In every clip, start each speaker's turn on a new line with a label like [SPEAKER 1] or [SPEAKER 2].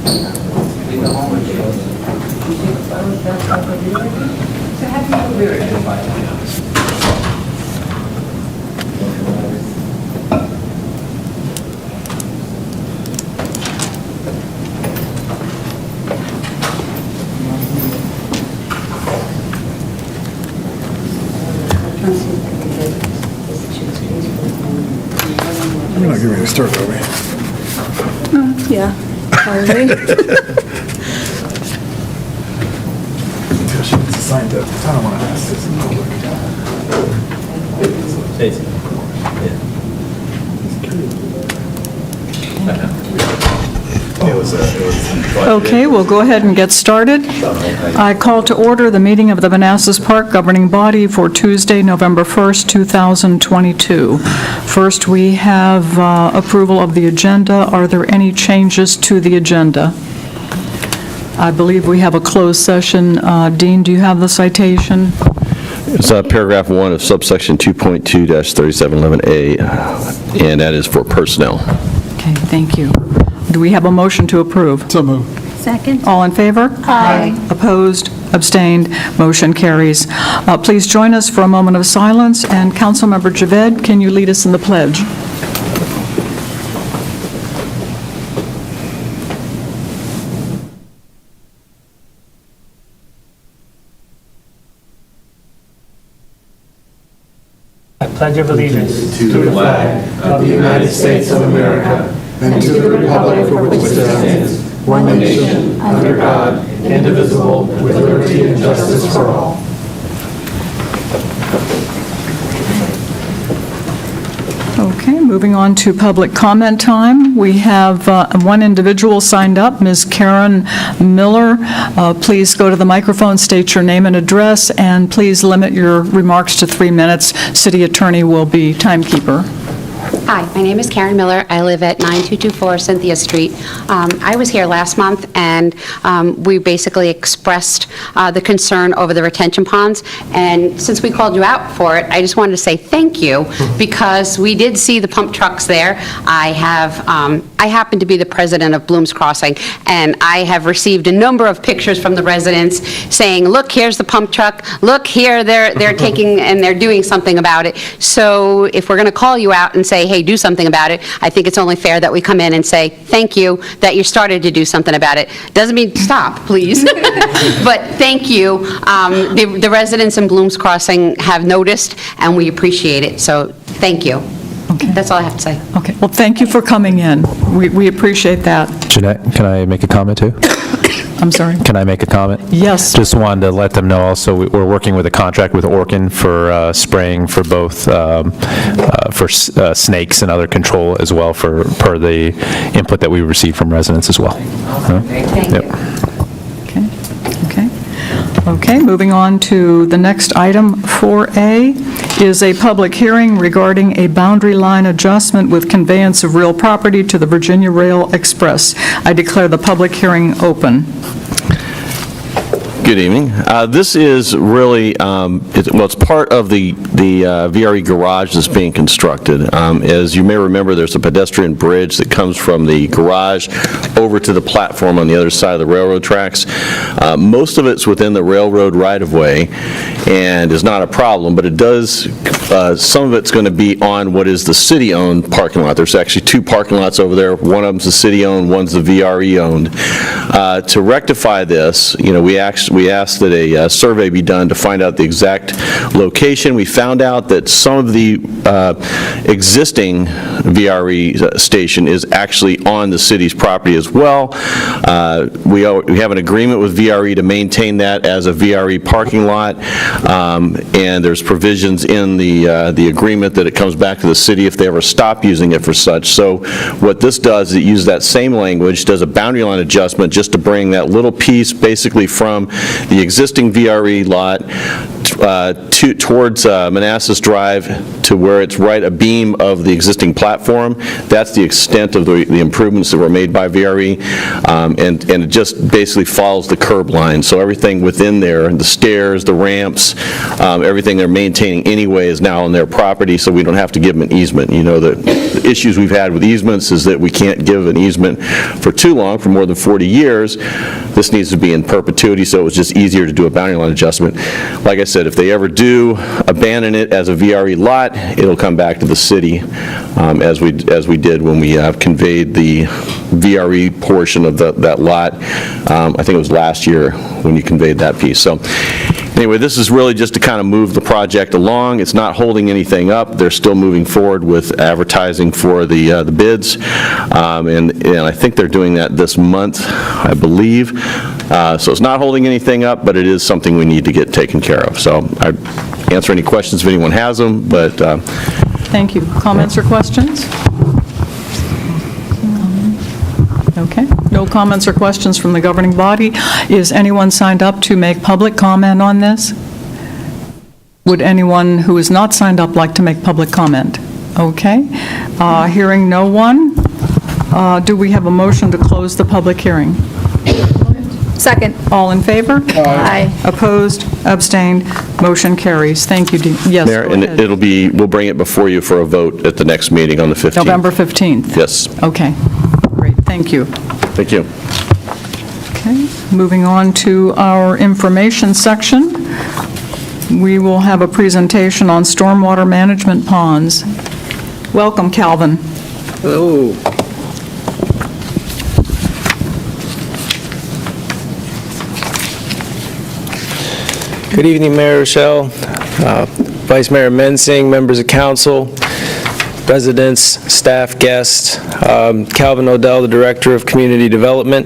[SPEAKER 1] We're not getting ready to start, are we?
[SPEAKER 2] Yeah, probably.
[SPEAKER 1] Until she gets signed up. I don't want to ask this in public.
[SPEAKER 3] Okay, we'll go ahead and get started. I call to order the meeting of the Manassas Park Governing Body for Tuesday, November 1st, 2022. First, we have approval of the agenda. Are there any changes to the agenda? I believe we have a closed session. Dean, do you have the citation?
[SPEAKER 4] It's paragraph 1 of subsection 2.2-3711A, and that is for personnel.
[SPEAKER 3] Okay, thank you. Do we have a motion to approve?
[SPEAKER 1] So moved.
[SPEAKER 2] Second?
[SPEAKER 3] All in favor?
[SPEAKER 2] Aye.
[SPEAKER 3] Opposed? Abstained? Motion carries. Please join us for a moment of silence, and Councilmember Javed, can you lead us in the pledge?
[SPEAKER 5] I pledge of allegiance
[SPEAKER 6] to the flag of the United States of America and to the republic for which it stands, one nation, under God, indivisible, with liberty and justice for all.
[SPEAKER 3] Okay, moving on to public comment time. We have one individual signed up, Ms. Karen Miller. Please go to the microphone, state your name and address, and please limit your remarks to 3 minutes. City Attorney will be timekeeper.
[SPEAKER 7] Hi, my name is Karen Miller. I live at 9224 Cynthia Street. I was here last month, and we basically expressed the concern over the retention ponds. And since we called you out for it, I just wanted to say thank you, because we did see the pump trucks there. I happen to be the president of Bloom's Crossing, and I have received a number of pictures from the residents saying, look, here's the pump truck. Look, here they're taking and they're doing something about it. So if we're going to call you out and say, hey, do something about it, I think it's only fair that we come in and say, thank you, that you started to do something about it. Doesn't mean stop, please, but thank you. The residents in Bloom's Crossing have noticed, and we appreciate it, so thank you.
[SPEAKER 3] Okay.
[SPEAKER 7] That's all I have to say.
[SPEAKER 3] Okay, well, thank you for coming in. We appreciate that.
[SPEAKER 8] Jeanette, can I make a comment too?
[SPEAKER 3] I'm sorry.
[SPEAKER 8] Can I make a comment?
[SPEAKER 3] Yes.
[SPEAKER 8] Just wanted to let them know also, we're working with a contract with Orkin for spraying for both snakes and other control as well, per the input that we received from residents as well.
[SPEAKER 7] Thank you.
[SPEAKER 3] Okay, moving on to the next item, 4A, is a public hearing regarding a boundary line adjustment with conveyance of real property to the Virginia Rail Express. I declare the public hearing open.
[SPEAKER 4] Good evening. This is really, it's part of the VRE garage that's being constructed. As you may remember, there's a pedestrian bridge that comes from the garage over to the platform on the other side of the railroad tracks. Most of it's within the railroad right-of-way and is not a problem, but it does, some of it's going to be on what is the city-owned parking lot. There's actually 2 parking lots over there. One of them's the city-owned, one's the VRE-owned. To rectify this, we asked that a survey be done to find out the exact location. We found out that some of the existing VRE station is actually on the city's property as well. We have an agreement with VRE to maintain that as a VRE parking lot, and there's provisions in the agreement that it comes back to the city if they ever stop using it for such. So what this does is it uses that same language, does a boundary line adjustment just to bring that little piece basically from the existing VRE lot towards Manassas Drive to where it's right abeam of the existing platform. That's the extent of the improvements that were made by VRE, and it just basically follows the curb line. So everything within there, the stairs, the ramps, everything they're maintaining anyway is now on their property, so we don't have to give them an easement. You know, the issues we've had with easements is that we can't give an easement for too long, for more than 40 years. This needs to be in perpetuity, so it was just easier to do a boundary line adjustment. Like I said, if they ever do abandon it as a VRE lot, it'll come back to the city, as we did when we conveyed the VRE portion of that lot. I think it was last year when you conveyed that piece. So anyway, this is really just to kind of move the project along. It's not holding anything up. They're still moving forward with advertising for the bids, and I think they're doing that this month, I believe. So it's not holding anything up, but it is something we need to get taken care of. So I answer any questions if anyone has them, but...
[SPEAKER 3] Thank you. Comments or questions? Okay. No comments or questions from the governing body. Is anyone signed up to make public comment on this? Would anyone who is not signed up like to make public comment? Okay. Hearing no one, do we have a motion to close the public hearing?
[SPEAKER 2] Second.
[SPEAKER 3] All in favor?
[SPEAKER 2] Aye.
[SPEAKER 3] Opposed? Abstained? Motion carries. Thank you, Dean. Yes,
[SPEAKER 4] Mayor,
[SPEAKER 3] go
[SPEAKER 4] and
[SPEAKER 3] ahead.
[SPEAKER 4] we'll bring it before you for a vote at the next meeting on the 15th.
[SPEAKER 3] November 15th?
[SPEAKER 4] Yes.
[SPEAKER 3] Okay. Great. Thank you.
[SPEAKER 4] Thank you.
[SPEAKER 3] Okay. Moving on to our information section. We will have a presentation on stormwater management ponds. Welcome, Calvin.
[SPEAKER 9] Hello. Good evening, Mayor Rochelle, Vice Mayor Mensing, members of council, residents, staff, guests, Calvin Odell, the Director of Community Development.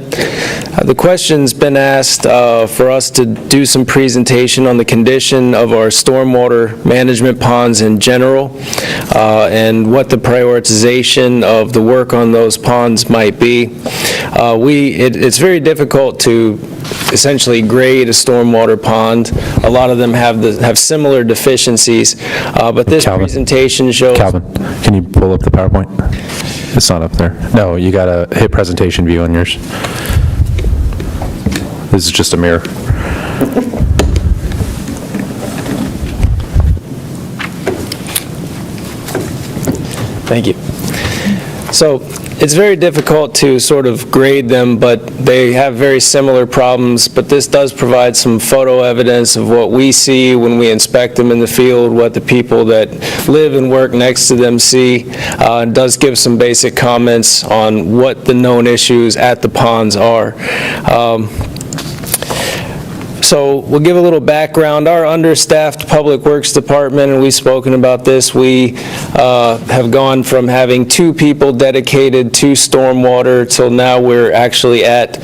[SPEAKER 9] The question's been asked for us to do some presentation on the condition of our stormwater management ponds in general, and what the prioritization of the work on those ponds might be. It's very difficult to essentially grade a stormwater pond. A lot of them have similar deficiencies, but this
[SPEAKER 8] Calvin.
[SPEAKER 9] presentation shows...
[SPEAKER 8] Calvin, can you pull up the PowerPoint? It's not up there. No, you got to hit presentation view on yours. This is just a mirror.
[SPEAKER 9] Thank you. So it's very difficult to sort of grade them, but they have very similar problems. But this does provide some photo evidence of what we see when we inspect them in the field, what the people that live and work next to them see. It does give some basic comments on what the known issues at the ponds are. So we'll give a little background. Our understaffed Public Works Department, and we've spoken about this, we have gone from having 2 people dedicated to stormwater till now we're actually at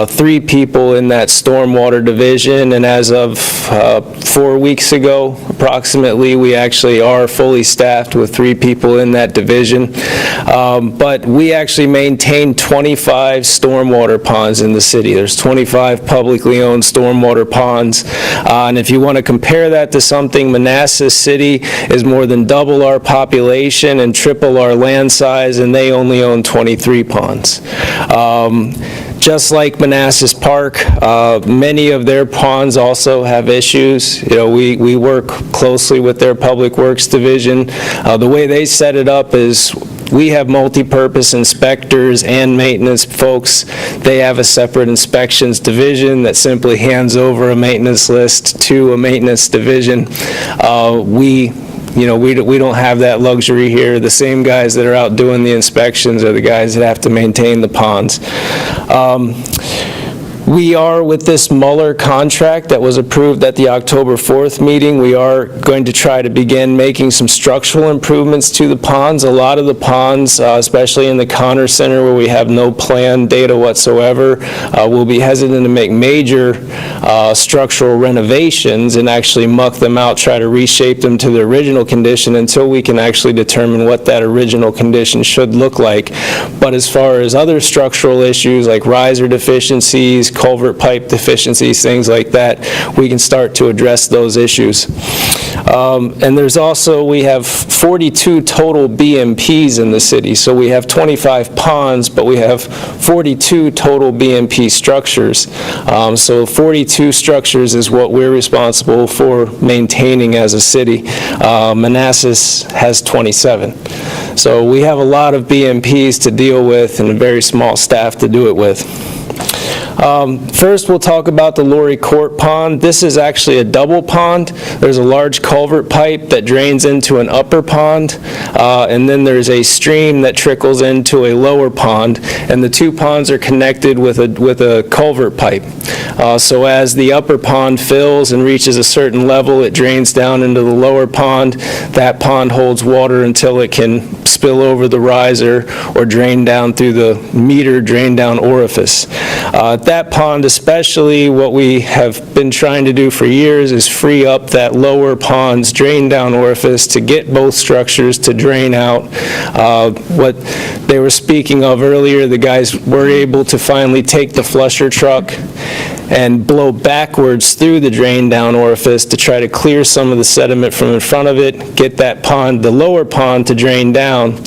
[SPEAKER 9] 3 people in that stormwater division, and as of 4 weeks ago, approximately, we actually are fully staffed with 3 people in that division. But we actually maintain 25 stormwater ponds in the city. There's 25 publicly owned stormwater ponds, and if you want to compare that to something, Manassas City is more than double our population and triple our land size, and they only own 23 ponds. Just like Manassas Park, many of their ponds also have issues. You know, we work closely with their Public Works Division. The way they set it up is we have multi-purpose inspectors and maintenance folks. They have a separate inspections division that simply hands over a maintenance list to a maintenance division. We don't have that luxury here. The same guys that are out doing the inspections are the guys that have to maintain the ponds. We are, with this Mueller contract that was approved at the October 4th meeting, we are going to try to begin making some structural improvements to the ponds. A lot of the ponds, especially in the Connor Center where we have no plan data whatsoever, we'll be hesitant to make major structural renovations and actually muck them out, try to reshape them to the original condition until we can actually determine what that original condition should look like. But as far as other structural issues like riser deficiencies, culvert pipe deficiencies, things like that, we can start to address those issues. And there's also, we have 42 total BMPs in the city. So we have 25 ponds, but we have 42 total BMP structures. So 42 structures is what we're responsible for maintaining as a city. Manassas has 27. So we have a lot of BMPs to deal with and a very small staff to do it with. First, we'll talk about the Laurie Court Pond. This is actually a double pond. There's a large culvert pipe that drains into an upper pond, and then there's a stream that trickles into a lower pond, and the two ponds are connected with a culvert pipe. So as the upper pond fills and reaches a certain level, it drains down into the lower pond. That pond holds water until it can spill over the riser or drain down through the meter drain down orifice. At that pond especially, what we have been trying to do for years is free up that lower pond's drain down orifice to get both structures to drain out. What they were speaking of earlier, the guys were able to finally take the flusher truck and blow backwards through the drain down orifice to try to clear some of the sediment from in front of it, get that pond, the lower pond, to drain down.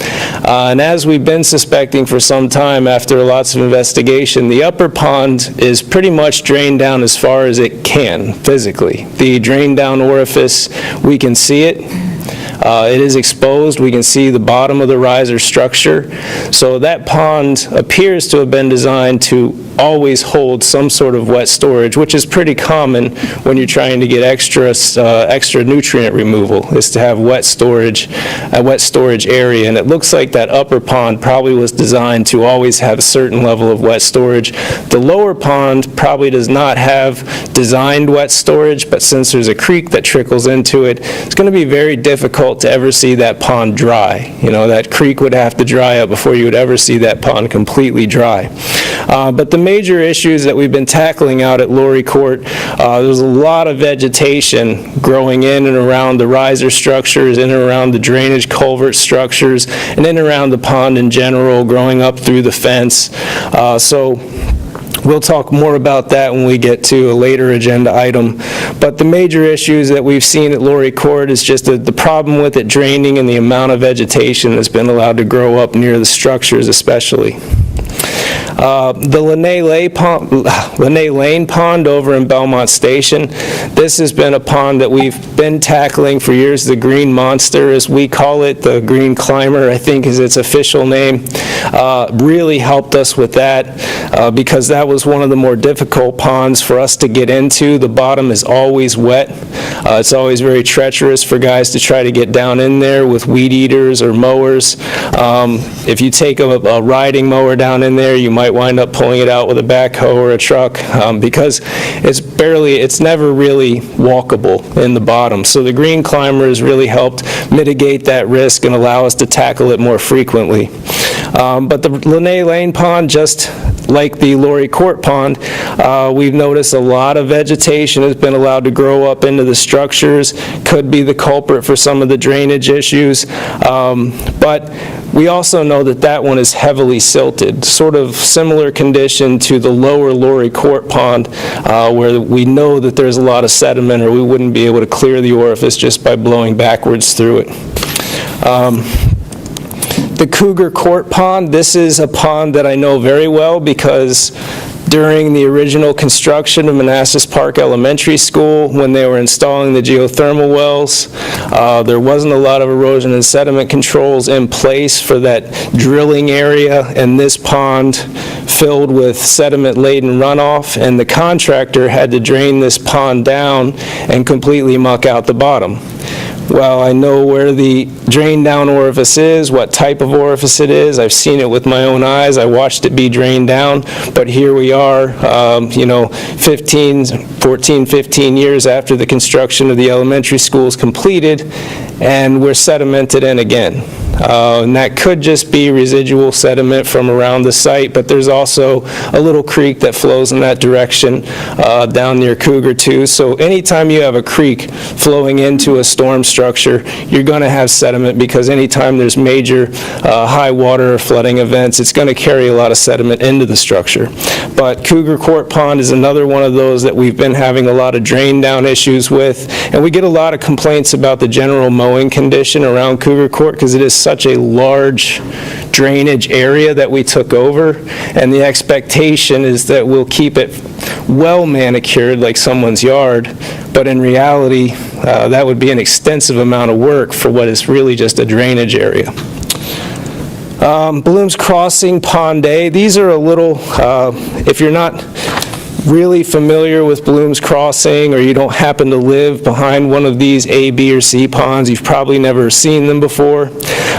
[SPEAKER 9] And as we've been suspecting for some time after lots of investigation, the upper pond is pretty much drained down as far as it can physically. The drain down orifice, we can see it. It is exposed. We can see the bottom of the riser structure. So that pond appears to have been designed to always hold some sort of wet storage, which is pretty common when you're trying to get extra nutrient removal, is to have wet storage, a wet storage area. And it looks like that upper pond probably was designed to always have a certain level of wet storage. The lower pond probably does not have designed wet storage, but since there's a creek that trickles into it, it's going to be very difficult to ever see that pond dry. You know, that creek would have to dry up before you would ever see that pond completely dry. But the major issues that we've been tackling out at Laurie Court, there's a lot of vegetation growing in and around the riser structures, in and around the drainage culvert structures, and in and around the pond in general, growing up through the fence. So we'll talk more about that when we get to a later agenda item. But the major issues that we've seen at Laurie Court is just the problem with it draining and the amount of vegetation that's been allowed to grow up near the structures especially. The Lene Lane Pond over in Belmont Station, this has been a pond that we've been tackling for years. The Green Monster, as we call it, the Green Climber, I think is its official name, really helped us with that because that was one of the more difficult ponds for us to get into. The bottom is always wet. It's always very treacherous for guys to try to get down in there with weed eaters or mowers. If you take a riding mower down in there, you might wind up pulling it out with a backhoe or a truck because it's never really walkable in the bottom. So the Green Climber has really helped mitigate that risk and allow us to tackle it more frequently. But the Lene Lane Pond, just like the Laurie Court Pond, we've noticed a lot of vegetation has been allowed to grow up into the structures, could be the culprit for some of the drainage issues. But we also know that that one is heavily silted, sort of similar condition to the lower Laurie Court Pond, where we know that there's a lot of sediment or we wouldn't be able to clear the orifice just by blowing backwards through it. The Cougar Court Pond, this is a pond that I know very well because during the original construction of Manassas Park Elementary School, when they were installing the geothermal wells, there wasn't a lot of erosion and sediment controls in place for that drilling area, and this pond filled with sediment-laden runoff, and the contractor had to drain this pond down and completely muck out the bottom. Well, I know where the drain down orifice is, what type of orifice it is. I've seen it with my own eyes. I watched it be drained down, but here we are, 14, 15 years after the construction of the elementary school is completed, and we're sedimented in again. And that could just be residual sediment from around the site, but there's also a little creek that flows in that direction down near Cougar too. So anytime you have a creek flowing into a storm structure, you're going to have sediment because anytime there's major high water or flooding events, it's going to carry a lot of sediment into the structure. but Cougar Court Pond is another one of those that we've been having a lot of drain down issues with, and we get a lot of complaints about the general mowing condition around Cougar Court because it is such a large drainage area that we took over, and the expectation is that we'll keep it well manicured like someone's yard, but in reality, that would be an extensive amount of work for what is really just a drainage area. Bloom's Crossing, Pond A, these are a little, if you're not really familiar with Bloom's Crossing, or you don't happen to live behind one of these A, B, or C ponds, you've probably never seen them before.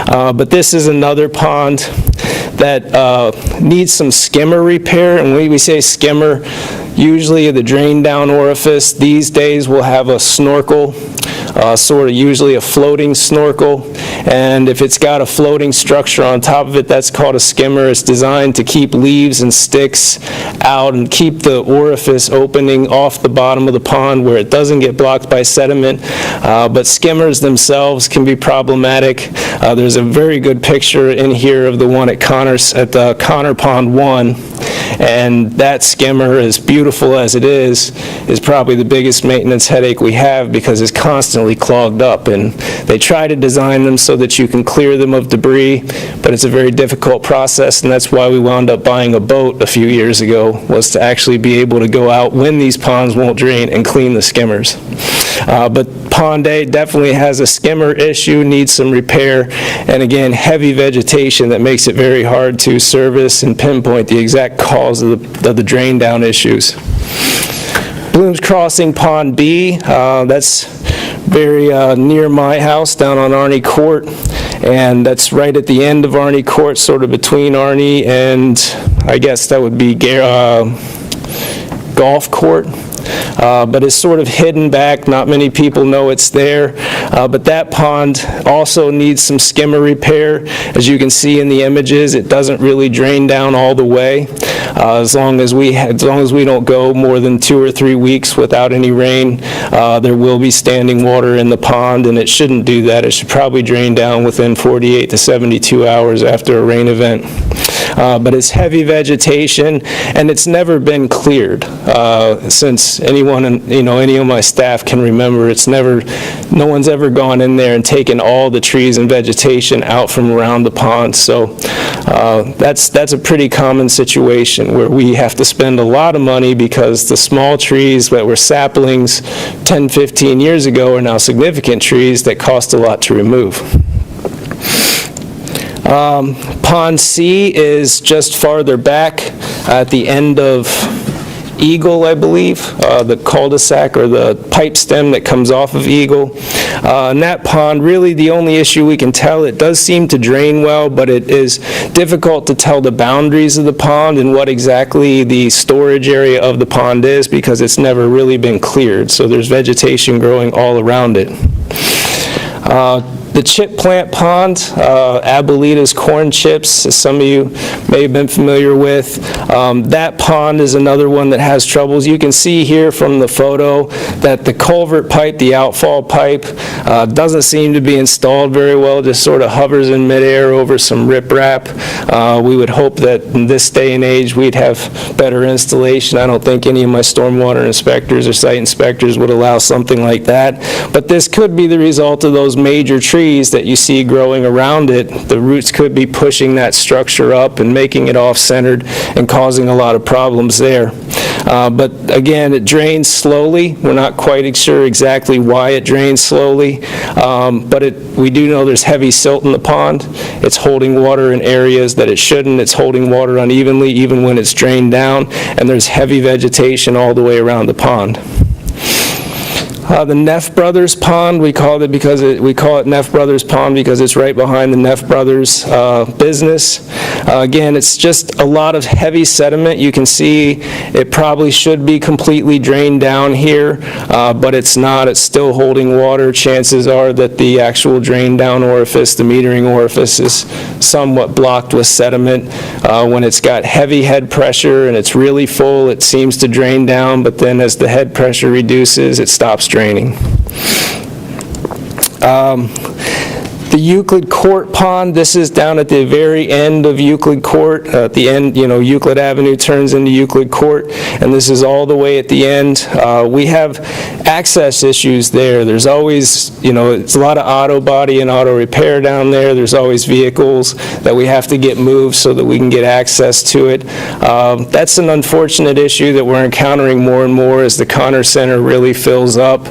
[SPEAKER 9] But this is another pond that needs some skimmer repair, and when we say skimmer, usually the drain down orifice these days will have a snorkel, sort of usually a floating snorkel, and if it's got a floating structure on top of it, that's called a skimmer. It's designed to keep leaves and sticks out and keep the orifice opening off the bottom of the pond where it doesn't get blocked by sediment, but skimmers themselves can be problematic. There's a very good picture in here of the one at Connor Pond 1, and that skimmer, as beautiful as it is probably the biggest maintenance headache we have because it's constantly clogged up, and they try to design them so that you can clear them of debris, but it's a very difficult process, and that's why we wound up buying a boat a few years ago, was to actually be able to go out when these ponds won't drain and clean the skimmers. But Pond A definitely has a skimmer issue, needs some repair, and again, heavy vegetation that makes it very hard to service and pinpoint the exact cause of the drain down issues. Bloom's Crossing, Pond B, that's very near my house down on Arnie Court, and that's right at the end of Arnie Court, sort of between Arnie and I guess that would be Golf Court. But it's sort of hidden back. Not many people know it's there. But that pond also needs some skimmer repair. As you can see in the images, it doesn't really drain down all the way. As long as we don't go more than 2 or 3 weeks without any rain, there will be standing water in the pond, and it shouldn't do that. It should probably drain down within 48 to 72 hours after a rain event. But it's heavy vegetation, and it's never been cleared since anyone, any of my staff can remember. No one's ever gone in there and taken all the trees and vegetation out from around the pond. So that's a pretty common situation where we have to spend a lot of money because the small trees that were saplings 10, 15 years ago are now significant trees that cost a lot to remove. Pond C is just farther back at the end of Eagle, I believe, the cul-de-sac or the pipe stem that comes off of Eagle. And that pond, really the only issue we can tell, it does seem to drain well, but it is difficult to tell the boundaries of the pond and what exactly the storage area of the pond is because it's never really been cleared. So there's vegetation growing all around it. The chip plant pond, Abuelita's corn chips, as some of you may have been familiar with. That pond is another one that has troubles. You can see here from the photo that the culvert pipe, the outfall pipe, doesn't seem to be installed very well, just sort of hovers in midair over some riprap. We would hope that in this day and age we'd have better installation. I don't think any of my stormwater inspectors or site inspectors would allow something like that. But this could be the result of those major trees that you see growing around it. The roots could be pushing that structure up and making it off-centered and causing a lot of problems there. But again, it drains slowly. We're not quite sure exactly why it drains slowly, but we do know there's heavy silt in the pond. It's holding water in areas that it shouldn't. It's holding water unevenly even when it's drained down, and there's heavy vegetation all the way around the pond. The Neff Brothers Pond, we call it Neff Brothers Pond because it's right behind the Neff Brothers business. Again, it's just a lot of heavy sediment. You can see it probably should be completely drained down here, but it's not. It's still holding water. Chances are that the actual drain down orifice, the metering orifice, is somewhat blocked with sediment. When it's got heavy head pressure and it's really full, it seems to drain down, but then as the head pressure reduces, it stops draining. The Euclid Court Pond, this is down at the very end of Euclid Court. At the end, Euclid Avenue turns into Euclid Court, and this is all the way at the end. We have access issues there. There's always, it's a lot of auto body and auto repair down there. There's always vehicles that we have to get moved so that we can get access to it. That's an unfortunate issue that we're encountering more and more as the Connor Center really fills up.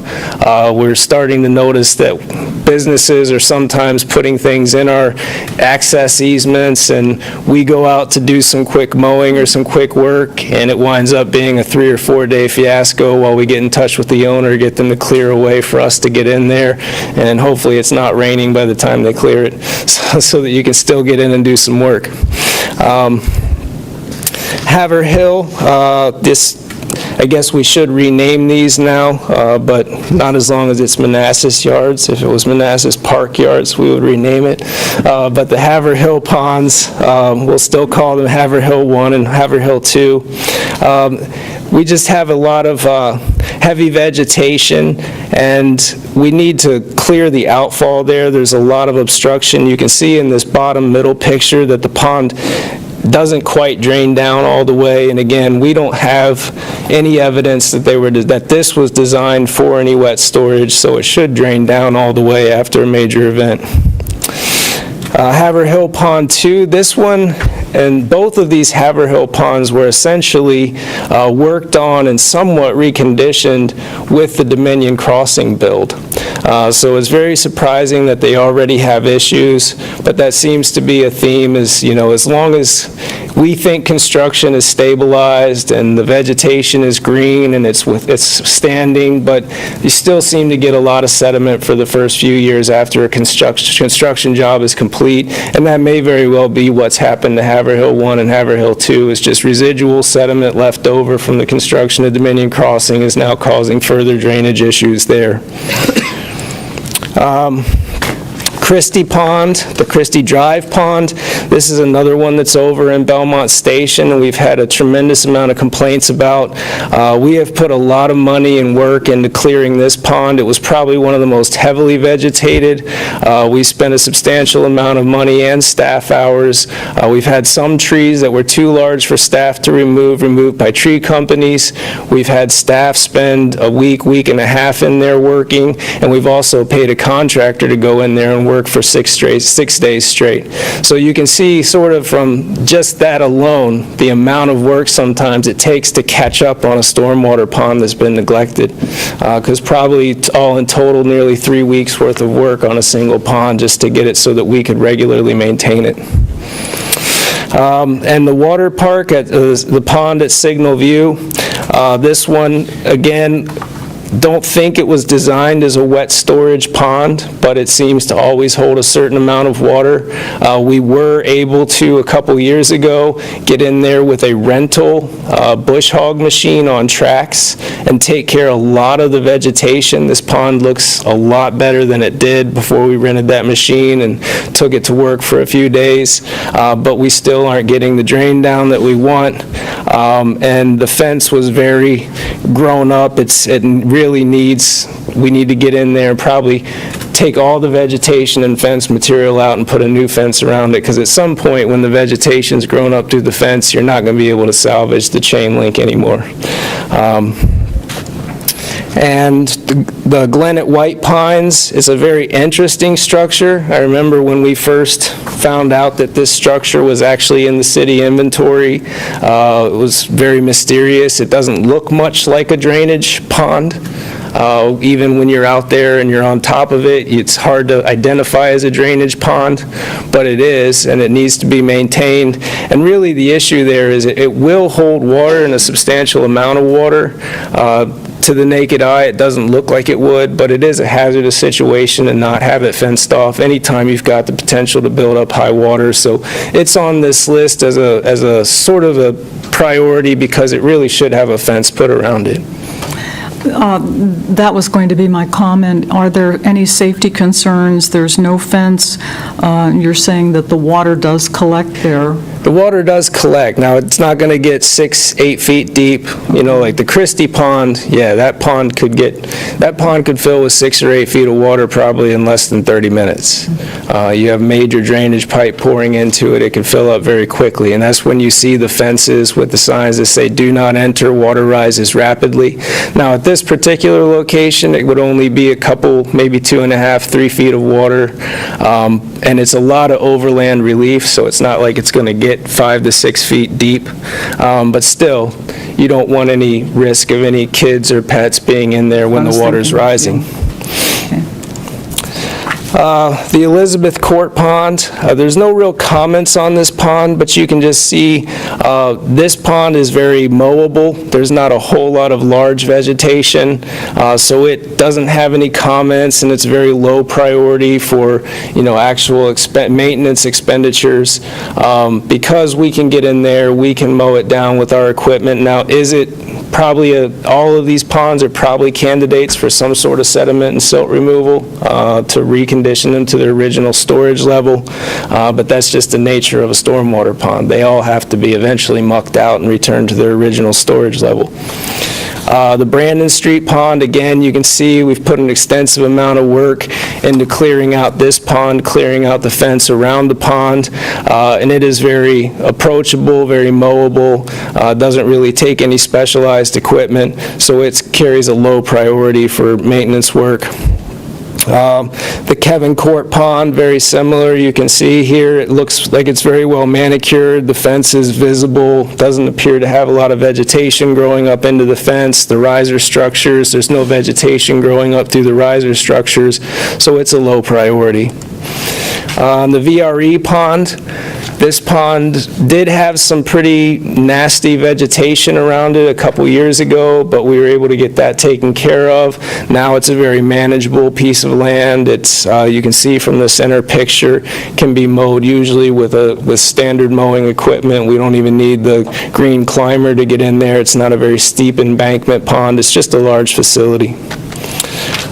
[SPEAKER 9] We're starting to notice that businesses are sometimes putting things in our access easements, and we go out to do some quick mowing or some quick work, and it winds up being a 3 or 4 day fiasco while we get in touch with the owner, get them to clear a way for us to get in there, and hopefully it's not raining by the time they clear it, so that you can still get in and do some work. Haverhill, I guess we should rename these now, but not as long as it's Manassas Yards. If it was Manassas Park Yards, we would rename it. But the Haverhill ponds, we'll still call them Haverhill 1 and Haverhill 2. We just have a lot of heavy vegetation, and we need to clear the outfall there. There's a lot of obstruction. You can see in this bottom middle picture that the pond doesn't quite drain down all the way, and again, we don't have any evidence that this was designed for any wet storage, so it should drain down all the way after a major event. Haverhill Pond 2, this one, and both of these Haverhill ponds were essentially worked on and somewhat reconditioned with the Dominion Crossing build. So it's very surprising that they already have issues, but that seems to be a theme as long as we think construction is stabilized and the vegetation is green and it's standing, but you still seem to get a lot of sediment for the first few years after a construction job is complete, and that may very well be what's happened to Haverhill 1 and Haverhill 2, is just residual sediment left over from the construction of Dominion Crossing is now causing further drainage issues there. Christie Pond, the Christie Drive Pond. This is another one that's over in Belmont Station, and we've had a tremendous amount of complaints about. We have put a lot of money and work into clearing this pond. It was probably one of the most heavily vegetated. We spent a substantial amount of money and staff hours. We've had some trees that were too large for staff to removed by tree companies. We've had staff spend a week and a half in there working, and we've also paid a contractor to go in there and work for 6 days straight. So you can see sort of from just that alone, the amount of work sometimes it takes to catch up on a stormwater pond that's been neglected. Because probably all in total, nearly 3 weeks worth of work on a single pond just to get it so that we could regularly maintain it. And the water park at the pond at Signal View, this one, again, don't think it was designed as a wet storage pond, but it seems to always hold a certain amount of water. We were able to, a couple years ago, get in there with a rental bush hog machine on tracks and take care of a lot of the vegetation. This pond looks a lot better than it did before we rented that machine and took it to work for a few days, but we still aren't getting the drain down that we want. And the fence was very grown up. We need to get in there and probably take all the vegetation and fence material out and put a new fence around it, because at some point when the vegetation's grown up through the fence, you're not going to be able to salvage the chain link anymore. And the Glennet White Pines is a very interesting structure. I remember when we first found out that this structure was actually in the city inventory. It was very mysterious. It doesn't look much like a drainage pond. Even when you're out there and you're on top of it, it's hard to identify as a drainage pond, but it is, and it needs to be maintained. And really the issue there is it will hold water, and a substantial amount of water. To the naked eye, it doesn't look like it would, but it is a hazardous situation and not have it fenced off anytime you've got the potential to build up high water. So it's on this list as a sort of a priority, because it really should have a fence put around it.
[SPEAKER 3] That was going to be my comment. Are there any safety concerns? There's no fence. You're saying that the water does collect there.
[SPEAKER 9] the water does collect. Now, it's not going to get 6-8 feet deep, like the Christie Pond. Yeah, that pond could fill with 6 or 8 feet of water probably in less than 30 minutes. You have major drainage pipe pouring into it. It can fill up very quickly, and that's when you see the fences with the signs that say, "Do not enter, water rises rapidly." Now, at this particular location, it would only be a couple, maybe 2.5, 3 feet of water, and it's a lot of overland relief, so it's not like it's going to get 5 to 6 feet deep, but still, you don't want any risk of any kids or pets being in there when the water's rising. The Elizabeth Court Pond, there's no real comments on this pond, but you can just see this pond is very mowable. There's not a whole lot of large vegetation, so it doesn't have any comments, and it's very low priority for, actual maintenance expenditures. Because we can get in there, we can mow it down with our equipment. Now, is it probably all of these ponds are probably candidates for some sort of sediment and silt removal to recondition them to their original storage level, but that's just the nature of a stormwater pond. They all have to be eventually mucked out and returned to their original storage level. The Brandon Street Pond, again, you can see we've put an extensive amount of work into clearing out this pond, clearing out the fence around the pond, and it is very approachable, very mowable, doesn't really take any specialized equipment, so it carries a low priority for maintenance work. The Kevin Court Pond, very similar. You can see here, it looks like it's very well manicured. The fence is visible, doesn't appear to have a lot of vegetation growing up into the fence. The riser structures, there's no vegetation growing up through the riser structures, so it's a low priority. The VRE pond, this pond did have some pretty nasty vegetation around it a couple years ago, but we were able to get that taken care of. Now it's a very manageable piece of land. It's, you can see from the center picture, can be mowed usually with standard mowing equipment. We don't even need the green climber to get in there. It's not a very steep embankment pond. It's just a large facility.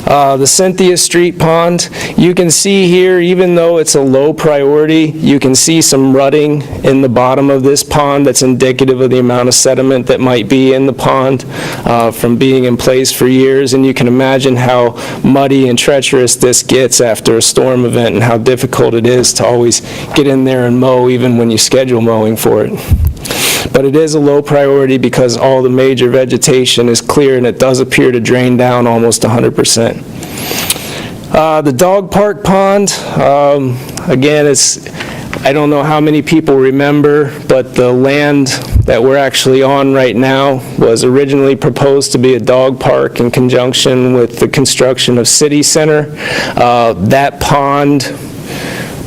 [SPEAKER 9] The Cynthia Street Pond, you can see here, even though it's a low priority, you can see some rutting in the bottom of this pond that's indicative of the amount of sediment that might be in the pond from being in place for years, and you can imagine how muddy and treacherous this gets after a storm event and how difficult it is to always get in there and mow even when you schedule mowing for it. But it is a low priority because all the major vegetation is clear and it does appear to drain down almost 100%. The Dog Park Pond, again, I don't know how many people remember, but the land that we're actually on right now was originally proposed to be a dog park in conjunction with the construction of City Center. That pond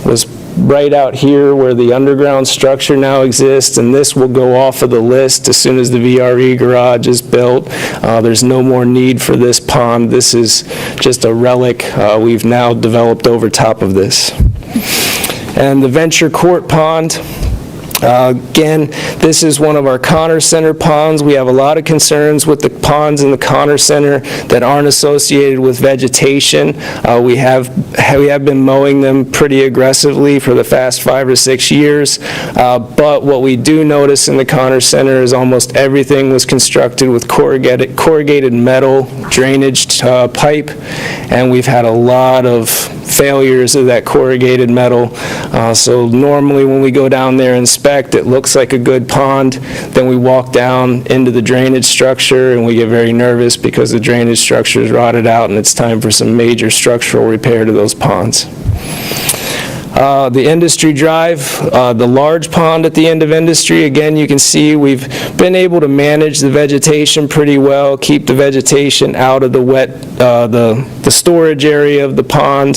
[SPEAKER 9] was right out here where the underground structure now exists, and this will go off of the list as soon as the VRE garage is built. There's no more need for this pond. This is just a relic we've now developed over top of this. And the Venture Court Pond, again, this is one of our Connor Center ponds. We have a lot of concerns with the ponds in the Connor Center that aren't associated with vegetation. We have been mowing them pretty aggressively for the past 5 or 6 years, but what we do notice in the Connor Center is almost everything was constructed with corrugated metal drainage pipe, and we've had a lot of failures of that corrugated metal. So normally when we go down there and inspect, it looks like a good pond. Then we walk down into the drainage structure and we get very nervous because the drainage structure is rotted out and it's time for some major structural repair to those ponds. The Industry Drive, the large pond at the end of Industry, again, you can see we've been able to manage the vegetation pretty well, keep the vegetation out of the wet, the storage area of the pond.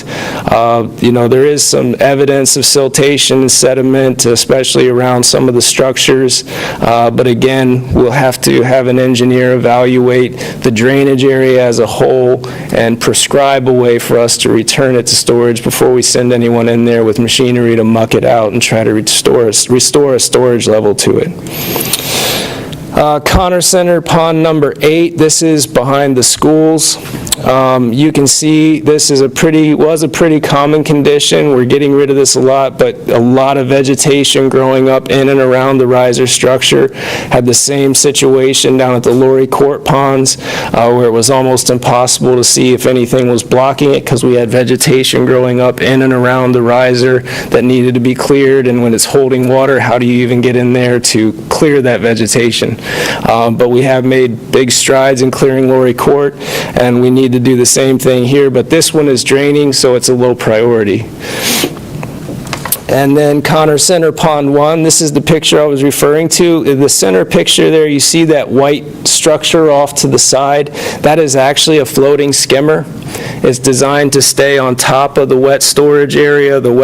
[SPEAKER 9] There is some evidence of siltation and sediment, especially around some of the structures, but again, we'll have to have an engineer evaluate the drainage area as a whole and prescribe a way for us to return it to storage before we send anyone in there with machinery to muck it out and try to restore a storage level to it. Connor Center Pond number 8, this is behind the schools. You can see this was a pretty common condition. We're getting rid of this a lot, but a lot of vegetation growing up in and around the riser structure. Had the same situation down at the Lorry Court ponds, where it was almost impossible to see if anything was blocking it because we had vegetation growing up in and around the riser that needed to be cleared, and when it's holding water, how do you even get in there to clear that vegetation? But we have made big strides in clearing Lorry Court, and we need to do the same thing here, but this one is draining, so it's a low priority. And then Connor Center Pond 1, this is the picture I was referring to. In the center picture there, you see that white structure off to the side. That is actually a floating skimmer. It's designed to stay on top of the wet storage area, the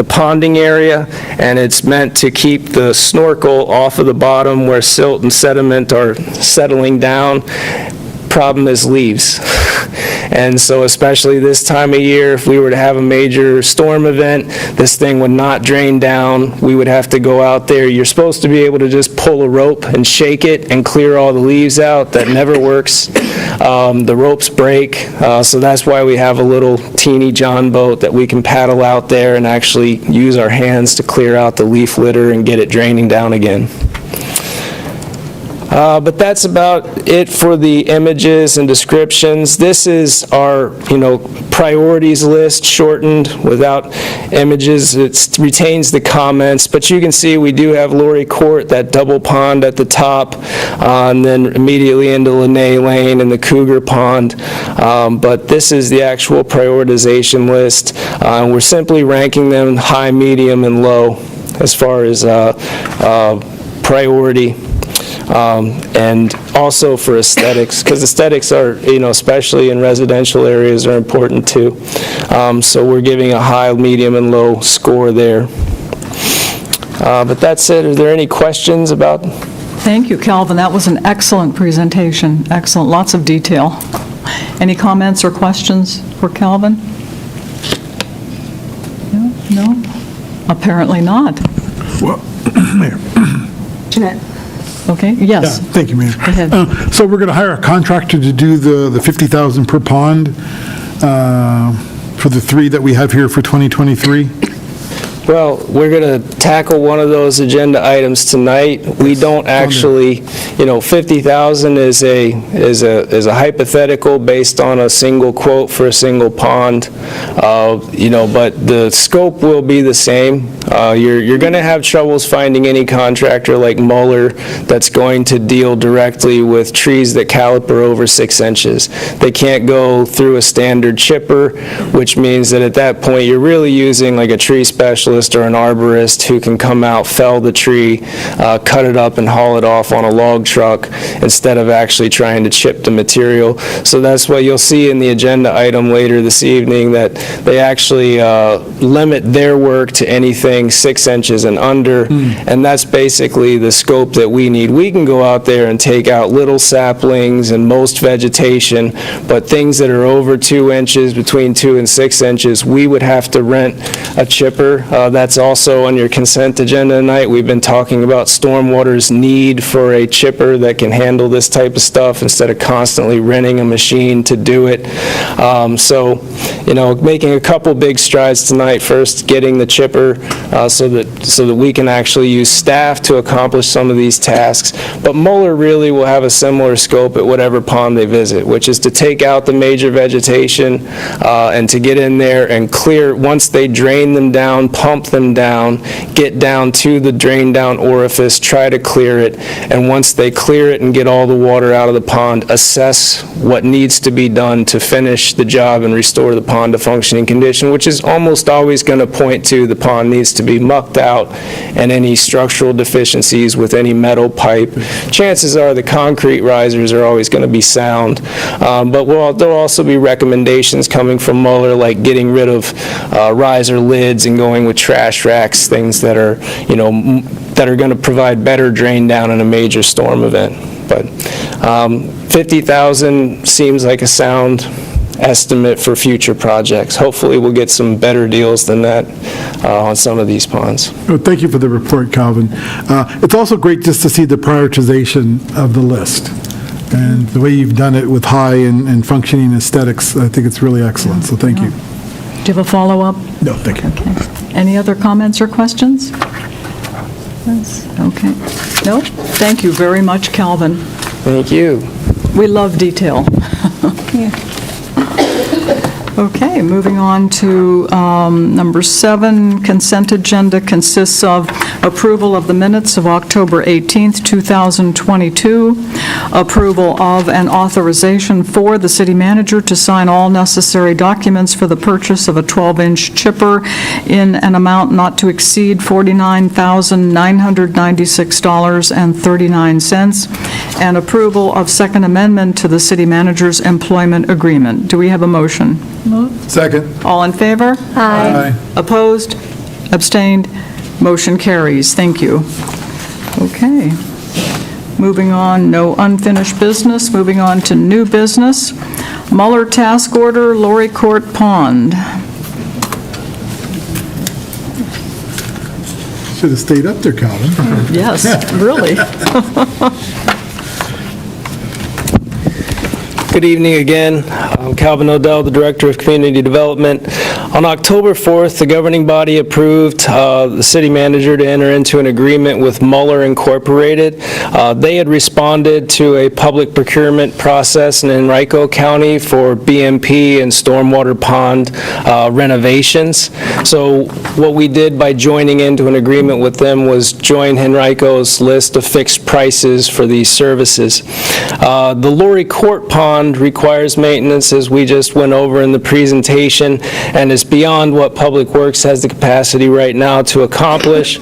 [SPEAKER 9] ponding area, and it's meant to keep the snorkel off of the bottom where silt and sediment are settling down. Problem is leaves. And so especially this time of year, if we were to have a major storm event, this thing would not drain down. We would have to go out there. You're supposed to be able to just pull a rope and shake it and clear all the leaves out. That never works. The ropes break, so that's why we have a little teeny John boat that we can paddle out there and actually use our hands to clear out the leaf litter and get it draining down again. But that's about it for the images and descriptions. This is our, priorities list shortened without images. It retains the comments, but you can see we do have Lorry Court, that double pond at the top, and then immediately into Lene Lane and the Cougar Pond. But this is the actual prioritization list. We're simply ranking them high, medium, and low as far as priority. And also for aesthetics, because aesthetics are, especially in residential areas, are important too. So we're giving a high, medium, and low score there. But that's it. Are there any questions about?
[SPEAKER 3] Thank you, Calvin. That was an excellent presentation. Excellent. Lots of detail. Any comments or questions for Calvin? No? Apparently not.
[SPEAKER 1] Well, Mayor.
[SPEAKER 2] Jeanette.
[SPEAKER 3] Okay, yes.
[SPEAKER 1] Yeah, thank you, Mayor.
[SPEAKER 3] Go ahead.
[SPEAKER 1] So we're going to hire a contractor to do the 50,000 per pond for the three that we have here for 2023?
[SPEAKER 9] Well, we're going to tackle one of those agenda items tonight. We don't actually, 50,000 is a hypothetical based on a single quote for a single pond, but the scope will be the same. You're going to have troubles finding any contractor like Mueller that's going to deal directly with trees that caliper over 6 inches. They can't go through a standard chipper, which means that at that point you're really using like a tree specialist or an arborist who can come out, fell the tree, cut it up and haul it off on a log truck instead of actually trying to chip the material. So that's what you'll see in the agenda item later this evening, that they actually limit their work to anything 6 inches and under, and that's basically the scope that we need. We can go out there and take out little saplings and most vegetation, but things that are over 2 inches, between 2 and 6 inches, we would have to rent a chipper. That's also on your consent agenda tonight. We've been talking about stormwater's need for a chipper that can handle this type of stuff instead of constantly renting a machine to do it. So, making a couple big strides tonight. First, getting the chipper so that we can actually use staff to accomplish some of these tasks. But Mueller really will have a similar scope at whatever pond they visit, which is to take out the major vegetation and to get in there and clear, once they drain them down, pump them down, get down to the drain down orifice, try to clear it, and once they clear it and get all the water out of the pond, assess what needs to be done to finish the job and restore the pond to functioning condition, which is almost always going to point to the pond needs to be mucked out and any structural deficiencies with any metal pipe. Chances are the concrete risers are always going to be sound, but there'll also be recommendations coming from Mueller, like getting rid of riser lids and going with trash racks, things that are, that are going to provide better drain down in a major storm event. But 50,000 seems like a sound estimate for future projects. Hopefully we'll get some better deals than that on some of these ponds.
[SPEAKER 1] Well, thank you for the report, Calvin. It's also great just to see the prioritization of the list. And the way you've done it with high and functioning aesthetics, I think it's really excellent, so thank you.
[SPEAKER 3] Do you have a follow-up?
[SPEAKER 1] No, thank you.
[SPEAKER 3] Any other comments or questions? Yes, okay. No? Thank you very much, Calvin.
[SPEAKER 9] Thank you.
[SPEAKER 3] We love detail. Okay, moving on to number 7, consent agenda consists of approval of the minutes of October 18th, 2022, approval of an authorization for the city manager to sign all necessary documents for the purchase of a 12-inch chipper in an amount not to exceed $49,996.39, and approval of Second Amendment to the city manager's employment agreement. Do we have a motion?
[SPEAKER 1] Second.
[SPEAKER 3] All in favor?
[SPEAKER 1] Aye.
[SPEAKER 3] Opposed? Abstained? Motion carries. Thank you. Okay. Moving on, no unfinished business. Moving on to new business. Mueller Task Order, Lori Court Pond.
[SPEAKER 1] Should have stayed up there, Calvin.
[SPEAKER 3] Yes, really.
[SPEAKER 9] Good evening again. I'm Calvin Odell, the Director of Community Development. On October 4th, the governing body approved the city manager to enter into an agreement with Mueller Incorporated. They had responded to a public procurement process in Henrico County for BMP and stormwater pond renovations. So what we did by joining into an agreement with them was join Henrico's list of fixed prices for these services. The Lori Court Pond requires maintenance, as we just went over in the presentation, and is beyond what Public Works has the capacity right now to accomplish.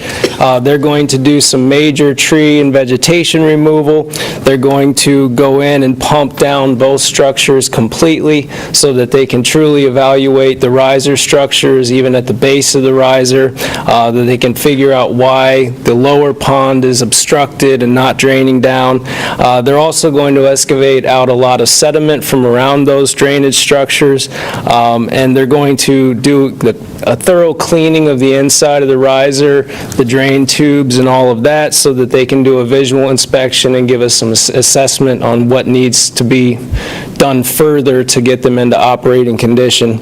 [SPEAKER 9] They're going to do some major tree and vegetation removal. They're going to go in and pump down both structures completely so that they can truly evaluate the riser structures, even at the base of the riser, that they can figure out why the lower pond is obstructed and not draining down. They're also going to excavate out a lot of sediment from around those drainage structures, and they're going to do a thorough cleaning of the inside of the riser, the drain tubes, and all of that, so that they can do a visual inspection and give us some assessment on what needs to be done further to get them into operating condition.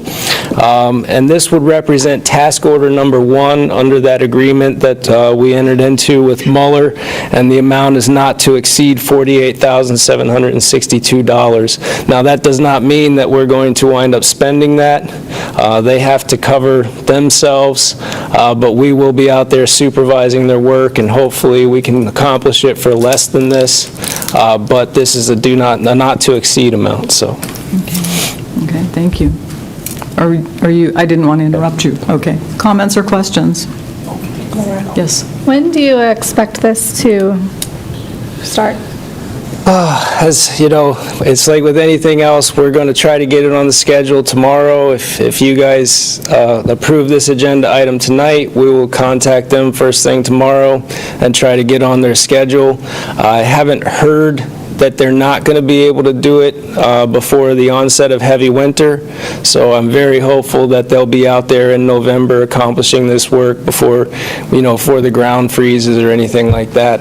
[SPEAKER 9] And this would represent task order number 1 under that agreement that we entered into with Mueller, and the amount is not to exceed $48,762. Now, that does not mean that we're going to wind up spending that. They have to cover themselves, but we will be out there supervising their work, and hopefully we can accomplish it for less than this. But this is a not to exceed amount, so.
[SPEAKER 3] Okay, thank you. Are you, I didn't want to interrupt you. Okay. Comments or questions? Yes.
[SPEAKER 2] When do you expect this to start?
[SPEAKER 9] As you know, it's like with anything else, we're going to try to get it on the schedule tomorrow. If you guys approve this agenda item tonight, we will contact them first thing tomorrow and try to get on their schedule. I haven't heard that they're not going to be able to do it before the onset of heavy winter, so I'm very hopeful that they'll be out there in November accomplishing this work before the ground freezes or anything like that.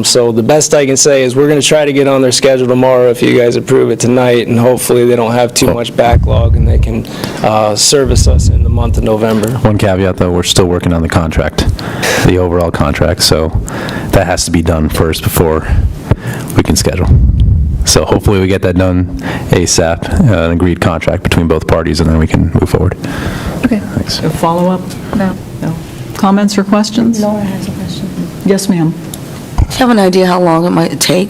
[SPEAKER 9] So the best I can say is we're going to try to get on their schedule tomorrow if you guys approve it tonight, and hopefully they don't have too much backlog and they can service us in the month of November.
[SPEAKER 8] One caveat, though, we're still working on the contract, the overall contract, so that has to be done first before we can schedule. So hopefully we get that done ASAP, an agreed contract between both parties, and then we can move forward.
[SPEAKER 3] Okay.
[SPEAKER 8] Thanks.
[SPEAKER 3] A follow-up?
[SPEAKER 2] No.
[SPEAKER 3] No. Comments or questions?
[SPEAKER 10] Laura has a question.
[SPEAKER 3] Yes, ma'am.
[SPEAKER 10] Do you have an idea how long it might take?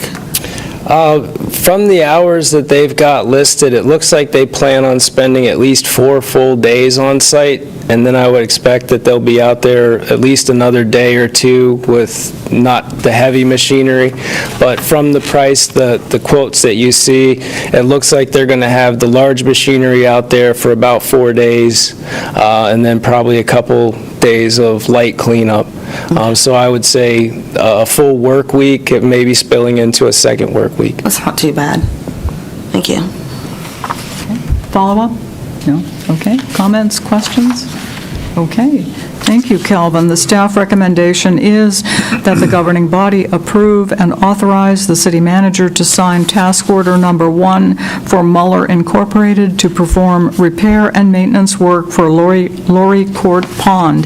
[SPEAKER 9] From the hours that they've got listed, it looks like they plan on spending at least 4 full days on site, and then I would expect that they'll be out there at least another day or 2 with not the heavy machinery. But from the price, the quotes that you see, it looks like they're going to have the large machinery out there for about 4 days, and then probably a couple days of light cleanup. So I would say a full work week, it may be spilling into a second work week.
[SPEAKER 10] That's not too bad. Thank you.
[SPEAKER 3] Follow-up? No? Okay. Comments, questions? Okay. Thank you, Calvin. The staff recommendation is that the governing body approve and authorize the city manager to sign task order number 1 for Muller Incorporated to perform repair and maintenance work for Lorry Court Pond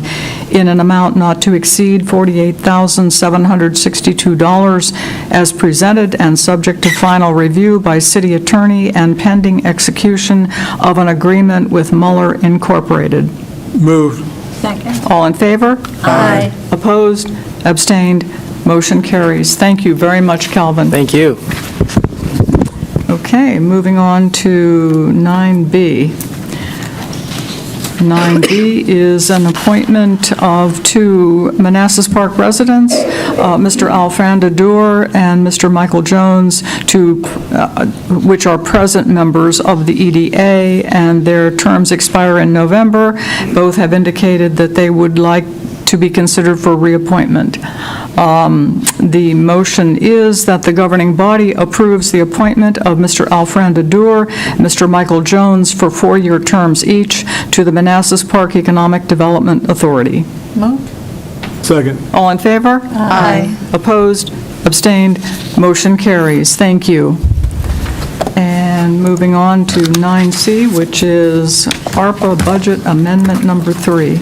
[SPEAKER 3] in an amount not to exceed $48,762 as presented and subject to final review by city attorney and pending execution of an agreement with Muller Incorporated.
[SPEAKER 1] Moved.
[SPEAKER 3] All in favor?
[SPEAKER 10] Aye.
[SPEAKER 3] Opposed? Abstained? Motion carries. Thank you very much, Calvin.
[SPEAKER 9] Thank you.
[SPEAKER 3] Okay, moving on to 9B. 9B is an appointment of two Manassas Park residents, Mr. Alfranda Doer and Mr. Michael Jones, which are present members of the EDA, and their terms expire in November. Both have indicated that they would like to be considered for reappointment. The motion is that the governing body approves the appointment of Mr. Alfranda Doer and Mr. Michael Jones for 4-year terms each to the Manassas Park Economic Development Authority.
[SPEAKER 1] Second.
[SPEAKER 3] All in favor?
[SPEAKER 10] Aye.
[SPEAKER 3] Opposed? Abstained? Motion carries. Thank you. And moving on to 9C, which is ARPA Budget Amendment Number 3.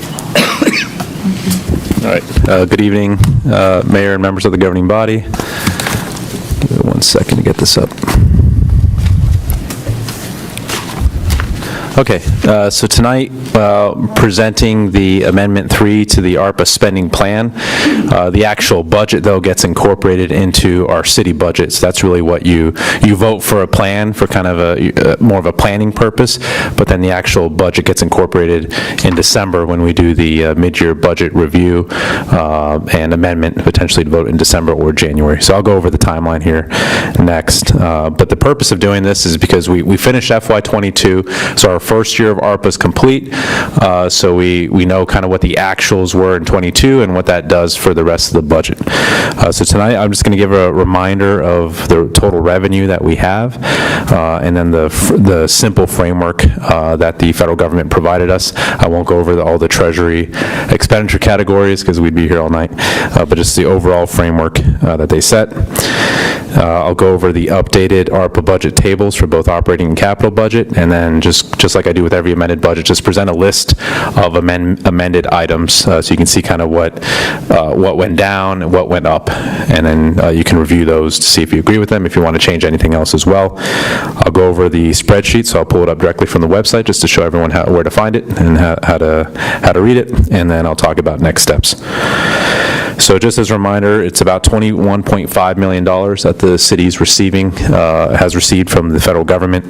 [SPEAKER 8] All right. Good evening, Mayor and members of the governing body. Give me 1 second to get this up. Okay, so tonight, presenting the Amendment 3 to the ARPA spending plan. The actual budget, though, gets incorporated into our city budget, so that's really what you vote for a plan for kind of a more of a planning purpose, but then the actual budget gets incorporated in December when we do the mid-year budget review and amendment, potentially to vote in December or January. So I'll go over the timeline here next. But the purpose of doing this is because we finished FY22, so our first year of ARPA is complete, so we know kind of what the actuals were in 22 and what that does for the rest of the budget. So tonight, I'm just going to give a reminder of the total revenue that we have, and then the simple framework that the federal government provided us. I won't go over all the Treasury expenditure categories because we'd be here all night, but just the overall framework that they set. I'll go over the updated ARPA budget tables for both operating and capital budget, and then just like I do with every amended budget, just present a list of amended items so you can see kind of what went down and what went up, and then you can review those to see if you agree with them, if you want to change anything else as well. I'll go over the spreadsheet, so I'll pull it up directly from the website just to show everyone where to find it and how to read it, and then I'll talk about next steps. So just as a reminder, it's about $21.5 million that the city's has received from the federal government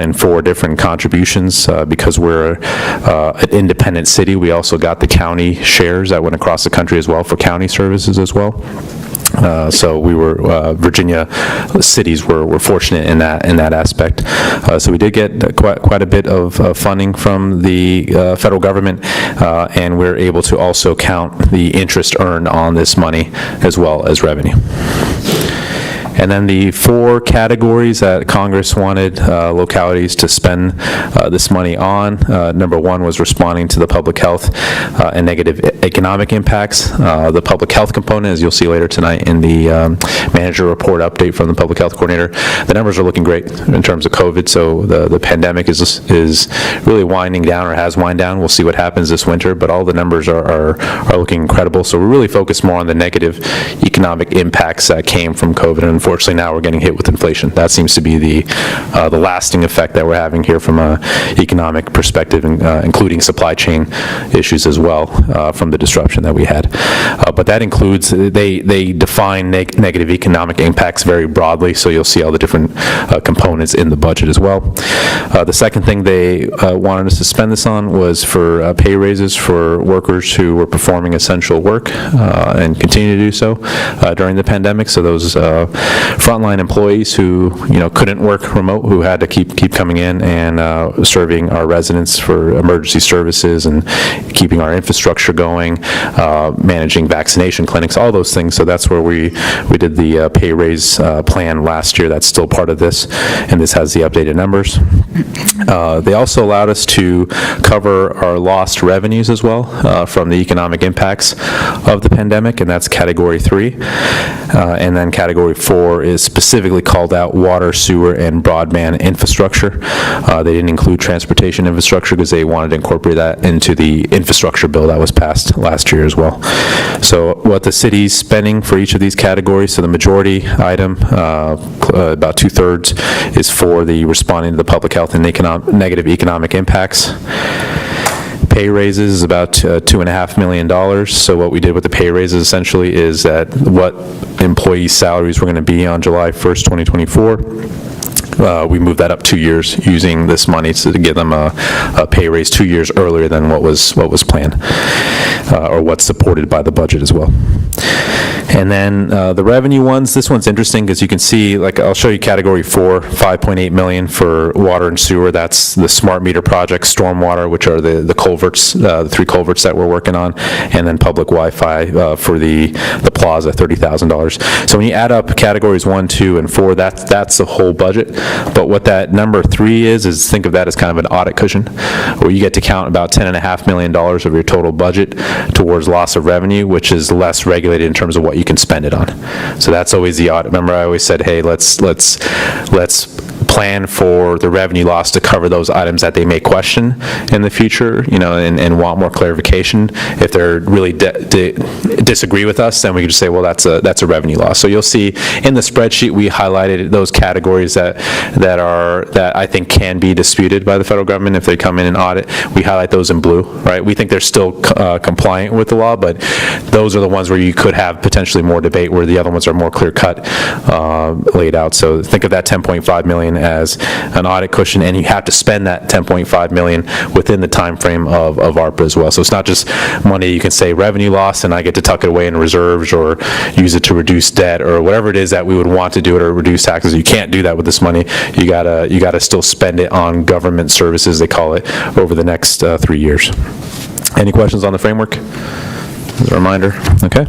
[SPEAKER 8] in 4 different contributions. Because we're an independent city, we also got the county shares that went across the country as well for county services as well. So we were, Virginia cities were fortunate in that aspect. So we did get quite a bit of funding from the federal government, and we're able to also count the interest earned on this money as well as revenue. And then the 4 categories that Congress wanted localities to spend this money on. Number 1 was responding to the public health and negative economic impacts. The public health component, as you'll see later tonight in the manager report update from the public health coordinator, the numbers are looking great in terms of COVID. So the pandemic is really winding down, or has wind down. We'll see what happens this winter, but all the numbers are looking incredible. So we're really focused more on the negative economic impacts that came from COVID. And unfortunately, now we're getting hit with inflation. That seems to be the lasting effect that we're having here from an economic perspective, including supply chain issues as well from the disruption that we had. But that includes, they define negative economic impacts very broadly, so you'll see all the different components in the budget as well. The second thing they wanted us to spend this on was for pay raises for workers who were performing essential work and continue to do so during the pandemic. So those frontline employees who, couldn't work remote, who had to keep coming in and serving our residents for emergency services and keeping our infrastructure going, managing vaccination clinics, all those things. So that's where we did the pay raise plan last year. That's still part of this, and this has the updated numbers. They also allowed us to cover our lost revenues as well from the economic impacts of the pandemic, and that's Category 3. And then Category 4 is specifically called out water, sewer, and broadband infrastructure. They didn't include transportation infrastructure because they wanted to incorporate that into the infrastructure bill that was passed last year as well. So what the city's spending for each of these categories, so the majority item, about 2/3, is for the responding to the public health and negative economic impacts. Pay raises is about $2.5 million. So what we did with the pay raises essentially is that what employee salaries were going to be on July 1st, 2024, we moved that up 2 years using this money to give them a pay raise 2 years earlier than what was planned, or what's supported by the budget as well. And then the revenue ones, this one's interesting because you can see, like, I'll show you Category 4, $5.8 million for water and sewer. That's the smart meter project, stormwater, which are the culverts, the 3 culverts that we're working on, and then public Wi-Fi for the plaza, $30,000. So when you add up Categories 1, 2, and 4, that's the whole budget. But what that number 3 is think of that as kind of an audit cushion, where you get to count about $10.5 million of your total budget towards loss of revenue, which is less regulated in terms of what you can spend it on. So that's always the audit. Remember, I always said, hey, let's plan for the revenue loss to cover those items that they may question in the future, and want more clarification. If they're really disagree with us, then we can just say, well, that's a revenue loss. So you'll see in the spreadsheet we highlighted those categories that I think can be disputed by the federal government if they come in and audit. We highlight those in blue, right? We think they're still compliant with the law, but those are the ones where you could have potentially more debate, where the other ones are more clear-cut, laid out. So think of that $10.5 million as an audit cushion, and you have to spend that $10.5 million within the time frame of ARPA as well. So it's not just money you can say revenue loss and I get to tuck it away in reserves or use it to reduce debt or whatever it is that we would want to do it, or reduce taxes. You can't do that with this money. You gotta still spend it on government services, they call it, over the next 3 years. Any questions on the framework? As a reminder, okay.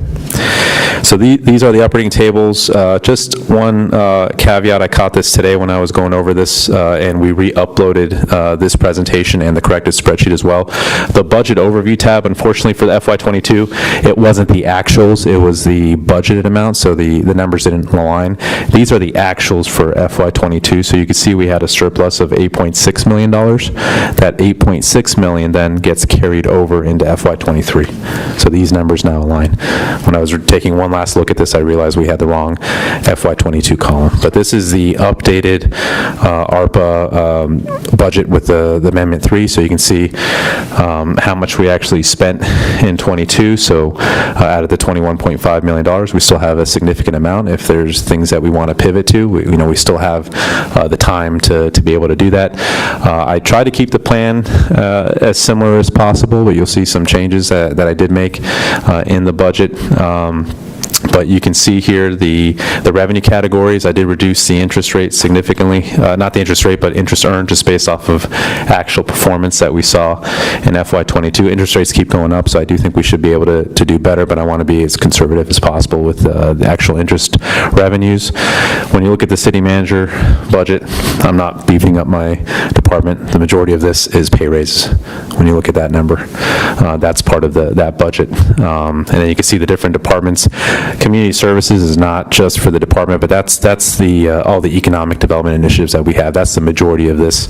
[SPEAKER 8] So these are the operating tables. Just one caveat, I caught this today when I was going over this, and we re-uploaded this presentation and the corrected spreadsheet as well. The budget overview tab, unfortunately for the FY22, it wasn't the actuals, it was the budgeted amount, so the numbers didn't align. These are the actuals for FY22, so you can see we had a surplus of $8.6 million. That $8.6 million then gets carried over into FY23. So these numbers now align. When I was taking one last look at this, I realized we had the wrong FY22 column. But this is the updated ARPA budget with the Amendment 3, so you can see how much we actually spent in 22. So out of the $21.5 million, we still have a significant amount. If there's things that we want to pivot to, we still have the time to be able to do that. I try to keep the plan as similar as possible, but you'll see some changes that I did make in the budget. But you can see here the revenue categories. I did reduce the interest rate significantly, not the interest rate, but interest earned, just based off of actual performance that we saw in FY22. Interest rates keep going up, so I do think we should be able to do better, but I want to be as conservative as possible with the actual interest revenues. When you look at the city manager budget, I'm not beefing up my department. The majority of this is pay raises. When you look at that number, that's part of that budget. And then you can see the different departments. Community services is not just for the department, but that's the all the economic development initiatives that we have. That's the majority of this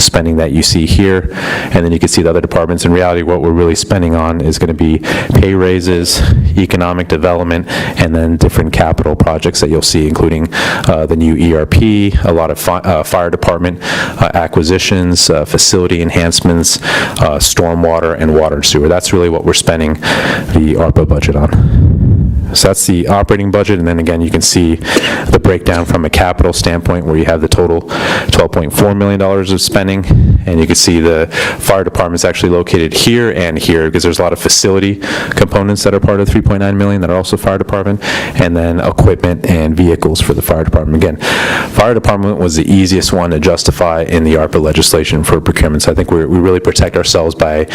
[SPEAKER 8] spending that you see here. And then you can see the other departments. In reality, what we're really spending on is going to be pay raises, economic development, and then different capital projects that you'll see, including the new ERP, a lot of fire department acquisitions, facility enhancements, stormwater, and water and sewer. That's really what we're spending the ARPA budget on. So that's the operating budget, and then again, you can see the breakdown from a capital standpoint where you have the total $12.4 million of spending, and you can see the fire department's actually located here and here because there's a lot of facility components that are part of $3.9 million that are also fire department, and then equipment and vehicles for the fire department. Again, fire department was the easiest one to justify in the ARPA legislation for procurement, so I think we really protect ourselves by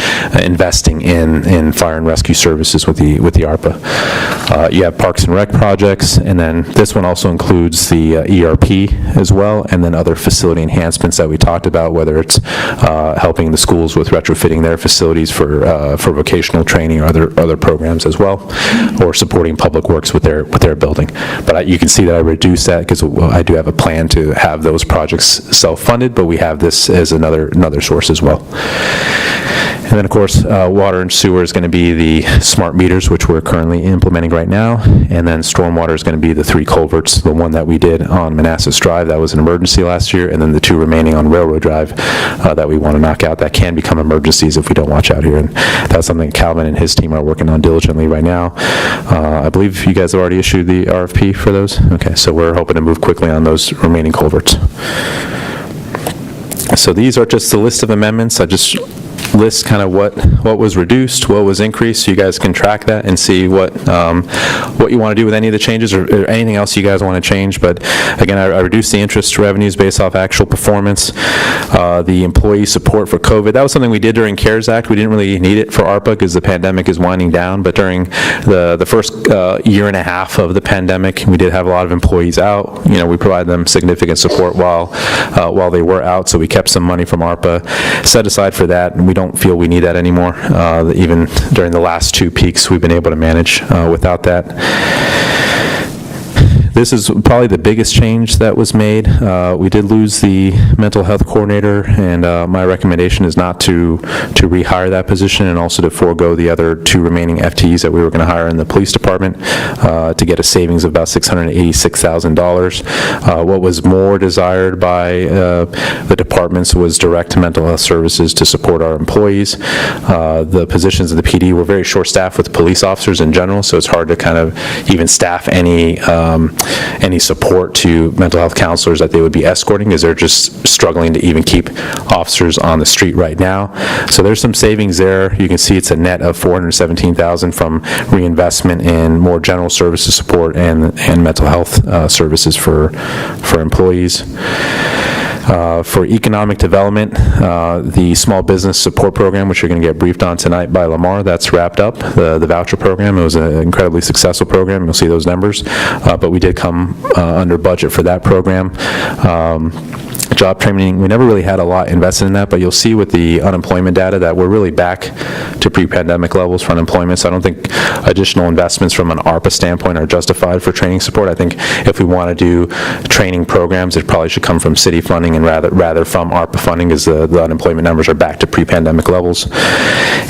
[SPEAKER 8] investing in fire and rescue services with the ARPA. You have Parks and Rec projects, and then this one also includes the ERP as well, and then other facility enhancements that we talked about, whether it's helping the schools with retrofitting their facilities for vocational training or other programs as well, or supporting Public Works with their building. But you can see that I reduced that because I do have a plan to have those projects self-funded, but we have this as another source as well. And then, of course, water and sewer is going to be the smart meters, which we're currently implementing right now. And then stormwater is going to be the 3 culverts, the one that we did on Manassas Drive, that was an emergency last year, and then the 2 remaining on Railroad Drive that we want to knock out that can become emergencies if we don't watch out here. And that's something Calvin and his team are working on diligently right now. I believe you guys have already issued the RFP for those? Okay, so we're hoping to move quickly on those remaining culverts. So these are just a list of amendments. I just list kind of what was reduced, what was increased, so you guys can track that and see what you want to do with any of the changes or anything else you guys want to change. But again, I reduced the interest revenues based off actual performance. The employee support for COVID, that was something we did during CARES Act. We didn't really need it for ARPA because the pandemic is winding down, but during the first year and a half of the pandemic, we did have a lot of employees out. We provided them significant support while they were out, so we kept some money from ARPA set aside for that, and we don't feel we need that anymore. Even during the last 2 peaks, we've been able to manage without that. This is probably the biggest change that was made. We did lose the mental health coordinator, and my recommendation is not to rehire that position and also to forego the other 2 remaining FTEs that we were going to hire in the police department to get a savings of about $686,000. What was more desired by the departments was direct mental health services to support our employees. The positions in the PD were very short-staffed with police officers in general, so it's hard to kind of even staff any support to mental health counselors that they would be escorting, because they're just struggling to even keep officers on the street right now. So there's some savings there. You can see it's a net of $417,000 from reinvestment in more general services support and mental health services for employees. For economic development, the small business support program, which you're going to get briefed on tonight by Lamar, that's wrapped up. The voucher program, it was an incredibly successful program. You'll see those numbers. But we did come under budget for that program. Job training, we never really had a lot invested in that, but you'll see with the unemployment data that we're really back to pre-pandemic levels for unemployment, so I don't think additional investments from an ARPA standpoint are justified for training support. I think if we want to do training programs, it probably should come from city funding and rather from ARPA funding, as the unemployment numbers are back to pre-pandemic levels.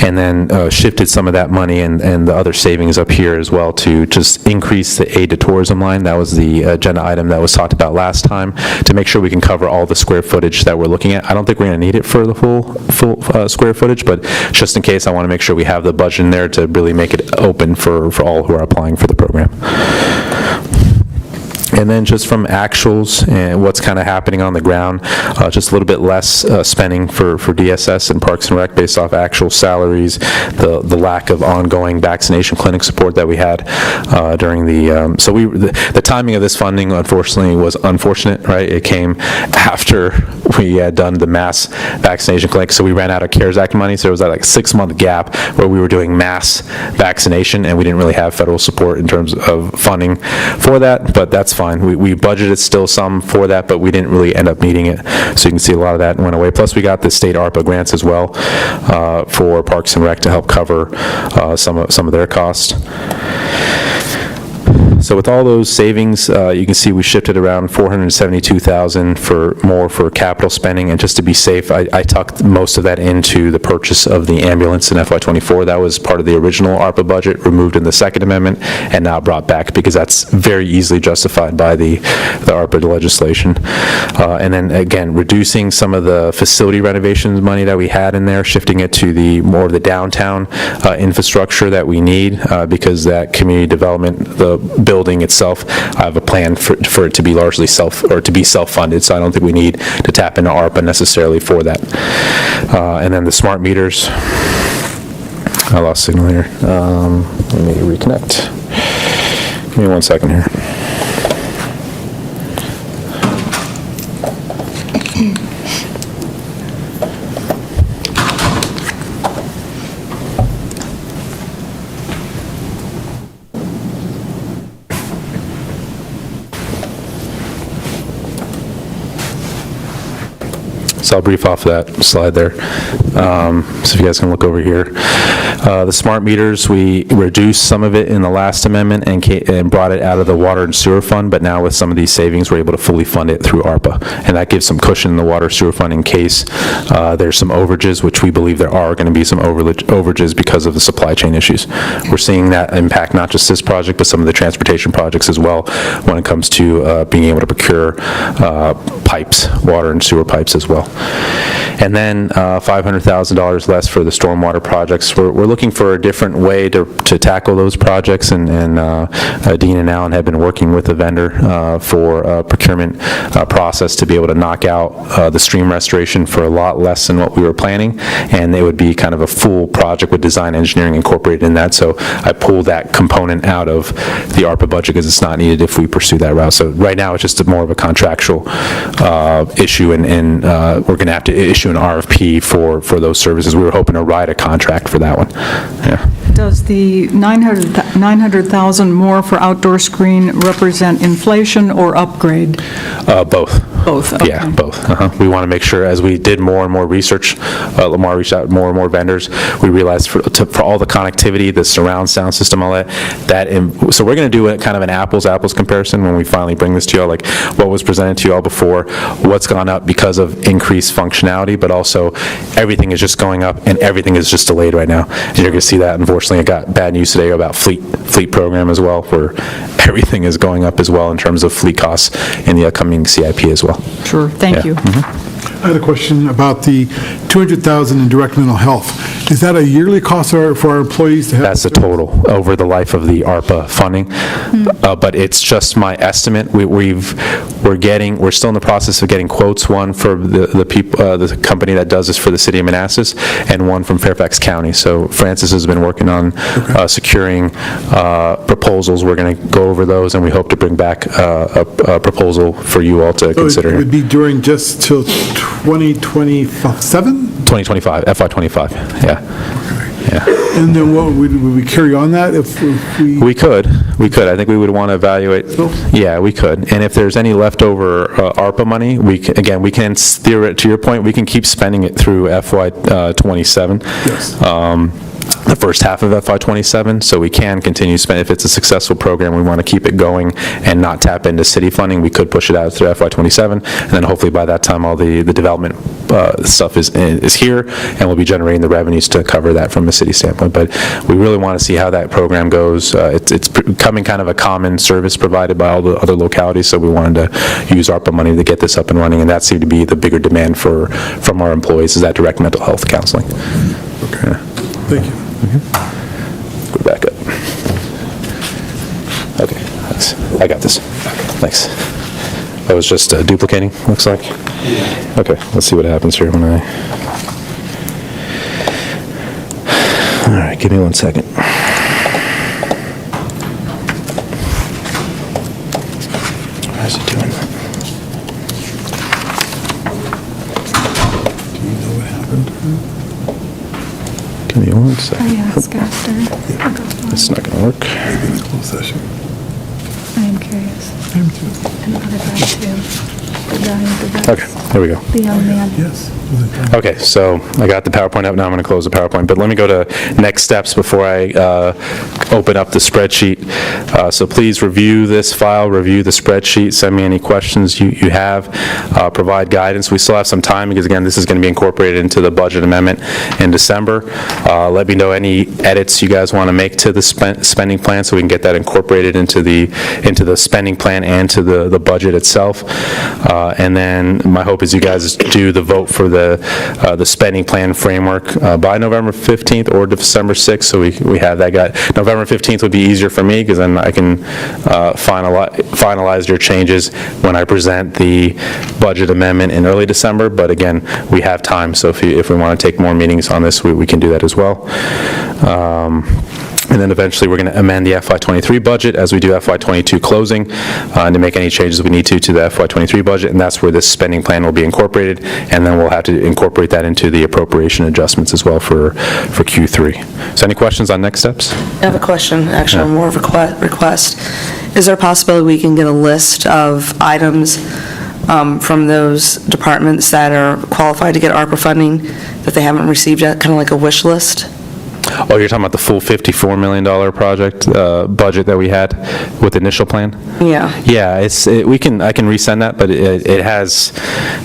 [SPEAKER 8] And then shifted some of that money and the other savings up here as well to just increase the aid to tourism line. That was the agenda item that was talked about last time, to make sure we can cover all the square footage that we're looking at. I don't think we're going to need it for the full square footage, but just in case, I want to make sure we have the budget in there to really make it open for all who are applying for the program. And then just from actuals and what's kind of happening on the ground, just a little bit less spending for DSS and Parks and Rec based off actual salaries, the lack of ongoing vaccination clinic support that we had during the, the timing of this funding, unfortunately, was unfortunate, right? It came after we had done the mass vaccination clinic, so we ran out of CARES Act money, so there was that like 6-month gap where we were doing mass vaccination, and we didn't really have federal support in terms of funding for that, but that's fine. We budgeted still some for that, but we didn't really end up meeting it. So you can see a lot of that went away. Plus, we got the state ARPA grants as well for Parks and Rec to help cover some of their costs. So with all those savings, you can see we shifted around $472,000 for capital spending, and just to be safe, I tucked most of that into the purchase of the ambulance in FY24. That was part of the original ARPA budget, removed in the second amendment, and now brought back because that's very easily justified by the ARPA legislation. And then again, reducing some of the facility renovations money that we had in there, shifting it to more of the downtown infrastructure that we need, because that community development, the building itself, I have a plan for it to be largely self-funded, so I don't think we need to tap into ARPA necessarily for that. And then the smart meters, I lost signal here. Let me reconnect. Give me 1 second here. So I'll brief off that slide there. So if you guys can look over here. The smart meters, we reduced some of it in the last amendment and brought it out of the water and sewer fund, but now with some of these savings, we're able to fully fund it through ARPA. And that gives some cushion in the water sewer fund in case there's some overages, which we believe there are going to be some overages because of the supply chain issues. We're seeing that impact not just this project, but some of the transportation projects as well when it comes to being able to procure pipes, water and sewer pipes as well. And then $500,000 less for the stormwater projects. We're looking for a different way to tackle those projects, and Dean and Alan have been working with the vendor for a procurement process to be able to knock out the stream restoration for a lot less than what we were planning, and it would be kind of a full project with design engineering incorporated in that. So I pulled that component out of the ARPA budget because it's not needed if we pursue that route. So right now it's just more of a contractual issue, and we're going to have to issue an RFP for those services. We were hoping to write a contract for that one. Yeah.
[SPEAKER 3] Does the 900,000 more for outdoor screen represent inflation or upgrade?
[SPEAKER 8] Both.
[SPEAKER 3] Both, okay.
[SPEAKER 8] Yeah, both. We want to make sure, as we did more and more research, Lamar reached out to more and more vendors, we realized for all the connectivity, the surround sound system, all that, so we're going to do a kind of an apples-to-apples comparison when we finally bring this to you all, like what was presented to you all before, what's gone up because of increased functionality, but also everything is just going up and everything is just delayed right now. And you're going to see that, unfortunately. I got bad news today about fleet program as well, where everything is going up as well in terms of fleet costs in the upcoming CIP as well.
[SPEAKER 3] Sure, thank you.
[SPEAKER 1] I had a question about the $200,000 in direct mental health. Is that a yearly cost for our employees to have?
[SPEAKER 8] That's the total over the life of the ARPA funding, but it's just my estimate. We're still in the process of getting quotes. One for the company that does this for the city of Manassas, and one from Fairfax County. So Francis has been working on securing proposals. We're going to go over those, and we hope to bring back a proposal for you all to consider.
[SPEAKER 1] It would be during just till 2027?
[SPEAKER 8] 2025, FY25, yeah. Yeah.
[SPEAKER 1] And then what, would we carry on that if we?
[SPEAKER 8] We could. I think we would want to evaluate. Yeah, we could. And if there's any leftover ARPA money, we can, to your point, we can keep spending it through FY27.
[SPEAKER 1] Yes.
[SPEAKER 8] The first half of FY27, so we can continue spending. If it's a successful program, we want to keep it going and not tap into city funding. We could push it out through FY27, and then hopefully by that time all the development stuff is here, and we'll be generating the revenues to cover that from a city standpoint. But we really want to see how that program goes. It's becoming kind of a common service provided by all the other localities, so we wanted to use ARPA money to get this up and running, and that seemed to be the bigger demand from our employees, is that direct mental health counseling.
[SPEAKER 1] Okay. Thank you.
[SPEAKER 8] Go back up. Okay, thanks. I got this. Thanks. I was just duplicating, looks like. Okay, let's see what happens here when I... All right, give me 1 second. How's it doing?
[SPEAKER 1] Do you know what happened?
[SPEAKER 8] Give me 1 second.
[SPEAKER 2] I ask after.
[SPEAKER 8] It's not going to work.
[SPEAKER 1] Maybe in closed session.
[SPEAKER 2] I am curious.
[SPEAKER 1] I am too.
[SPEAKER 2] And other guys too.
[SPEAKER 8] Okay, there we go.
[SPEAKER 2] The young man.
[SPEAKER 1] Yes.
[SPEAKER 8] Okay, so I got the PowerPoint up, now I'm going to close the PowerPoint, but let me go to next steps before I open up the spreadsheet. So please review this file, review the spreadsheet, send me any questions you have, provide guidance. We still have some time because, again, this is going to be incorporated into the budget amendment in December. Let me know any edits you guys want to make to the spending plan so we can get that incorporated into the spending plan and to the budget itself. And then my hope is you guys do the vote for the spending plan framework by November 15th or December 6th, so we have that guy. November 15th would be easier for me because then I can finalize your changes when I present the budget amendment in early December, but again, we have time, so if we want to take more meetings on this, we can do that as well. And then eventually, we're going to amend the FY23 budget as we do FY22 closing, and to make any changes we need to the FY23 budget, and that's where this spending plan will be incorporated, and then we'll have to incorporate that into the appropriation adjustments as well for Q3. So any questions on next steps?
[SPEAKER 10] I have a question, actually, more of a request. Is there a possibility we can get a list of items from those departments that are qualified to get ARPA funding that they haven't received yet, kind of like a wish list?
[SPEAKER 8] Oh, you're talking about the full $54 million project budget that we had with the initial plan?
[SPEAKER 10] Yeah.
[SPEAKER 8] Yeah, I can resend that, but it has,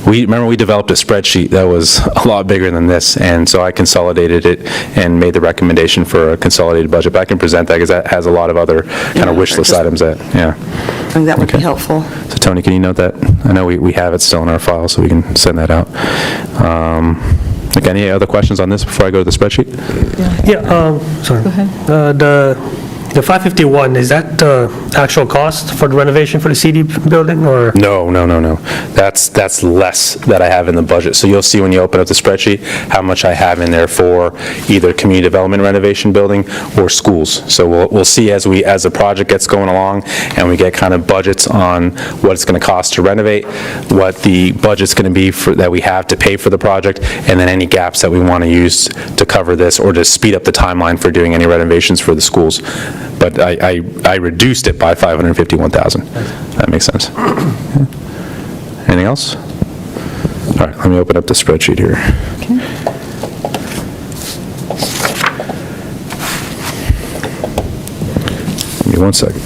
[SPEAKER 8] remember we developed a spreadsheet that was a lot bigger than this, and so I consolidated it and made the recommendation for a consolidated budget. But I can present that because that has a lot of other kind of wish list items that, yeah.
[SPEAKER 10] I think that would be helpful.
[SPEAKER 8] So Tony, can you note that? I know we have it still in our file, so we can send that out. Okay, any other questions on this before I go to the spreadsheet?
[SPEAKER 5] Yeah, sorry.
[SPEAKER 3] Go ahead.
[SPEAKER 5] The 551, is that the actual cost for the renovation for the CD building, or?
[SPEAKER 8] No. That's less that I have in the budget. So you'll see when you open up the spreadsheet how much I have in there for either community development renovation building or schools. So we'll see as the project gets going along and we get kind of budgets on what it's going to cost to renovate, what the budget's going to be that we have to pay for the project, and then any gaps that we want to use to cover this or to speed up the timeline for doing any renovations for the schools. But I reduced it by $551,000. That makes sense. Anything else? All right, let me open up the spreadsheet here. Give me 1 second.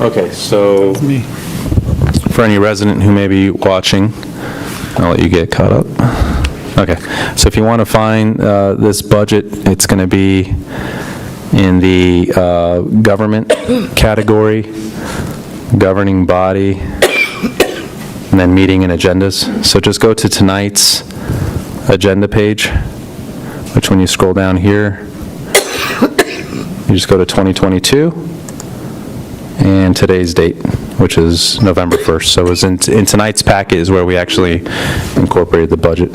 [SPEAKER 8] Okay, so for any resident who may be watching, I'll let you get caught up. Okay, so if you want to find this budget, it's going to be in the government category, governing body, and then meeting and agendas. So just go to tonight's agenda page, which when you scroll down here, you just go to 2022. And today's date, which is November 1st. So it was in tonight's packet is where we actually incorporated the budget.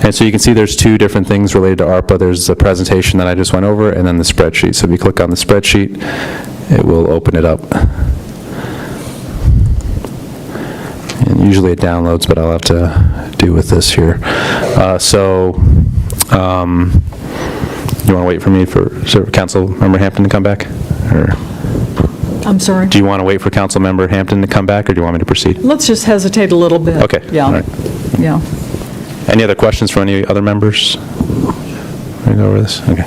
[SPEAKER 8] And so you can see there's two different things related to ARPA. There's the presentation that I just went over, and then the spreadsheet. So if you click on the spreadsheet, it will open it up. And usually it downloads, but I'll have to do with this here. You want to wait for me for Council Member Hampton to come back? Or?
[SPEAKER 3] I'm sorry?
[SPEAKER 8] Do you want to wait for Councilmember Hampton to come back, or do you want me to proceed?
[SPEAKER 3] Let's just hesitate a little bit.
[SPEAKER 8] Okay.
[SPEAKER 3] Yeah.
[SPEAKER 8] All right.
[SPEAKER 3] Yeah.
[SPEAKER 8] Any other questions from any other members? Can we go over this? Okay.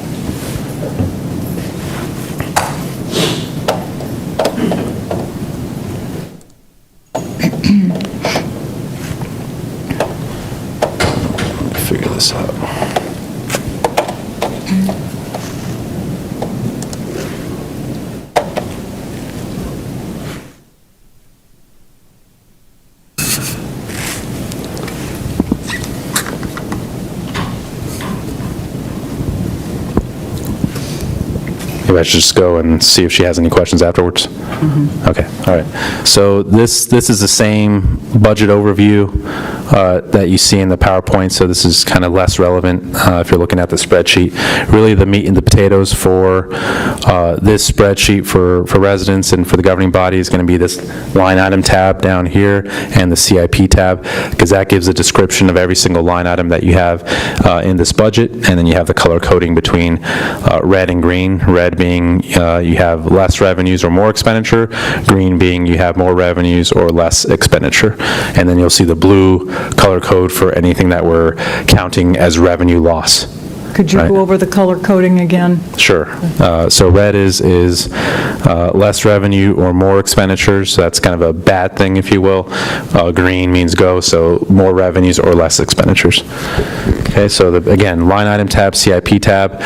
[SPEAKER 8] Figure this out. maybe I should just go and see if she has any questions afterwards? Okay, all right. So this is the same budget overview that you see in the PowerPoint, so this is kind of less relevant if you're looking at the spreadsheet. Really, the meat and the potatoes for this spreadsheet for residents and for the governing body is going to be this line item tab down here and the CIP tab, because that gives a description of every single line item that you have in this budget, and then you have the color coding between red and green. Red being you have less revenues or more expenditure, green being you have more revenues or less expenditure. And then you'll see the blue color code for anything that we're counting as revenue loss.
[SPEAKER 3] Could you
[SPEAKER 8] Right.
[SPEAKER 3] go over the color coding again?
[SPEAKER 8] Sure. So red is less revenue or more expenditures, so that's kind of a bad thing, if you will. Green means go, so more revenues or less expenditures. Okay, so again, line item tab, CIP tab.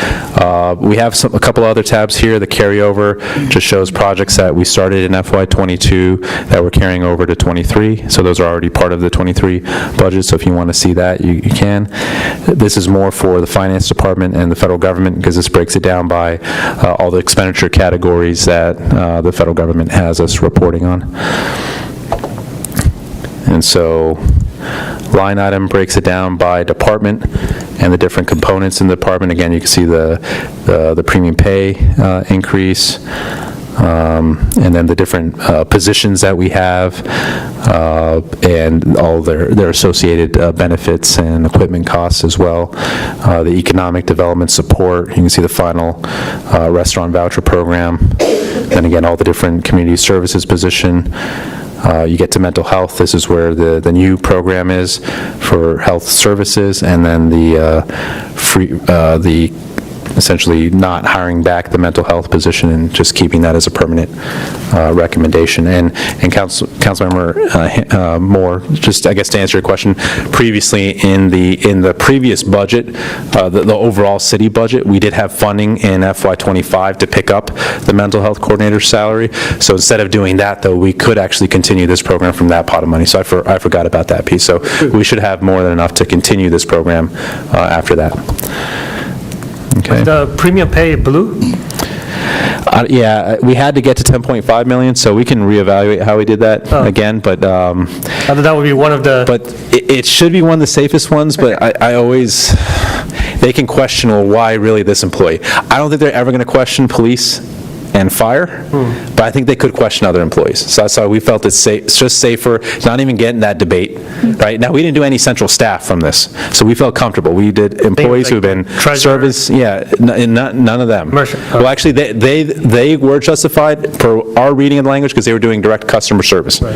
[SPEAKER 8] We have a couple other tabs here. The carryover just shows projects that we started in FY '22 that we're carrying over to '23, so those are already part of the '23 budget, so if you want to see that, you can. This is more for the finance department and the federal government, because this breaks it down by all the expenditure categories that the federal government has us reporting on. And so line item breaks it down by department and the different components in the department. Again, you can see the premium pay increase, and then the different positions that we have, and all their associated benefits and equipment costs as well. The economic development support, you can see the final restaurant voucher program. Then again, all the different community services position. You get to mental health. This is where the new program is for health services, and then the essentially not hiring back the mental health position and just keeping that as a permanent recommendation. And Councilmember Moore, just I guess to answer your question, previously in the previous budget, the overall city budget, we did have funding in FY25 to pick up the mental health coordinator's salary. So instead of doing that, though, we could actually continue this program from that pot of money. So I forgot about that piece. So we should have more than enough to continue this program after that. Okay.
[SPEAKER 5] The premium pay blue?
[SPEAKER 8] Yeah, we had to get to 10.5 million, so we can reevaluate how we did that again, but...
[SPEAKER 5] I thought that would be one of the...
[SPEAKER 8] But it should be one of the safest ones, but I always... They can question, well, why really this employee? I don't think they're ever going to question police and fire, but I think they could question other employees. So that's why we felt it's just safer, not even getting that debate, right? Now, we didn't do any central staff from this, so we felt comfortable. We did employees who've been service, none of them. Well, actually, they were justified for our reading of the language because they were doing direct customer service. Right.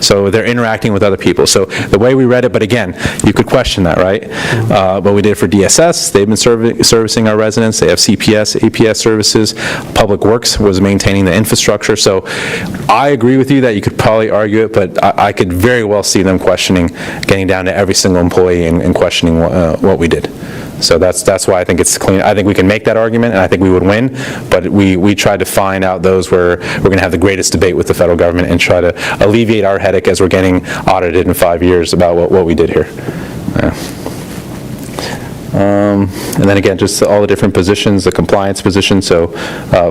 [SPEAKER 8] So they're interacting with other people. So the way we read it, but again, you could question that, right? But we did it for DSS. They've been servicing our residents. They have CPS, APS services. Public Works was maintaining the infrastructure. So I agree with you that you could probably argue it, but I could very well see them questioning, getting down to every single employee and questioning what we did. So that's why I think it's clean. I think we can make that argument, and I think we would win, but we tried to find out those where we're going to have the greatest debate with the federal government and try to alleviate our headache as we're getting audited in 5 years about what we did here. Yeah. And then again, just all the different positions, the compliance position, so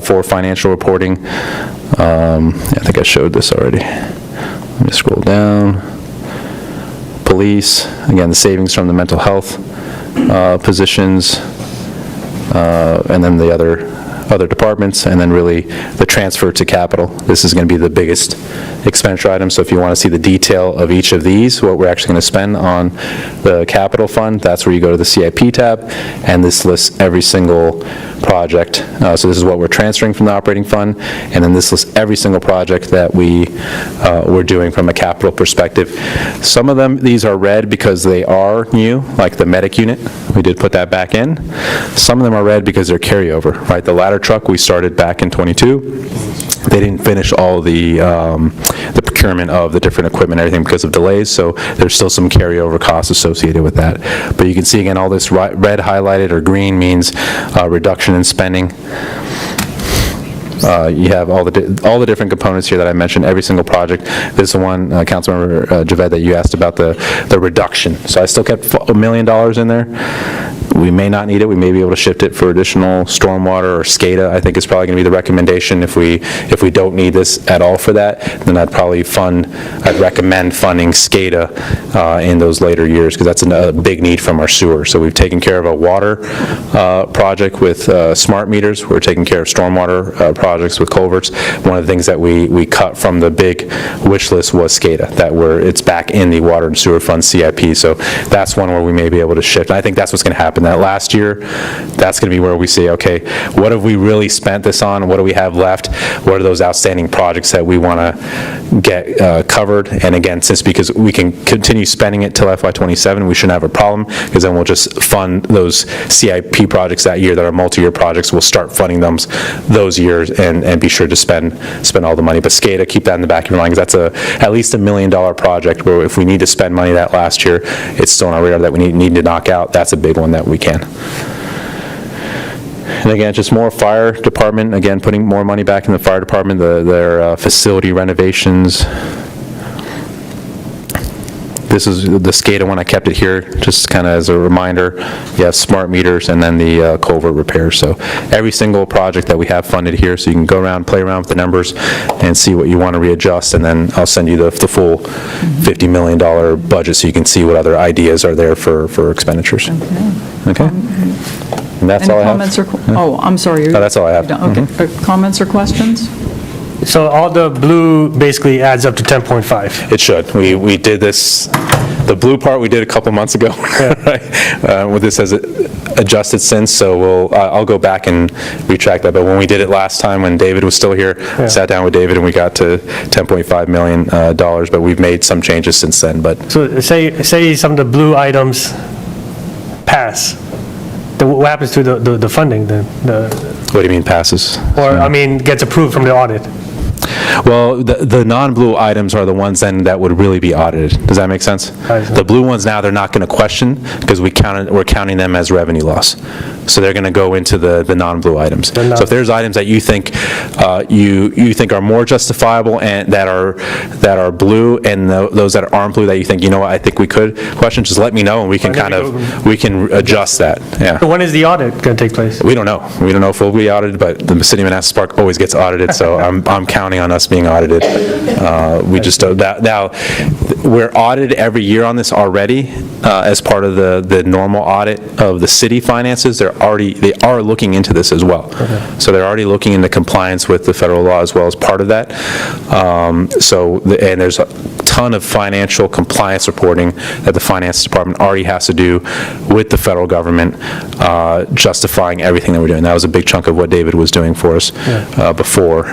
[SPEAKER 8] for financial reporting, I think I showed this already. Let me scroll down. Police, again, the savings from the mental health positions, and then the other departments, and then really the transfer to capital. This is going to be the biggest expenditure item, so if you want to see the detail of each of these, what we're actually going to spend on the capital fund, that's where you go to the CIP tab, and this lists every single project. So this is what we're transferring from the operating fund, and then this lists every single project that we're doing from a capital perspective. Some of these are red because they are new, like the medic unit. We did put that back in. Some of them are red because they're carryover, right? The ladder truck we started back in '22. They didn't finish all the procurement of the different equipment and everything because of delays, so there's still some carryover costs associated with that. But you can see again, all this red highlighted or green means reduction in spending. You have all the different components here that I mentioned, every single project. This is the one, Councilmember Javed, that you asked about the reduction. So I still kept $1 million in there. We may not need it, we may be able to shift it for additional stormwater or SCADA. I think it's probably going to be the recommendation. If we don't need this at all for that, then I'd recommend funding SCADA in those later years, because that's a big need from our sewer. So we've taken care of a water project with smart meters. We're taking care of stormwater projects with culverts. One of the things that we cut from the big wish list was SCADA, it's back in the water and sewer fund CIP. So that's one where we may be able to shift. I think that's what's going to happen. That last year, that's going to be where we say, okay, what have we really spent this on? What do we have left? What are those outstanding projects that we want to get covered? And again, because we can continue spending it till FY27, we shouldn't have a problem, because then we'll just fund those CIP projects that year that are multi-year projects. We'll start funding them those years and be sure to spend all the money. But SCADA, keep that in the back of your mind, because that's at least $1 million project where if we need to spend money that last year, it's still on our radar that we need to knock out. That's a big one that we can. And again, just more fire department, again, putting more money back in the fire department, their facility renovations. This is the SCADA one. I kept it here just kind of as a reminder. You have smart meters and then the culvert repairs. So every single project that we have funded here, so you can go around, play around with the numbers and see what you want to readjust, and then I'll send you the full $50 million budget so you can see what other ideas are there for expenditures. Okay? And that's all I have.
[SPEAKER 3] Any comments or, I'm sorry.
[SPEAKER 8] No, that's all I have.
[SPEAKER 3] Okay. Comments or questions?
[SPEAKER 5] So all the blue basically adds up to 10.5.
[SPEAKER 8] It should. We did this, the blue part we did a couple months ago, right? With this has adjusted since, so I'll go back and retract that. But when we did it last time, when David was still here, sat down with David and we got to $10.5 million, but we've made some changes since then. But
[SPEAKER 5] So say some of the blue items pass, then what happens to the funding then?
[SPEAKER 8] what do you mean passes?
[SPEAKER 5] Or, I mean, gets approved from the audit?
[SPEAKER 8] Well, the non-blue items are the ones then that would really be audited. Does that make sense?
[SPEAKER 5] I see.
[SPEAKER 8] The blue ones now, they're not going to question because we're counting them as revenue loss. So they're going to go into the non-blue items. So if there's items that you think you think are more justifiable and that are blue, and those that aren't blue that you think, you know what, I think we could question, just let me know and we can we can adjust that. Yeah.
[SPEAKER 5] So when is the audit going to take place?
[SPEAKER 8] We don't know. We don't know if we'll be audited, but the city of Manassas Park always gets audited, so I'm counting on us being audited. We just don't. Now, we're audited every year on this already as part of the normal audit of the city finances. They are looking into this as well. Okay. So they're already looking into compliance with the federal law as well as part of that. And there's a ton of financial compliance reporting that the finance department already has to do with the federal government, justifying everything that we're doing. That was a big chunk of what David was doing for us before.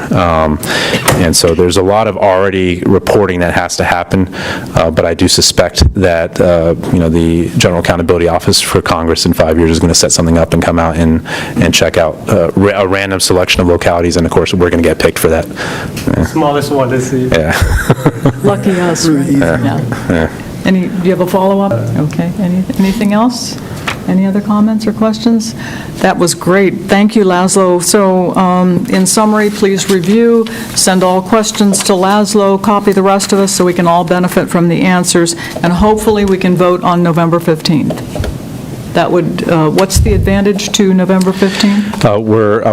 [SPEAKER 8] And so there's a lot of already reporting that has to happen, but I do suspect that the General Accountability Office for Congress in 5 years is going to set something up and come out and check out a random selection of localities, and of course we're going to get picked for that.
[SPEAKER 5] Smallest one is the...
[SPEAKER 8] Yeah.
[SPEAKER 3] Lucky us, right? Yeah. Do you have a follow-up? Okay. Anything else? Any other comments or questions? That was great. Thank you, Laszlo. So in summary, please review, send all questions to Laszlo, copy the rest of us so we can all benefit from the answers, and hopefully we can vote on November 15th. That would, what's the advantage to November 15th?
[SPEAKER 8] I'm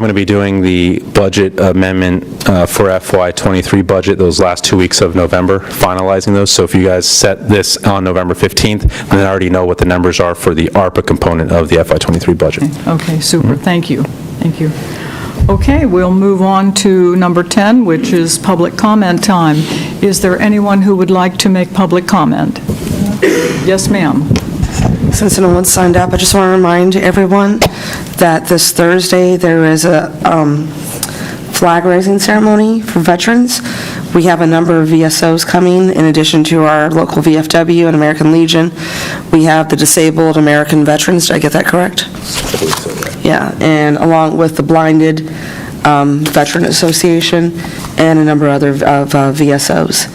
[SPEAKER 8] going to be doing the budget amendment for FY23 budget those last 2 weeks of November, finalizing those. So if you guys set this on November 15th, then I already know what the numbers are for the ARPA component of the FY23 budget.
[SPEAKER 3] Okay, super. Thank you. Thank you. Okay, we'll move on to number 10, which is public comment time. Is there anyone who would like to make public comment? Yes, ma'am.
[SPEAKER 10] Since no one's signed up, I just want to remind everyone that this Thursday there is a flag raising ceremony for veterans. We have a number of VSOs coming in addition to our local VFW and American Legion. We have the Disabled American Veterans. Did I get that correct?
[SPEAKER 8] I believe so, right.
[SPEAKER 10] Yeah, and along with the Blinded Veteran Association and a number of other VSOs,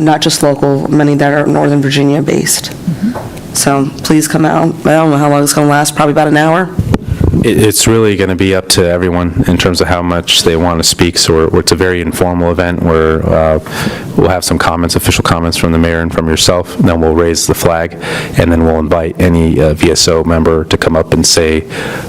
[SPEAKER 10] not just local, many that are Northern Virginia based. So please come out. I don't know how long it's going to last, probably about an hour.
[SPEAKER 8] It's really going to be up to everyone in terms of how much they want to speak, so it's a very informal event where we'll have some comments, official comments from the mayor and from yourself, and then we'll raise the flag, and then we'll invite any VSO member to come up and say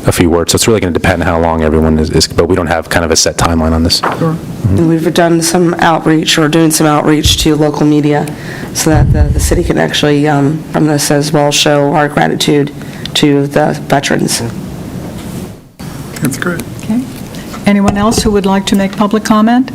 [SPEAKER 8] a few words. So it's really going to depend how long everyone is, but we don't have kind of a set timeline on this.
[SPEAKER 10] And we've done some outreach, or doing some outreach to local media, so that the city can actually, from this as well, show our gratitude to the veterans.
[SPEAKER 1] That's great.
[SPEAKER 3] Okay. Anyone else who would like to make public comment?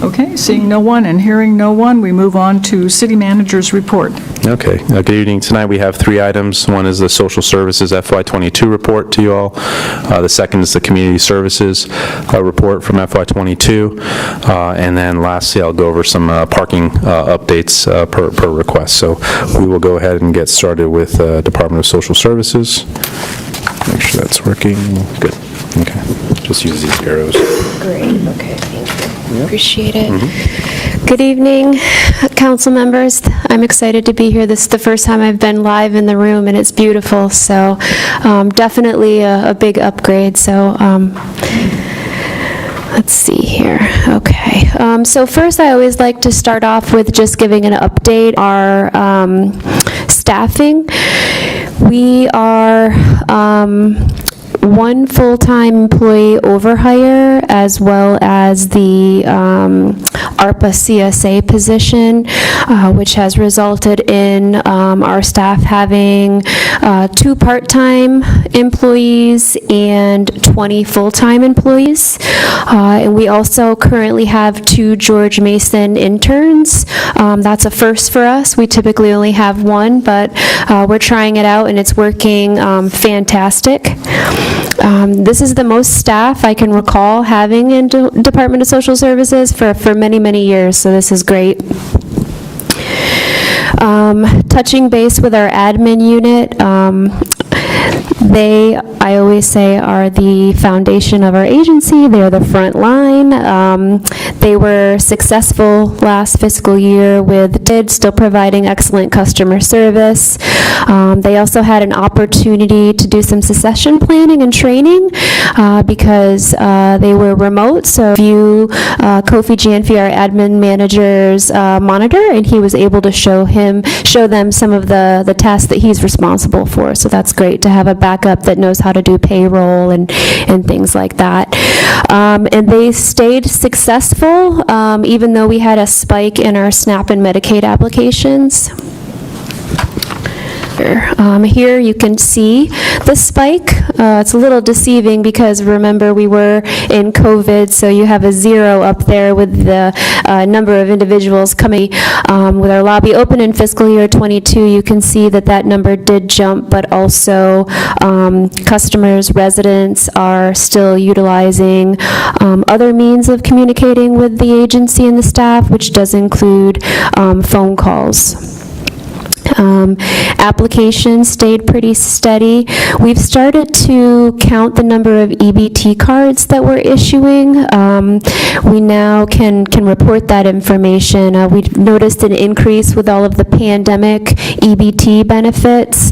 [SPEAKER 3] Okay, seeing no one and hearing no one, we move on to city manager's report.
[SPEAKER 8] Okay. Good evening. Tonight we have 3 items. One is the social services FY22 report to you all. The second is the community services report from FY22. And then lastly, I'll go over some parking updates per request. So we will go ahead and get started with Department of Social Services. Make sure that's working. Good. Okay. Just use these arrows.
[SPEAKER 11] Great, okay, thank you. Appreciate it. Good evening, council members. I'm excited to be here. This is the first time I've been live in the room, and it's beautiful, so definitely a big upgrade. So let's see here. Okay. So first, I always like to start off with just giving an update. Our staffing. We are 1 full-time employee overhire, as well as the ARPA CSA position, which has resulted in our staff having 2 part-time employees and 20 full-time employees. And we also currently have 2 George Mason interns. That's a first for us. We typically only have 1, but we're trying it out, and it's working fantastic. This is the most staff I can recall having in Department of Social Services for many, many years, so this is great. Touching base with our admin unit, they, I always say, are the foundation of our agency. They're the front line. They were successful last fiscal year with DID, still providing excellent customer service. They also had an opportunity to do some succession planning and training because they were remote. So Kofi Janfi, our admin manager's monitor, and he was able to show them some of the tasks that he's responsible for. So that's great to have a backup that knows how to do payroll and things like that. And they stayed successful, even though we had a spike in our SNAP and Medicaid applications. Here you can see the spike. It's a little deceiving because remember we were in COVID, so you have a 0 up there with the number of individuals coming. With our lobby open in fiscal year 22, you can see that number did jump, but also customers, residents are still utilizing other means of communicating with the agency and the staff, which does include phone calls. Applications stayed pretty steady. We've started to count the number of EBT cards that we're issuing. We now can report that information. We've noticed an increase with all of the pandemic EBT benefits.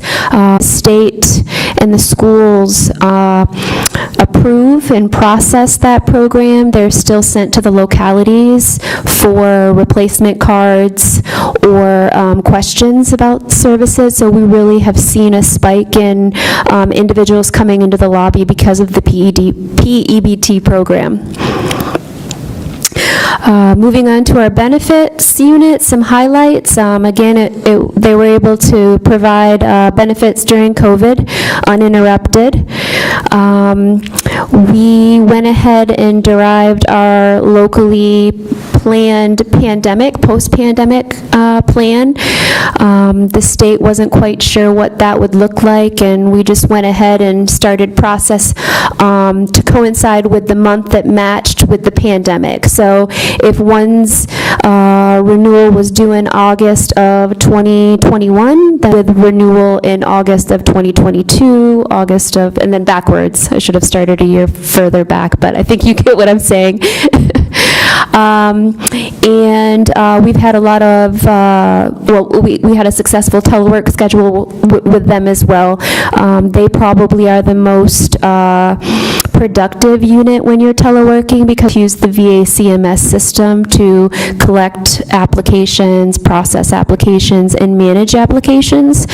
[SPEAKER 11] State and the schools approve and process that program. They're still sent to the localities for replacement cards or questions about services, so we really have seen a spike in individuals coming into the lobby because of the PEBT program. Moving on to our benefits unit, some highlights. Again, they were able to provide benefits during COVID uninterrupted. We went ahead and derived our locally planned post-pandemic plan. The state wasn't quite sure what that would look like, and we just went ahead and started process to coincide with the month that matched with the pandemic. So if one's renewal was due in August of 2021, then with renewal in August of 2022, and then backwards. I should have started a year further back, but I think you get what I'm saying. And we've had a lot of, we had a successful telework schedule with them as well. They probably are the most productive unit when you're teleworking because you use the VA CMS system to collect applications, process applications, and manage applications.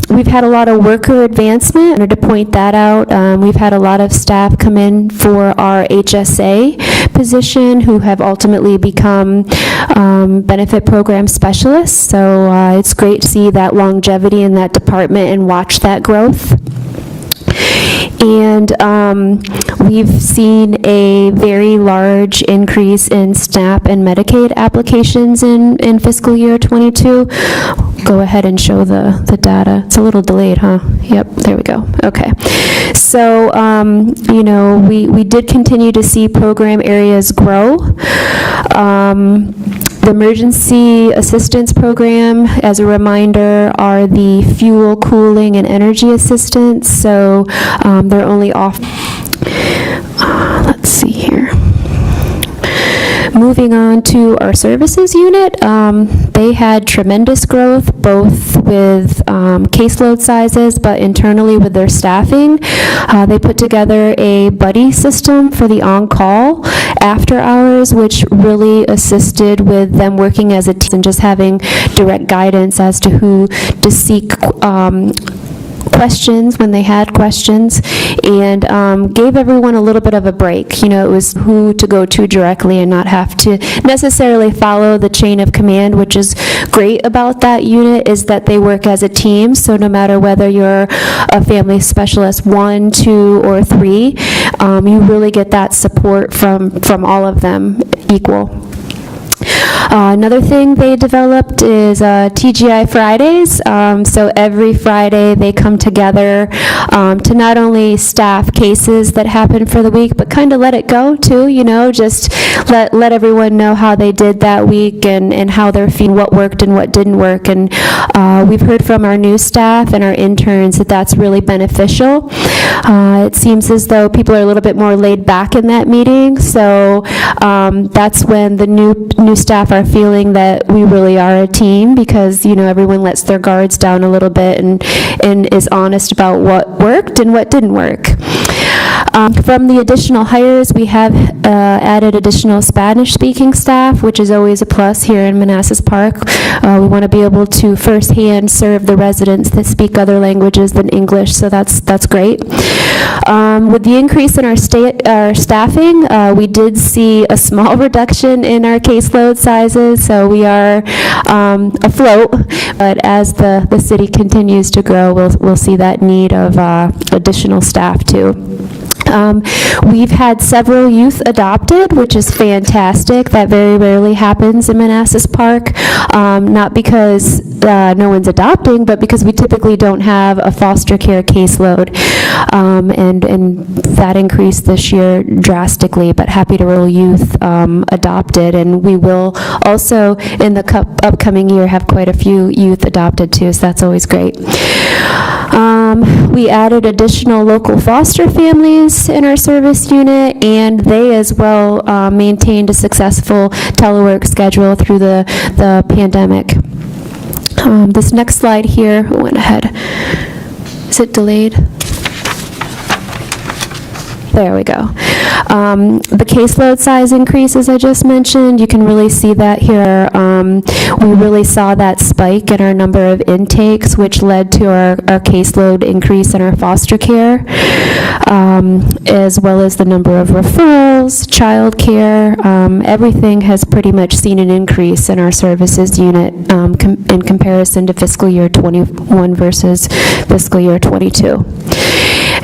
[SPEAKER 11] We've had a lot of worker advancement. I wanted to point that out. We've had a lot of staff come in for our HSA position who have ultimately become benefit program specialists. So it's great to see that longevity in that department and watch that growth. And we've seen a very large increase in SNAP and Medicaid applications in fiscal year '22. Go ahead and show the data. It's a little delayed, huh? Yep, there we go. Okay. So, you know, we did continue to see program areas grow. The Emergency Assistance Program, as a reminder, are the fuel, cooling, and energy assistance. So they're only off. Let's see here. Moving on to our services unit, they had tremendous growth, both with caseload sizes, but internally with their staffing. They put together a buddy system for the on-call after hours, which really assisted with them working as a team and just having direct guidance as to who to seek questions when they had questions, and gave everyone a little bit of a break. You know, it was who to go to directly and not have to necessarily follow the chain of command, which is great about that unit, is that they work as a team. So no matter whether you're a family specialist 1, 2, or 3, you really get that support from all of them equal. Another thing they developed is TGI Fridays. So every Friday they come together to not only staff cases that happen for the week, but kind of let it go too, you know, just let everyone know how they did that week and how they're feeling, what worked and what didn't work. And we've heard from our new staff and our interns that that's really beneficial. It seems as though people are a little bit more laid back in that meeting, so that's when the new staff are feeling that we really are a team, because, you know, everyone lets their guards down a little bit and is honest about what worked and what didn't work. From the additional hires, we have added additional Spanish-speaking staff, which is always a plus here in Manassas Park. We want to be able to firsthand serve the residents that speak other languages than English, so that's great. With the increase in our staffing, we did see a small reduction in our caseload sizes, so we are afloat, but as the city continues to grow, we'll see that need of additional staff too. We've had several youth adopted, which is fantastic. That very rarely happens in Manassas Park, not because no one's adopting, but because we typically don't have a foster care caseload, and that increased this year drastically, but happy to roll youth adopted, and we will also in the upcoming year have quite a few youth adopted too, so that's always great. We added additional local foster families in our service unit, and they as well maintained a successful telework schedule through the pandemic. This next slide here, went ahead. Is it delayed? There we go. The caseload size increases I just mentioned, you can really see that here. We really saw that spike in our number of intakes, which led to our caseload increase in our foster care, as well as the number of referrals, child care. Everything has pretty much seen an increase in our services unit in comparison to fiscal year 21 versus fiscal year 22.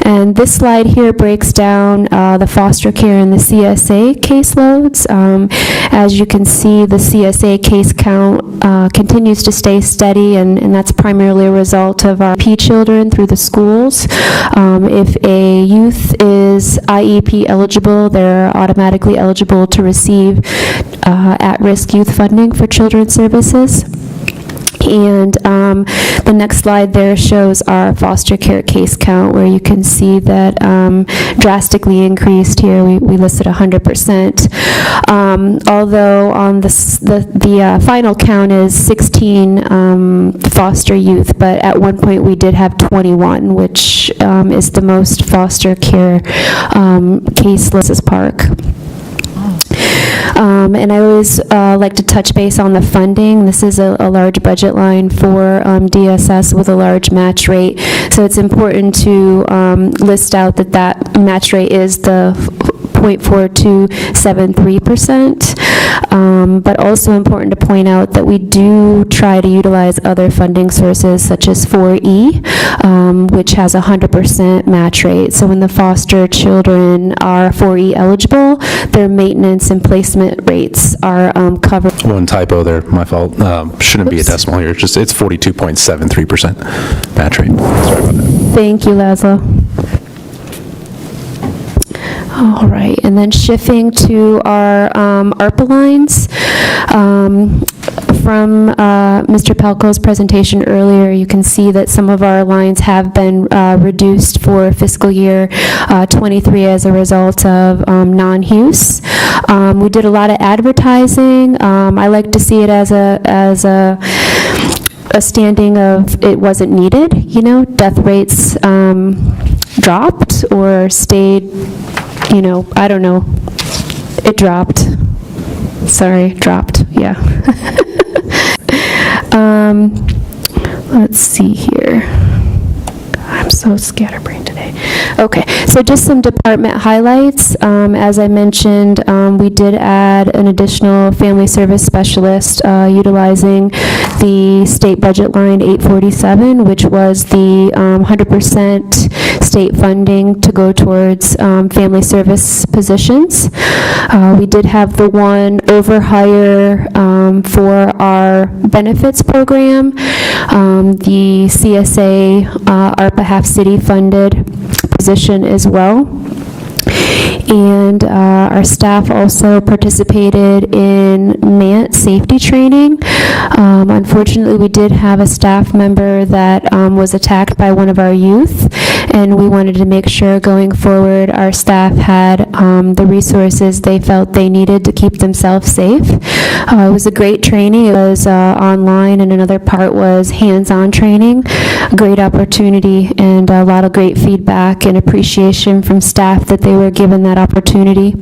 [SPEAKER 11] And this slide here breaks down the foster care and the CSA caseloads. As you can see, the CSA case count continues to stay steady, and that's primarily a result of our P children through the schools. If a youth is IEP eligible, they're automatically eligible to receive at-risk youth funding for children's services. And the next slide there shows our foster care case count, where you can see that drastically increased here. We listed 100%. Although on the final count is 16 foster youth, but at one point we did have 21, which is the most foster care case list as Park. And I always like to touch base on the funding. This is a large budget line for DSS with a large match rate. So it's important to list out that that match rate is the 0.4273%, but also important to point out that we do try to utilize other funding sources such as 4E, which has a 100% match rate. So when the foster children are 4E eligible, their maintenance and placement rates are covered.
[SPEAKER 8] One typo there, my fault. Shouldn't be a decimal here. It's 42.73% match rate. Sorry about that.
[SPEAKER 11] Thank you, Laszlo. All right, and then shifting to our ARPA lines. From Mr. Palco's presentation earlier, you can see that some of our lines have been reduced for fiscal year 23 as a result of non-use. We did a lot of advertising. I like to see it as a standing of it wasn't needed, you know, death rates dropped or stayed, you know, I don't know, it dropped. Sorry, dropped, yeah. Let's see here. I'm so scatterbrained today. Okay, so just some department highlights. As I mentioned, we did add an additional family service specialist utilizing the state budget line 847, which was the 100% state funding to go towards family service positions. We did have the one overhire for our benefits program, the CSA ARPA half-city funded position as well. And our staff also participated in MANT safety training. Unfortunately, we did have a staff member that was attacked by one of our youth, and we wanted to make sure going forward our staff had the resources they felt they needed to keep themselves safe. It was a great training. It was online, and another part was hands-on training. A great opportunity and a lot of great feedback and appreciation from staff that they were given that opportunity.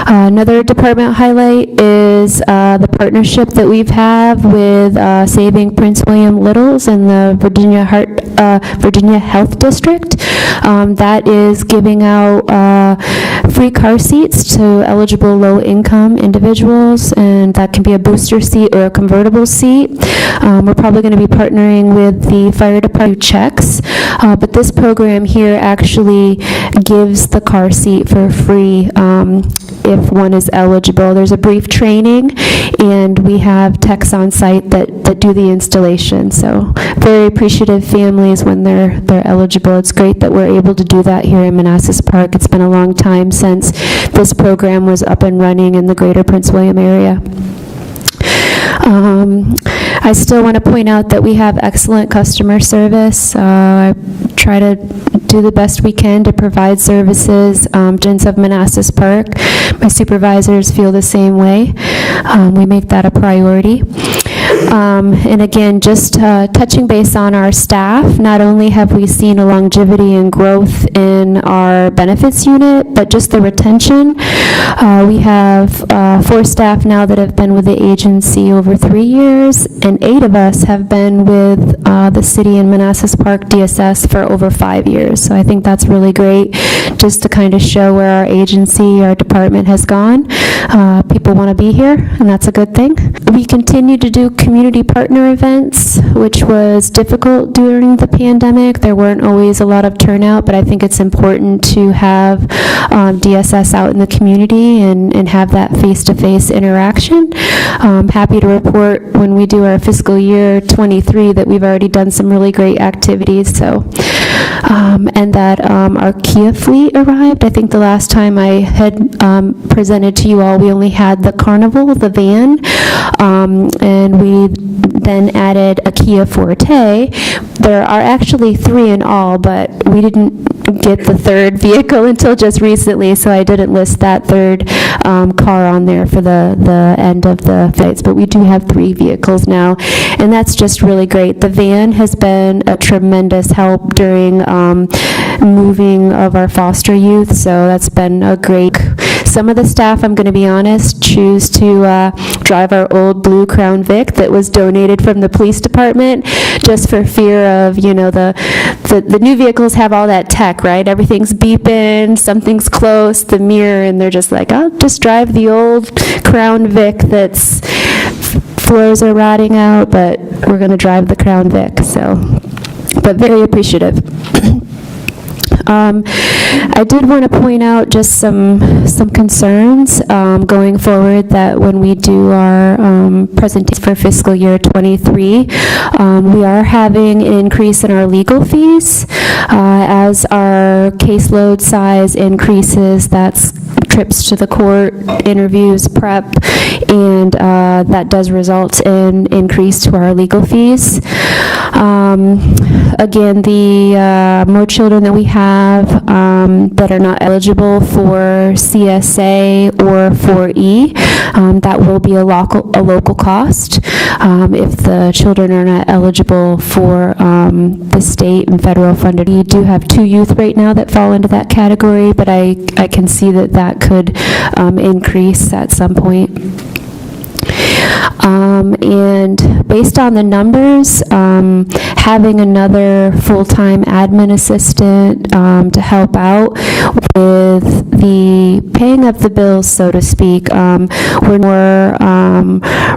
[SPEAKER 11] Another department highlight is the partnership that we've had with Saving Prince William Littles in the Virginia Health District. That is giving out free car seats to eligible low-income individuals, and that can be a booster seat or a convertible seat. We're probably going to be partnering with the fire department checks, but this program here actually gives the car seat for free if one is eligible. There's a brief training, and we have techs on site that do the installation. So very appreciative families when they're eligible. It's great that we're able to do that here in Manassas Park. It's been a long time since this program was up and running in the greater Prince William area. I still want to point out that we have excellent customer service. I try to do the best we can to provide services residents of Manassas Park. My supervisors feel the same way. We make that a priority. And again, just touching base on our staff, not only have we seen a longevity and growth in our benefits unit, but just the retention. We have 4 staff now that have been with the agency over 3 years, and 8 of us have been with the city in Manassas Park DSS for over 5 years. So I think that's really great, just to kind of show where our agency, our department has gone. People want to be here, and that's a good thing. We continue to do community partner events, which was difficult during the pandemic. There weren't always a lot of turnout, but I think it's important to have DSS out in the community and have that face-to-face interaction. Happy to report when we do our fiscal year 23 that we've already done some really great activities. So, and that our Kia fleet arrived. I think the last time I had presented to you all, we only had the Carnival, the van, and we then added a Kia Forte. There are actually 3 in all, but we didn't get the third vehicle until just recently, so I didn't list that third car on there for the end of the flights, but we do have 3 vehicles now, and that's just really great. The van has been a tremendous help during moving of our foster youth, so that's been a great. Some of the staff, I'm going to be honest, choose to drive our old blue Crown Vic that was donated from the police department, just for fear of, you know, the new vehicles have all that tech, right? Everything's beeping, something's close, the mirror, and they're just like, I'll just drive the old Crown Vic that's floors are rotting out, but we're going to drive the Crown Vic, so, but very appreciative. I did want to point out just some concerns going forward, that when we do our presentation for fiscal year '23, we are having an increase in our legal fees. As our caseload size increases, that's trips to the court, interviews, prep, and that does result in increase to our legal fees. Again, the more children that we have that are not eligible for CSA or 4E, that will be a local cost. If the children are not eligible for the state and federal funded, we do have 2 youth right now that fall into that category, but I can see that could increase at some point. And based on the numbers, having another full-time admin assistant to help out with the paying of the bills, so to speak, the more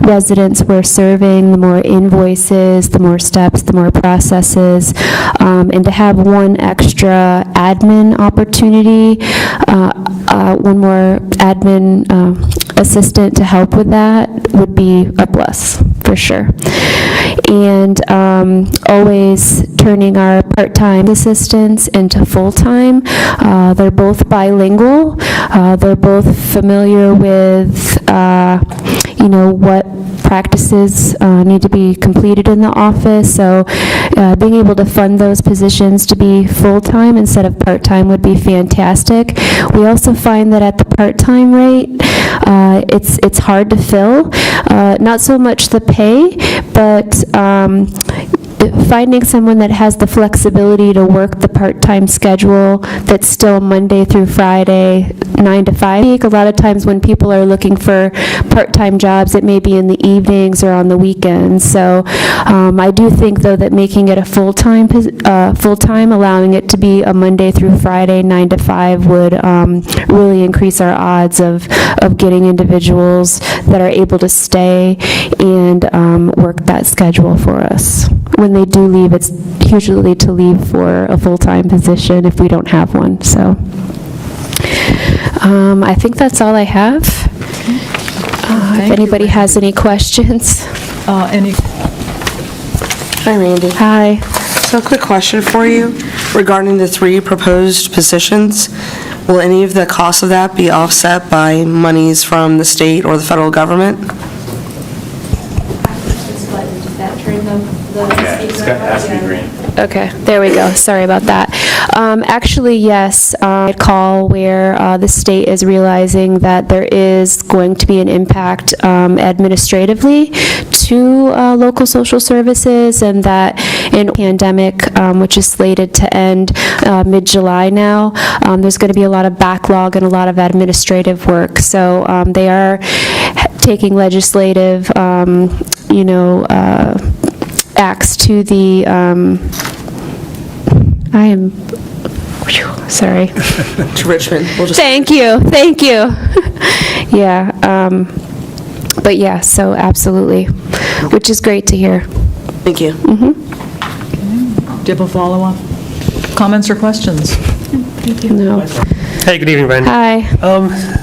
[SPEAKER 11] residents we're serving, the more invoices, the more steps, the more processes, and to have one extra admin opportunity, one more admin assistant to help with that would be a plus, for sure. And always turning our part-time assistants into full-time. They're both bilingual. They're both familiar with, what practices need to be completed in the office. So being able to fund those positions to be full-time instead of part-time would be fantastic. We also find that at the part-time rate, it's hard to fill. Not so much the pay, but finding someone that has the flexibility to work the part-time schedule that's still Monday through Friday, 9 to 5. A lot of times when people are looking for part-time jobs, it may be in the evenings or on the weekends. So I do think, though, that making it a full-time, allowing it to be a Monday through Friday, 9 to 5 would really increase our odds of getting individuals that are able to stay and work that schedule for us. When they do leave, it's usually to leave for a full-time position if we don't have one, so. I think that's all I have. If anybody has any questions.
[SPEAKER 3] Any?
[SPEAKER 10] Hi, Randy.
[SPEAKER 11] Hi.
[SPEAKER 10] So a quick question for you regarding the 3 proposed positions. Will any of the costs of that be offset by monies from the state or the federal government?
[SPEAKER 8] Has to be green.
[SPEAKER 11] Okay, there we go. Sorry about that. Actually, yes, I call where the state is realizing that there is going to be an impact administratively to local social services, and that in pandemic, which is slated to end mid-July now, there's going to be a lot of backlog and a lot of administrative work. So they are taking legislative, acts to the, sorry.
[SPEAKER 10] To Richmond.
[SPEAKER 11] Thank you. Yeah, but yeah, so absolutely, which is great to hear.
[SPEAKER 10] Thank you.
[SPEAKER 3] Do you have a follow-up? Comments or questions?
[SPEAKER 11] No.
[SPEAKER 5] Hey, good evening, Randy.
[SPEAKER 11] Hi.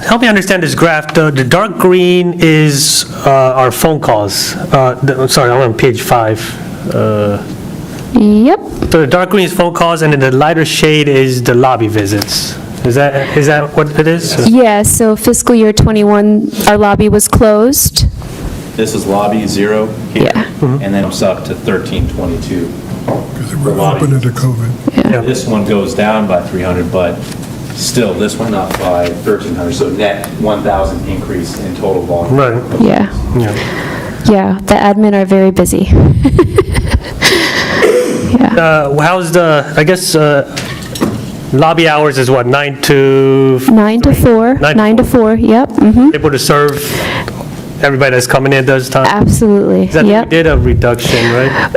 [SPEAKER 5] Help me understand this graph. The dark green is our phone calls. Sorry, I'm on page 5.
[SPEAKER 11] Yep.
[SPEAKER 5] So the dark green is phone calls, and then the lighter shade is the lobby visits. Is that what it is?
[SPEAKER 11] Yeah, so fiscal year '21, our lobby was closed.
[SPEAKER 12] This is lobby 0 here,
[SPEAKER 2] Yeah.
[SPEAKER 12] and then it's up to 1322.
[SPEAKER 1] Because we're open into COVID.
[SPEAKER 12] This one goes down by 300, but still, this went up by 1,300, so net 1,000 increase in total volume.
[SPEAKER 5] Right.
[SPEAKER 2] Yeah. Yeah, the admin are very busy. Yeah.
[SPEAKER 5] How's the, I guess, lobby hours is what, 9 to
[SPEAKER 2] 9 to 4, 9 to 4, yep,
[SPEAKER 5] able to serve everybody that's coming in those times?
[SPEAKER 2] absolutely,
[SPEAKER 5] Is that we
[SPEAKER 2] yep.
[SPEAKER 5] did a reduction, right?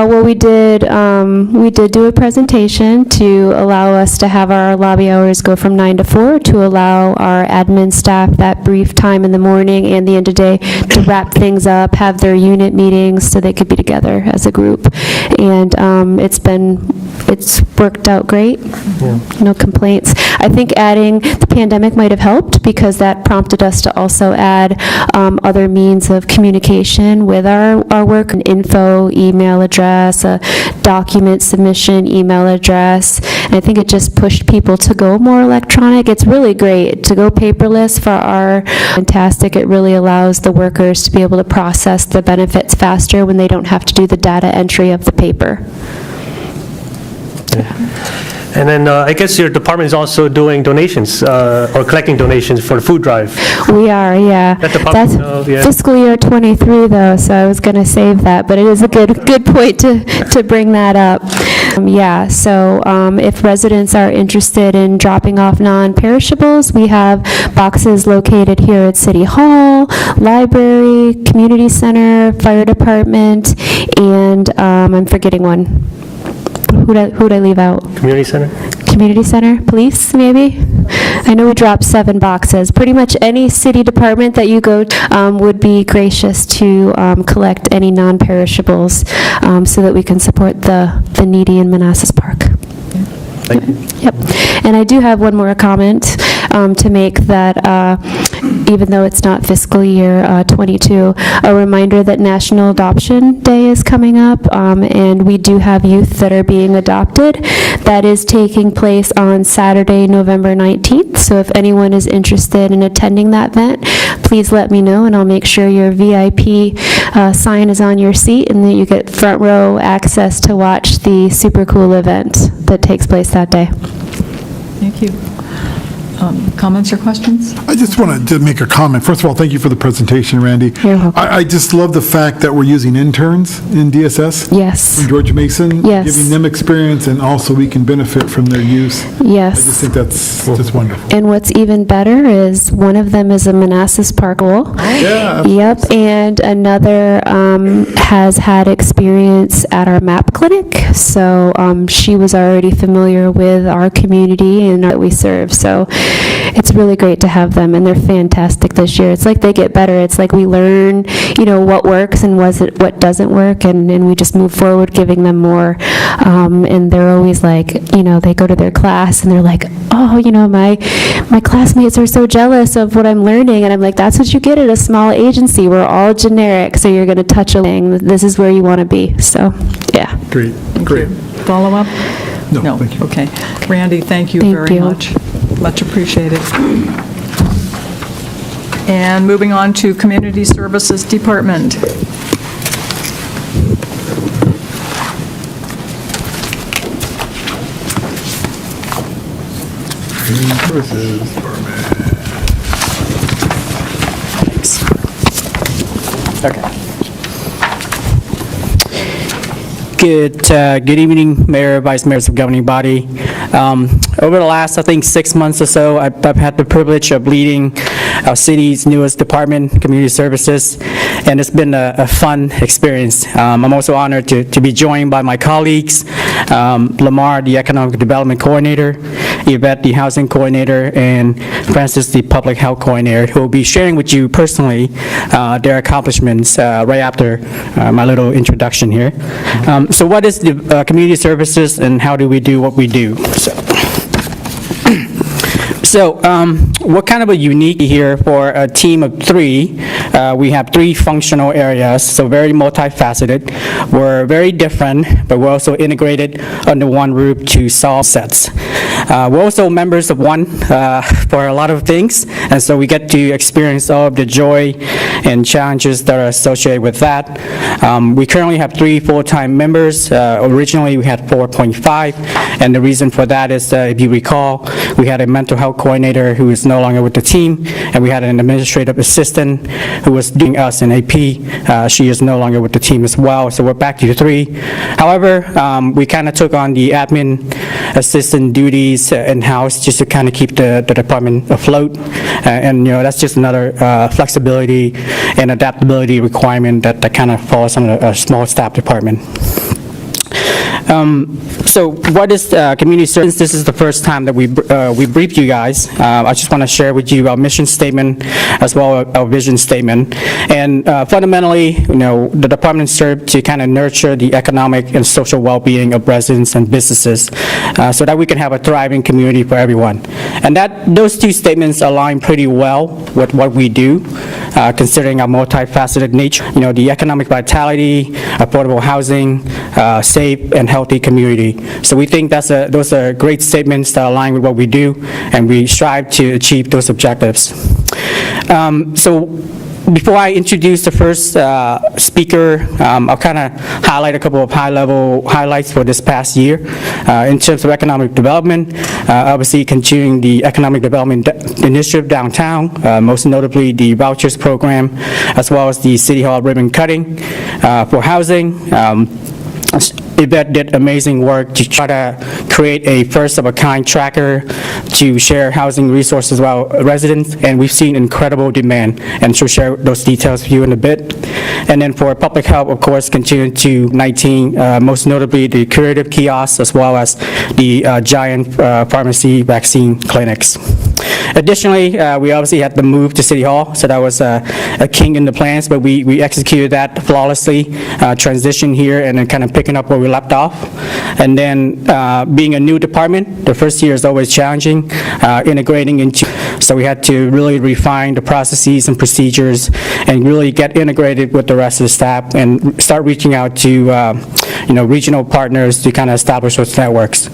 [SPEAKER 2] Well, we did do a presentation to allow us to have our lobby hours go from 9 to 4, to allow our admin staff that brief time in the morning and the end of the day to wrap things up, have their unit meetings so they could be together as a group. And it's worked out great, no complaints. I think adding, the pandemic might have helped because that prompted us to also add other means of communication with our work, an info email address, a document submission email address, and I think it just pushed people to go more electronic. It's really great to go paperless for our fantastic. It really allows the workers to be able to process the benefits faster when they don't have to do the data entry of the paper.
[SPEAKER 5] And then I guess your department is also doing donations or collecting donations for the food drive.
[SPEAKER 2] We are, yeah.
[SPEAKER 5] Let the public
[SPEAKER 2] That's
[SPEAKER 5] know, yeah.
[SPEAKER 2] fiscal year '23, though, so I was going to save that, but it is a good point to bring that up. Yeah, so if residents are interested in dropping off non-perishables, we have boxes located here at City Hall, Library, Community Center, Fire Department, and I'm forgetting one. Who'd I leave out?
[SPEAKER 5] Community center?
[SPEAKER 2] Community Center, police, maybe? I know we dropped 7 boxes. Pretty much any city department that you go to would be gracious to collect any non-perishables so that we can support the needy in Manassas Park.
[SPEAKER 5] Thank you.
[SPEAKER 2] Yep. And I do have one more comment to make, that even though it's not fiscal year '22, a reminder that National Adoption Day is coming up, and we do have youth that are being adopted. That is taking place on Saturday, November 19th, so if anyone is interested in attending that event, please let me know, and I'll make sure your VIP sign is on your seat, and that you get front row access to watch the super cool event that takes place that day.
[SPEAKER 3] Thank you. Comments or questions?
[SPEAKER 1] I just wanted to make a comment. First of all, thank you for the presentation, Randy.
[SPEAKER 2] You're welcome.
[SPEAKER 1] I just love the fact that we're using interns in DSS.
[SPEAKER 2] Yes.
[SPEAKER 1] From George Mason.
[SPEAKER 2] Yes.
[SPEAKER 1] Giving them experience, and also we can benefit from their use.
[SPEAKER 2] Yes.
[SPEAKER 1] I just think that's just wonderful.
[SPEAKER 2] And what's even better is one of them is a Manassas Park Parkable.
[SPEAKER 1] Yeah.
[SPEAKER 2] Yep, and another has had experience at our MAP clinic, so she was already familiar with our community and that we serve, so it's really great to have them, and they're fantastic this year. It's like they get better. It's like we learn, what works and what doesn't work, and we just move forward giving them more. And they're always like, they go to their class and they're like, oh, my classmates are so jealous of what I'm learning, and I'm like, that's what you get at a small agency. We're all generic, so you're going to touch a thing. This is where you want to be. So, yeah.
[SPEAKER 1] Great, great.
[SPEAKER 3] Follow up?
[SPEAKER 1] No, thank you.
[SPEAKER 3] Okay. Randy, thank you
[SPEAKER 2] Thank
[SPEAKER 3] very
[SPEAKER 2] you.
[SPEAKER 3] much. Much appreciated. And moving on to Community Services Department.
[SPEAKER 13] Good evening, Mayor, Vice Mayors of Governing Body. Over the last, I think, 6 months or so, I've had the privilege of leading our city's newest department, Community Services, and it's been a fun experience. I'm also honored to be joined by my colleagues, Lamar, the Economic Development Coordinator, Yvette, the Housing Coordinator, and Francis, the Public Health Coordinator, who will be sharing with you personally their accomplishments right after my little introduction here. So what is the Community Services, and how do we do what we do? So what kind of a unique here for a team of three, we have three functional areas, so very multifaceted. We're very different, but we're also integrated under one roof to solve sets. We're also members of one for a lot of things, and so we get to experience all of the joy and challenges that are associated with that. We currently have 3 full-time members. Originally, we had 4.5, and the reason for that is, if you recall, we had a mental health coordinator who is no longer with the team, and we had an administrative assistant who was doing us in AP. She is no longer with the team as well, so we're back to 3. However, we kind of took on the admin assistant duties in-house just to kind of keep the department afloat, and that's just another flexibility and adaptability requirement that kind of falls on a small staff department. So what is community service? This is the first time that we briefed you guys. I just want to share with you our mission statement as well as our vision statement. And fundamentally, the department serves to kind of nurture the economic and social well-being of residents and businesses so that we can have a thriving community for everyone. And those two statements align pretty well with what we do, considering our multifaceted nature. The economic vitality, affordable housing, safe and healthy community. So we think those are great statements that align with what we do, and we strive to achieve those objectives. So before I introduce the first speaker, I'll kind of highlight a couple of high-level highlights for this past year. In terms of economic development, obviously continuing the economic development initiative downtown, most notably the vouchers program, as well as the City Hall ribbon cutting for housing. Yvette did amazing work to try to create a first-of-a-kind tracker to share housing resources with our residents, and we've seen incredible demand, and she'll share those details with you in a bit. And then for public health, of course, continue to 19, most notably the curative kiosks, as well as the giant pharmacy vaccine clinics. Additionally, we obviously had the move to City Hall, so that was a king in the plans, but we executed that flawlessly, transition here, and then kind of picking up where we left off. And then being a new department, the first year is always challenging, integrating into, so we had to really refine the processes and procedures and really get integrated with the rest of the staff and start reaching out to regional partners to kind of establish those networks.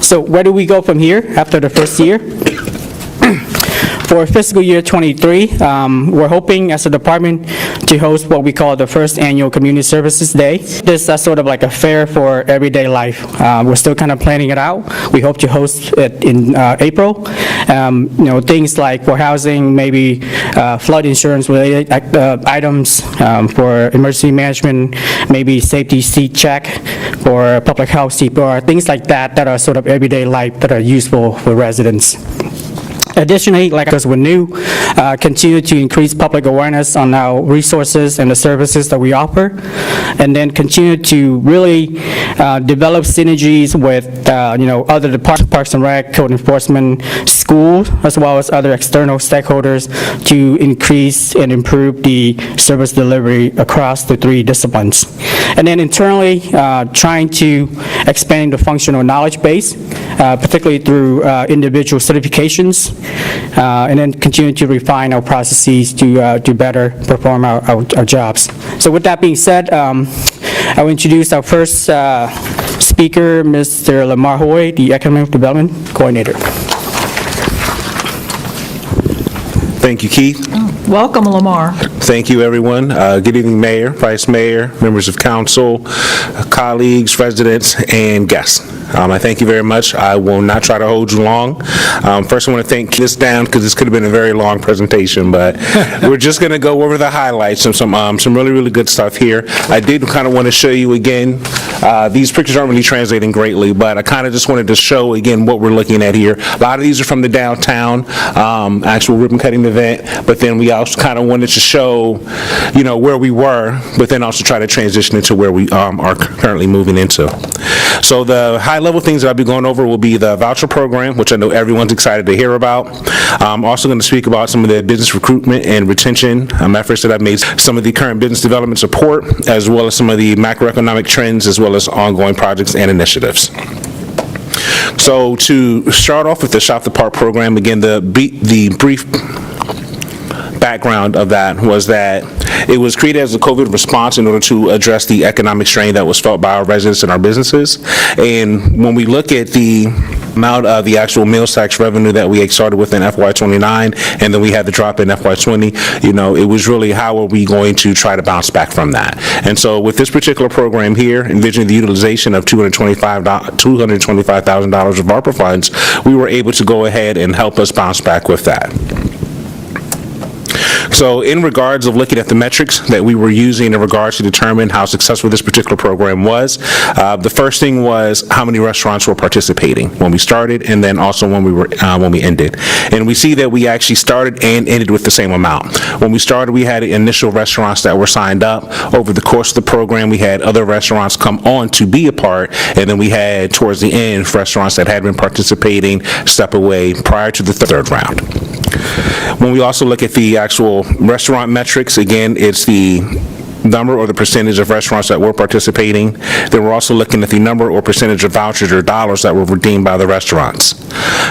[SPEAKER 13] So where do we go from here after the first year? For fiscal year 23, we're hoping as a department to host what we call the first annual Community Services Day. This is sort of like a fair for everyday life. We're still kind of planning it out. We hope to host it in April. Things like for housing, maybe flood insurance related items, for emergency management, maybe safety seat check, for public health CPR, things like that are sort of everyday life that are useful for residents. Additionally, because we're new, continue to increase public awareness on our resources and the services that we offer, and then continue to really develop synergies with other departments, Parks and Rec, Code Enforcement, schools, as well as other external stakeholders to increase and improve the service delivery across the 3 disciplines. And then internally, trying to expand the functional knowledge base, particularly through individual certifications, and then continue to refine our processes to better perform our jobs. So with that being said, I'll introduce our first speaker, Mr. Lamar Hoy, the Economic Development Coordinator.
[SPEAKER 14] Thank you, Keith.
[SPEAKER 3] Welcome, Lamar.
[SPEAKER 14] Thank you, everyone. Good evening, Mayor, Vice Mayor, members of council, colleagues, residents, and guests. I thank you very much. I will not try to hold you long. First, I want to thank this down because this could have been a very long presentation, but we're just going to go over the highlights and some really, really good stuff here. I did kind of want to show you again. These pictures aren't really translating greatly, but I kind of just wanted to show again what we're looking at here. A lot of these are from the downtown actual ribbon cutting event, but then we also kind of wanted to show, where we were, but then also try to transition into where we are currently moving into. So the high-level things that I'll be going over will be the voucher program, which I know everyone's excited to hear about. I'm also going to speak about some of the business recruitment and retention efforts that I've made, some of the current business development support, as well as some of the macroeconomic trends, as well as ongoing projects and initiatives. So to start off with the Shop the Park program, again, the brief background of that was that it was created as a COVID response in order to address the economic strain that was felt by our residents and our businesses. And when we look at the amount of the actual meals tax revenue that we started with in FY29, and then we had the drop in FY20, it was really how are we going to try to bounce back from that. And so with this particular program here, envisioning the utilization of $225,000 of ARPA funds, we were able to go ahead and help us bounce back with that. So in regards of looking at the metrics that we were using in regards to determine how successful this particular program was, the first thing was how many restaurants were participating when we started, and then also when we ended. And we see that we actually started and ended with the same amount. When we started, we had initial restaurants that were signed up. Over the course of the program, we had other restaurants come on to be a part, and then we had, towards the end, restaurants that had been participating step away prior to the third round. When we also look at the actual restaurant metrics, again, it's the number or the percentage of restaurants that were participating. Then we're also looking at the number or percentage of vouchers or dollars that were redeemed by the restaurants.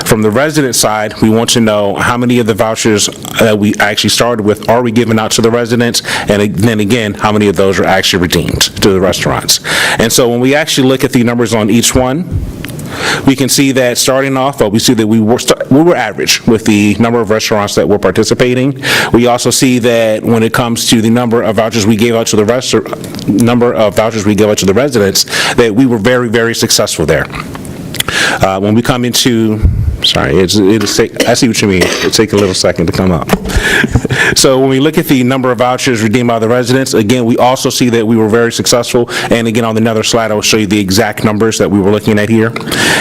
[SPEAKER 14] From the resident side, we want to know how many of the vouchers that we actually started with are we giving out to the residents, and then again, how many of those are actually redeemed to the restaurants. And so when we actually look at the numbers on each one, we can see that starting off, we see that we were average with the number of restaurants that were participating. We also see that when it comes to the number of vouchers we gave out to the residents, that we were very, very successful there. When we come into, sorry, I see what you mean. It'll take a little second to come up. So when we look at the number of vouchers redeemed by the residents, again, we also see that we were very successful. And again, on another slide, I will show you the exact numbers that we were looking at here.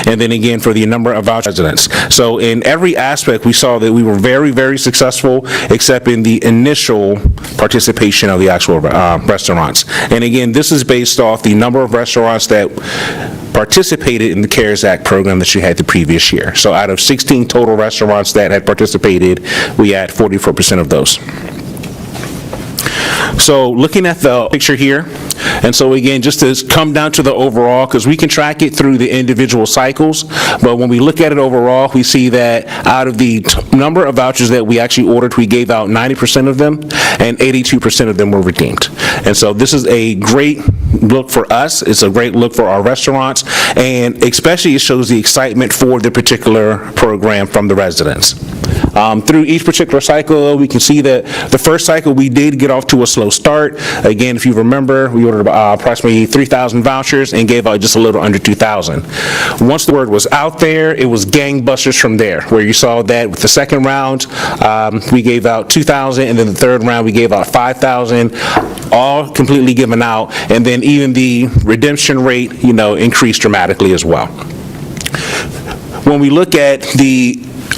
[SPEAKER 14] And then again, for the number of voucher residents. So in every aspect, we saw that we were very, very successful, except in the initial participation of the actual restaurants. And again, this is based off the number of restaurants that participated in the CARES Act program that you had the previous year. So out of 16 total restaurants that had participated, we had 44% of those. So looking at the picture here, and so again, just to come down to the overall, because we can track it through the individual cycles, but when we look at it overall, we see that out of the number of vouchers that we actually ordered, we gave out 90% of them, and 82% of them were redeemed. And so this is a great look for us. It's a great look for our restaurants, and especially it shows the excitement for the particular program from the residents. Through each particular cycle, we can see that the first cycle we did get off to a slow start. Again, if you remember, we ordered approximately 3,000 vouchers and gave out just a little under 2,000. Once the word was out there, it was gangbusters from there, where you saw that with the second round, we gave out 2,000, and then the third round we gave out 5,000, all completely given out, and then even the redemption rate, increased dramatically as well. When we look at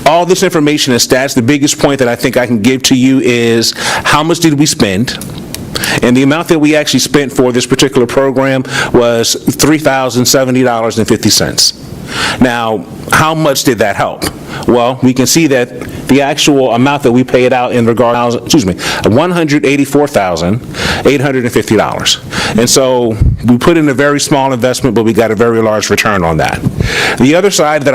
[SPEAKER 14] all this information and stats, the biggest point that I think I can give to you is how much did we spend? And the amount that we actually spent for this particular program was $3,070.50. Now, how much did that help? Well, we can see that the actual amount that we paid out in regard, $184,850. And so we put in a very small investment, but we got a very large return on that. The other side that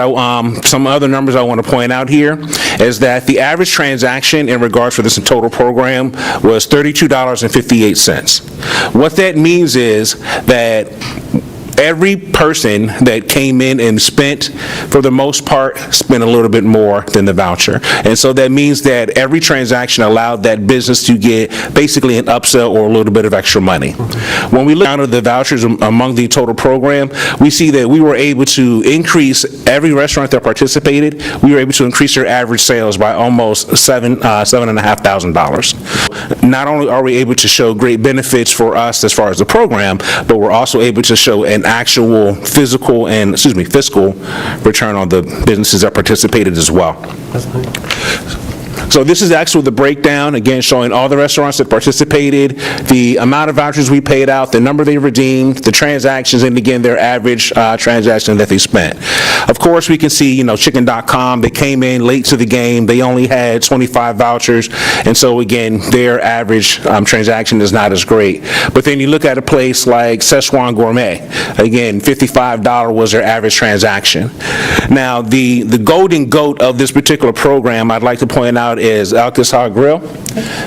[SPEAKER 14] some other numbers I want to point out here is that the average transaction in regards for this total program was $32.58. What that means is that every person that came in and spent, for the most part, spent a little bit more than the voucher. And so that means that every transaction allowed that business to get basically an upsell or a little bit of extra money. When we look down at the vouchers among the total program, we see that we were able to increase every restaurant that participated, we were able to increase their average sales by almost $7,500. Not only are we able to show great benefits for us as far as the program, but we're also able to show an actual fiscal return on the businesses that participated as well. So this is actually the breakdown, again, showing all the restaurants that participated, the amount of vouchers we paid out, the number they redeemed, the transactions, and again, their average transaction that they spent. Of course, we can see, Chicken.com, they came in late to the game, they only had 25 vouchers, and so again, their average transaction is not as great. But then you look at a place like Szechuan Gourmet, again, $55 was their average transaction. Now, the golden goat of this particular program, I'd like to point out, is Alcazar Grill,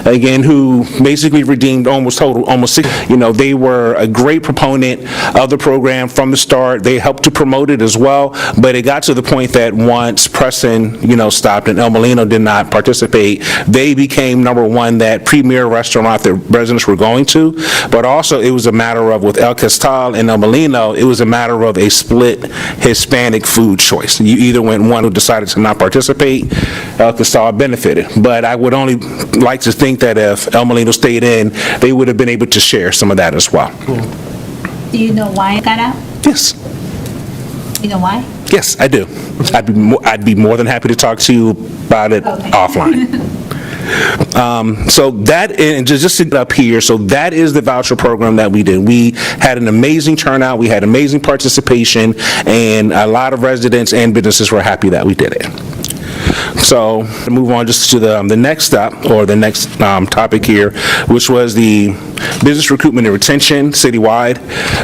[SPEAKER 14] again, who basically redeemed almost 6. They were a great proponent of the program from the start. They helped to promote it as well, but it got to the point that once Preston, stopped and El Molino did not participate, they became number one, that premier restaurant that residents were going to. But also, it was a matter of, with El Costal and El Molino, it was a matter of a split Hispanic food choice. You either went one who decided to not participate, El Costal benefited. But I would only like to think that if El Molino stayed in, they would have been able to share some of that as well.
[SPEAKER 15] Do you know why it got out?
[SPEAKER 14] Yes.
[SPEAKER 15] You know why?
[SPEAKER 14] Yes, I do. I'd be more than happy to talk to you about it offline. So that, and just to get up here, so that is the voucher program that we did. We had an amazing turnout, we had amazing participation, and a lot of residents and businesses were happy that we did it. So, to move on just to the next step, or the next topic here, which was the business recruitment and retention citywide.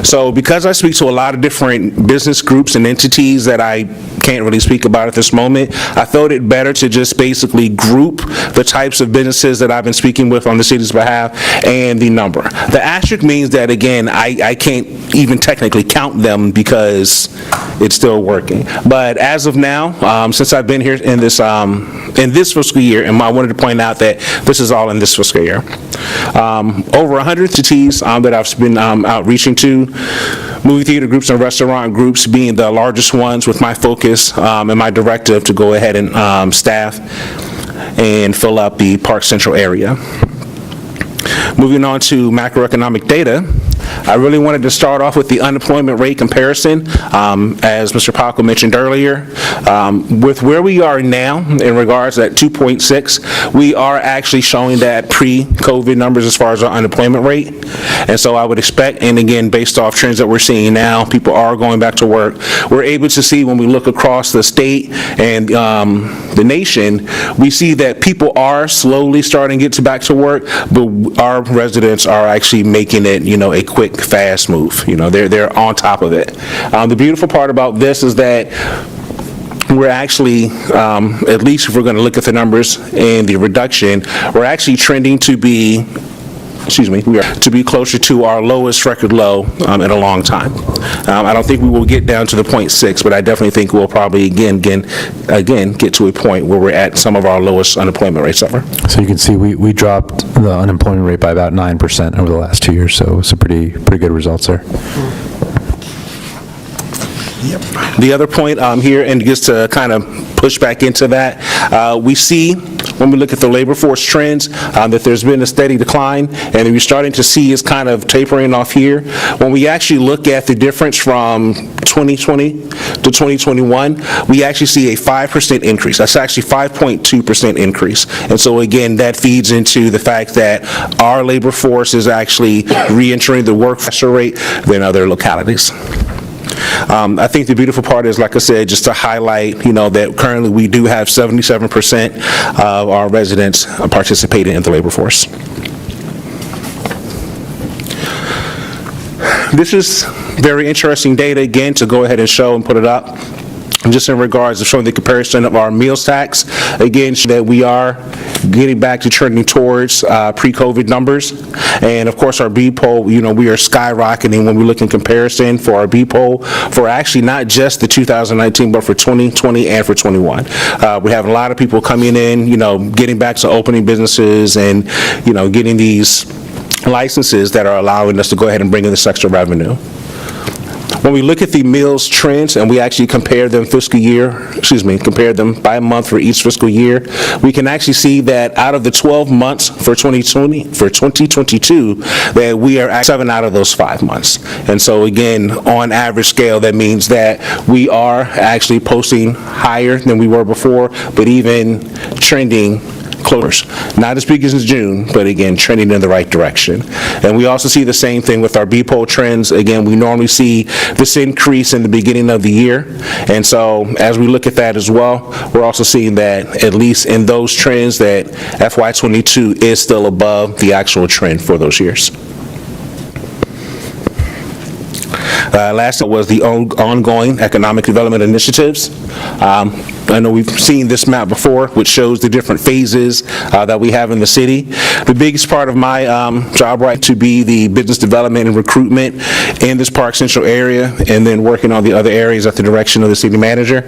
[SPEAKER 14] So, because I speak to a lot of different business groups and entities that I can't really speak about at this moment, I felt it better to just basically group the types of businesses that I've been speaking with on the city's behalf and the number. The asterisk means that, again, I can't even technically count them because it's still working. But as of now, since I've been here in this fiscal year, and I wanted to point out that this is all in this fiscal year, over 100 entities that I've been outreaching to, movie theater groups and restaurant groups being the largest ones, with my focus and my directive to go ahead and staff and fill up the Park Central area. Moving on to macroeconomic data, I really wanted to start off with the unemployment rate comparison. As Mr. Paco mentioned earlier, with where we are now in regards to that 2.6, we are actually showing that pre-COVID numbers as far as our unemployment rate. And so I would expect, and again, based off trends that we're seeing now, people are going back to work. We're able to see, when we look across the state and the nation, we see that people are slowly starting to get back to work, but our residents are actually making it, a quick, fast move. They're on top of it. The beautiful part about this is that we're actually, at least if we're going to look at the numbers and the reduction, we're actually trending to be, to be closer to our lowest record low in a long time. I don't think we will get down to the 0.6, but I definitely think we'll probably again get to a point where we're at some of our lowest unemployment rates ever.
[SPEAKER 8] So you can see we dropped the unemployment rate by about 9% over the last 2 years, so it's a pretty good results there.
[SPEAKER 14] Yep. The other point here, and just to kind of push back into that, we see when we look at the labor force trends that there's been a steady decline, and we're starting to see is kind of tapering off here. When we actually look at the difference from 2020 to 2021, we actually see a 5% increase. That's actually 5.2% increase. And so again, that feeds into the fact that our labor force is actually re-entering the workforce rate than other localities. I think the beautiful part is, like I said, just to highlight, that currently we do have 77% of our residents participating in the labor force. This is very interesting data, again, to go ahead and show and put it up. Just in regards to showing the comparison of our meals tax, again, that we are getting back to trending towards pre-COVID numbers. And of course, our B poll, we are skyrocketing when we look in comparison for our B poll for actually not just the 2019, but for 2020 and for 21. We have a lot of people coming in, getting back to opening businesses and, getting these licenses that are allowing us to go ahead and bring in this extra revenue. When we look at the meals trends and we actually compare them compare them by month for each fiscal year, we can actually see that out of the 12 months for 2022, that we are at 7 out of those 5 months. And so again, on average scale, that means that we are actually posting higher than we were before, but even trending closures. Not as big as in June, but again, trending in the right direction. And we also see the same thing with our B-poll trends. Again, we normally see this increase in the beginning of the year. And so as we look at that as well, we're also seeing that at least in those trends that FY22 is still above the actual trend for those years. Last was the ongoing economic development initiatives. I know we've seen this map before, which shows the different phases that we have in the city. The biggest part of my job right to be the business development and recruitment in this Park Central area, and then working on the other areas at the direction of the city manager,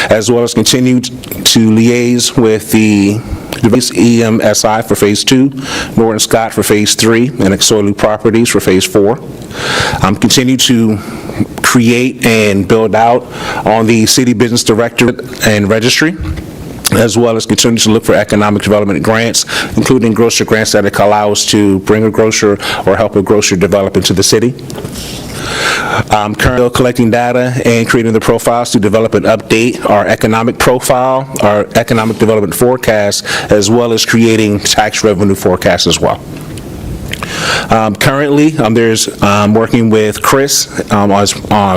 [SPEAKER 14] as well as continue to liaise with the EMSI for Phase 2, Norton Scott for Phase 3, and Exolu Properties for Phase 4. Continue to create and build out on the city business director and registry, as well as continue to look for economic development grants, including grocer grants that allow us to bring a grocer or help a grocer develop into the city. Currently collecting data and creating the profiles to develop and update our economic profile, our economic development forecast, as well as creating tax revenue forecasts as well. Currently, there's working with Chris as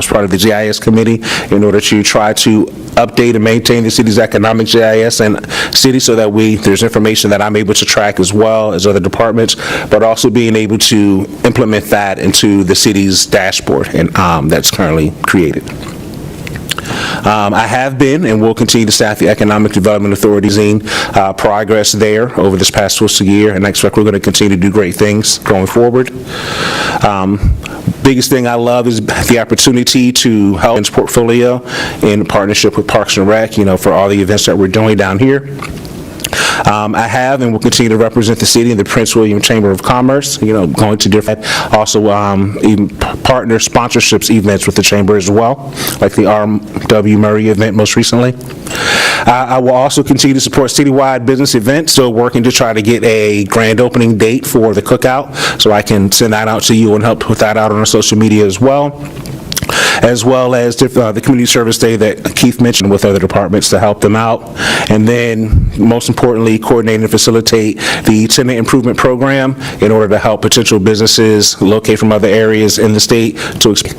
[SPEAKER 14] part of the GIS committee in order to try to update and maintain the city's economic GIS and city, so that there's information that I'm able to track as well as other departments, but also being able to implement that into the city's dashboard and that's currently created. I have been and will continue to staff the Economic Development Authority's progress there over this past fiscal year, and I expect we're going to continue to do great things going forward. Biggest thing I love is the opportunity to help in this portfolio in partnership with Parks and Rec, for all the events that we're doing down here. I have and will continue to represent the city in the Prince William Chamber of Commerce, going to different, also even partner sponsorships events with the Chamber as well, like the R.W. Murray event most recently. I will also continue to support citywide business events, still working to try to get a grand opening date for the cookout, so I can send that out to you and help put that out on our social media as well as the community service day that Keith mentioned with other departments to help them out. And then, most importantly, coordinate and facilitate the tenant improvement program in order to help potential businesses locate from other areas in the state to expand.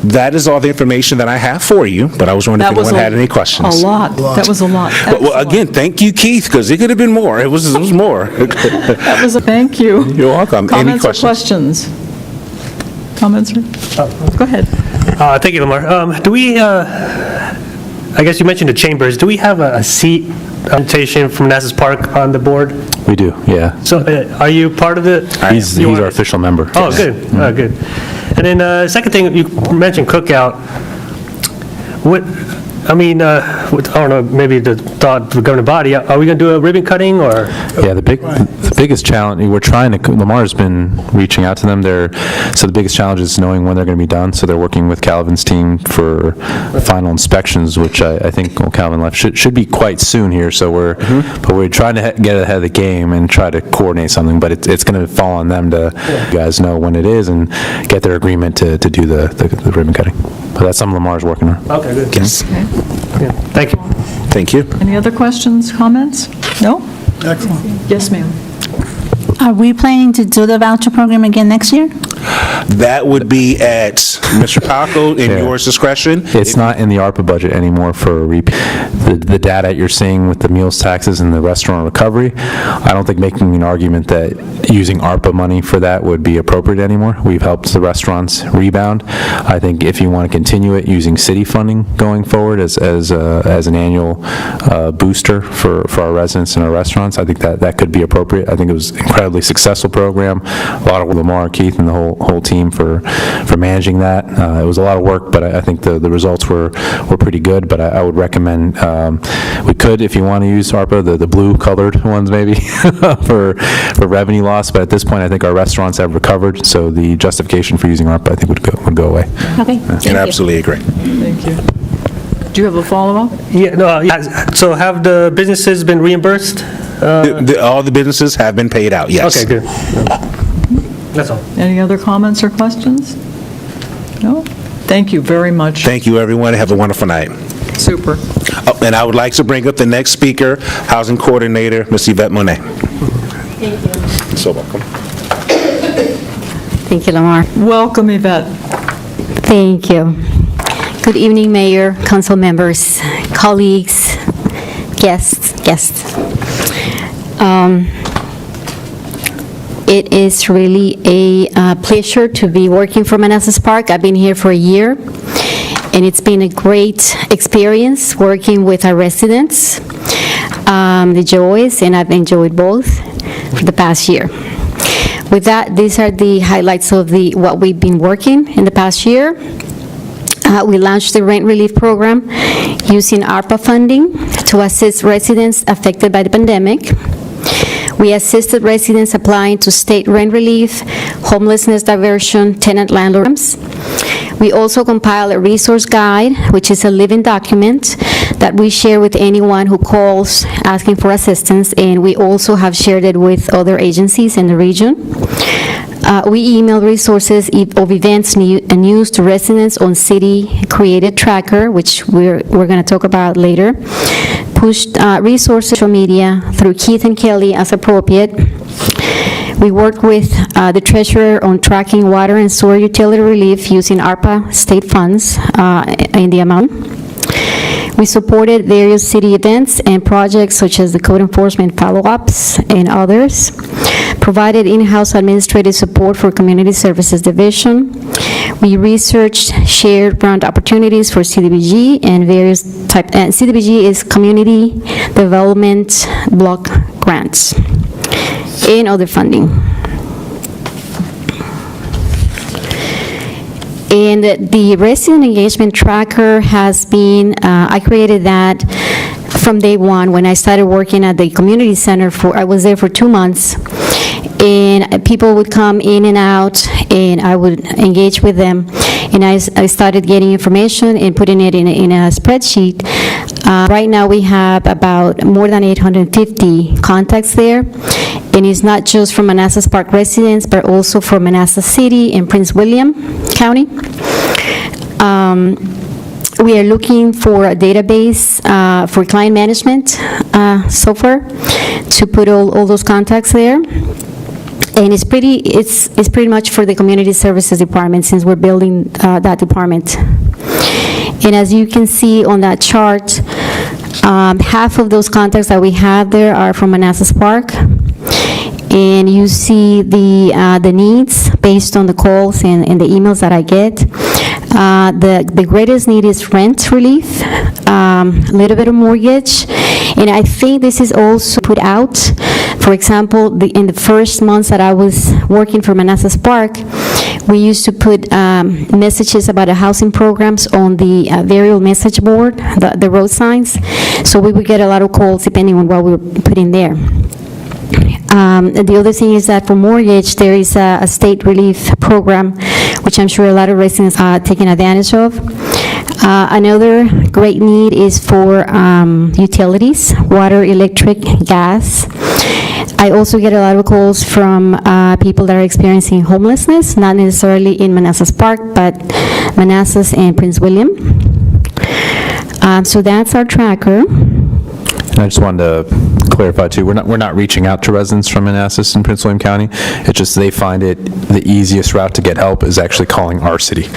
[SPEAKER 14] That is all the information that I have for you, but I was wondering if anyone had any questions.
[SPEAKER 3] A lot. That was a lot.
[SPEAKER 14] Well, again, thank you, Keith, because it could have been more. It was more.
[SPEAKER 3] That was a thank you.
[SPEAKER 14] You're welcome. Any
[SPEAKER 3] Comments or questions? Comments? Go ahead.
[SPEAKER 5] Thank you, Lamar. Do we, I guess you mentioned the chambers, do we have a seat presentation from Manassas Park on the board?
[SPEAKER 8] We do, yeah.
[SPEAKER 5] So are you part of it?
[SPEAKER 8] He's our official member.
[SPEAKER 5] Oh, good. Oh, good. And then second thing, you mentioned cookout. What, I mean, I don't know, maybe the thought of the governing body, are we going to do a ribbon cutting or?
[SPEAKER 8] Yeah, the biggest challenge, we're trying to, Lamar's been reaching out to them there, so the biggest challenge is knowing when they're going to be done, so they're working with Calvin's team for final inspections, which I think Calvin left, should be quite soon here, so but we're trying to get ahead of the game and try to coordinate something, but it's going to fall on them to, you guys know when it is and get their agreement to do the ribbon cutting. But that's something Lamar's working on.
[SPEAKER 5] Okay, good.
[SPEAKER 14] Yes.
[SPEAKER 3] Okay.
[SPEAKER 5] Yeah, thank you.
[SPEAKER 14] Thank you.
[SPEAKER 3] Any other questions, comments? No?
[SPEAKER 1] Excellent.
[SPEAKER 3] Yes, ma'am.
[SPEAKER 15] Are we planning to do the voucher program again next year?
[SPEAKER 14] That would be at Mr. Paco in yours discretion.
[SPEAKER 8] It's not in the ARPA budget anymore for a repeat. The data you're seeing with the meals taxes and the restaurant recovery, I don't think making an argument that using ARPA money for that would be appropriate anymore. We've helped the restaurants rebound. I think if you want to continue it using city funding going forward as an annual booster for our residents and our restaurants, I think that could be appropriate. I think it was an incredibly successful program. A lot of Lamar, Keith, and the whole team for managing that. It was a lot of work, but I think the results were pretty good. But I would recommend we could, if you want to use ARPA, the blue-colored ones maybe for revenue loss. But at this point, I think our restaurants have recovered, so the justification for using ARPA, I think, would go away.
[SPEAKER 15] Okay,
[SPEAKER 14] And absolutely agree.
[SPEAKER 3] Thank you. Do you have a follow-up?
[SPEAKER 5] Yeah, no, so have the businesses been reimbursed?
[SPEAKER 14] All the businesses have been paid out, yes.
[SPEAKER 5] Okay, good. That's all.
[SPEAKER 3] Any other comments or questions? No? Thank you very much.
[SPEAKER 14] Thank you, everyone. Have a wonderful night.
[SPEAKER 3] Super.
[SPEAKER 14] Oh, and I would like to bring up the next speaker, Housing Coordinator, Ms. Yvette Monet. Thank you. So welcome.
[SPEAKER 16] Thank you, Lamar.
[SPEAKER 3] Welcome, Yvette.
[SPEAKER 16] Thank you. Good evening, Mayor, council members, colleagues, guests. It is really a pleasure to be working for Manassas Park. I've been here for a year, and it's been a great experience working with our residents, the joys, and I've enjoyed both for the past year. With that, these are the highlights of what we've been working in the past year. We launched the rent relief program using ARPA funding to assist residents affected by the pandemic. We assisted residents applying to state rent relief, homelessness diversion, tenant landlord programs. We also compiled a resource guide, which is a living document that we share with anyone who calls asking for assistance, and we also have shared it with other agencies in the region. We email resources of events and news to residents on city-created tracker, which we're going to talk about later. Pushed resources social media through Keith and Kelly as appropriate. We worked with the treasurer on tracking water and sewer utility relief using ARPA state funds in the amount. We supported various city events and projects such as the code enforcement follow-ups and others. Provided in-house administrative support for Community Services Division. We researched shared grant opportunities for CDBG and various types, and CDBG is Community Development Block Grants and other funding. And the resident engagement tracker has been, I created that from day one when I started working at the community center. I was there for 2 months, and people would come in and out, and I would engage with them, and I started getting information and putting it in a spreadsheet. Right now, we have about more than 850 contacts there, and it's not just from Manassas Park residents, but also from Manassas City and Prince William County. We are looking for a database for client management software to put all those contacts there. And it's pretty much for the Community Services Department, since we're building that department. And as you can see on that chart, half of those contacts that we have there are from Manassas Park. And you see the needs based on the calls and the emails that I get. The greatest need is rent relief, a little bit of mortgage, and I think this is also put out. For example, in the first months that I was working for Manassas Park, we used to put messages about the housing programs on the variable message board, the road signs, so we would get a lot of calls depending on what we were putting there. The other thing is that for mortgage, there is a state relief program, which I'm sure a lot of residents are taking advantage of. Another great need is for utilities, water, electric, gas. I also get a lot of calls from people that are experiencing homelessness, not necessarily in Manassas Park, but Manassas and Prince William. So that's our tracker.
[SPEAKER 8] And I just wanted to clarify too, we're not reaching out to residents from Manassas and Prince William County. It's just they find it the easiest route to get help is actually calling our city.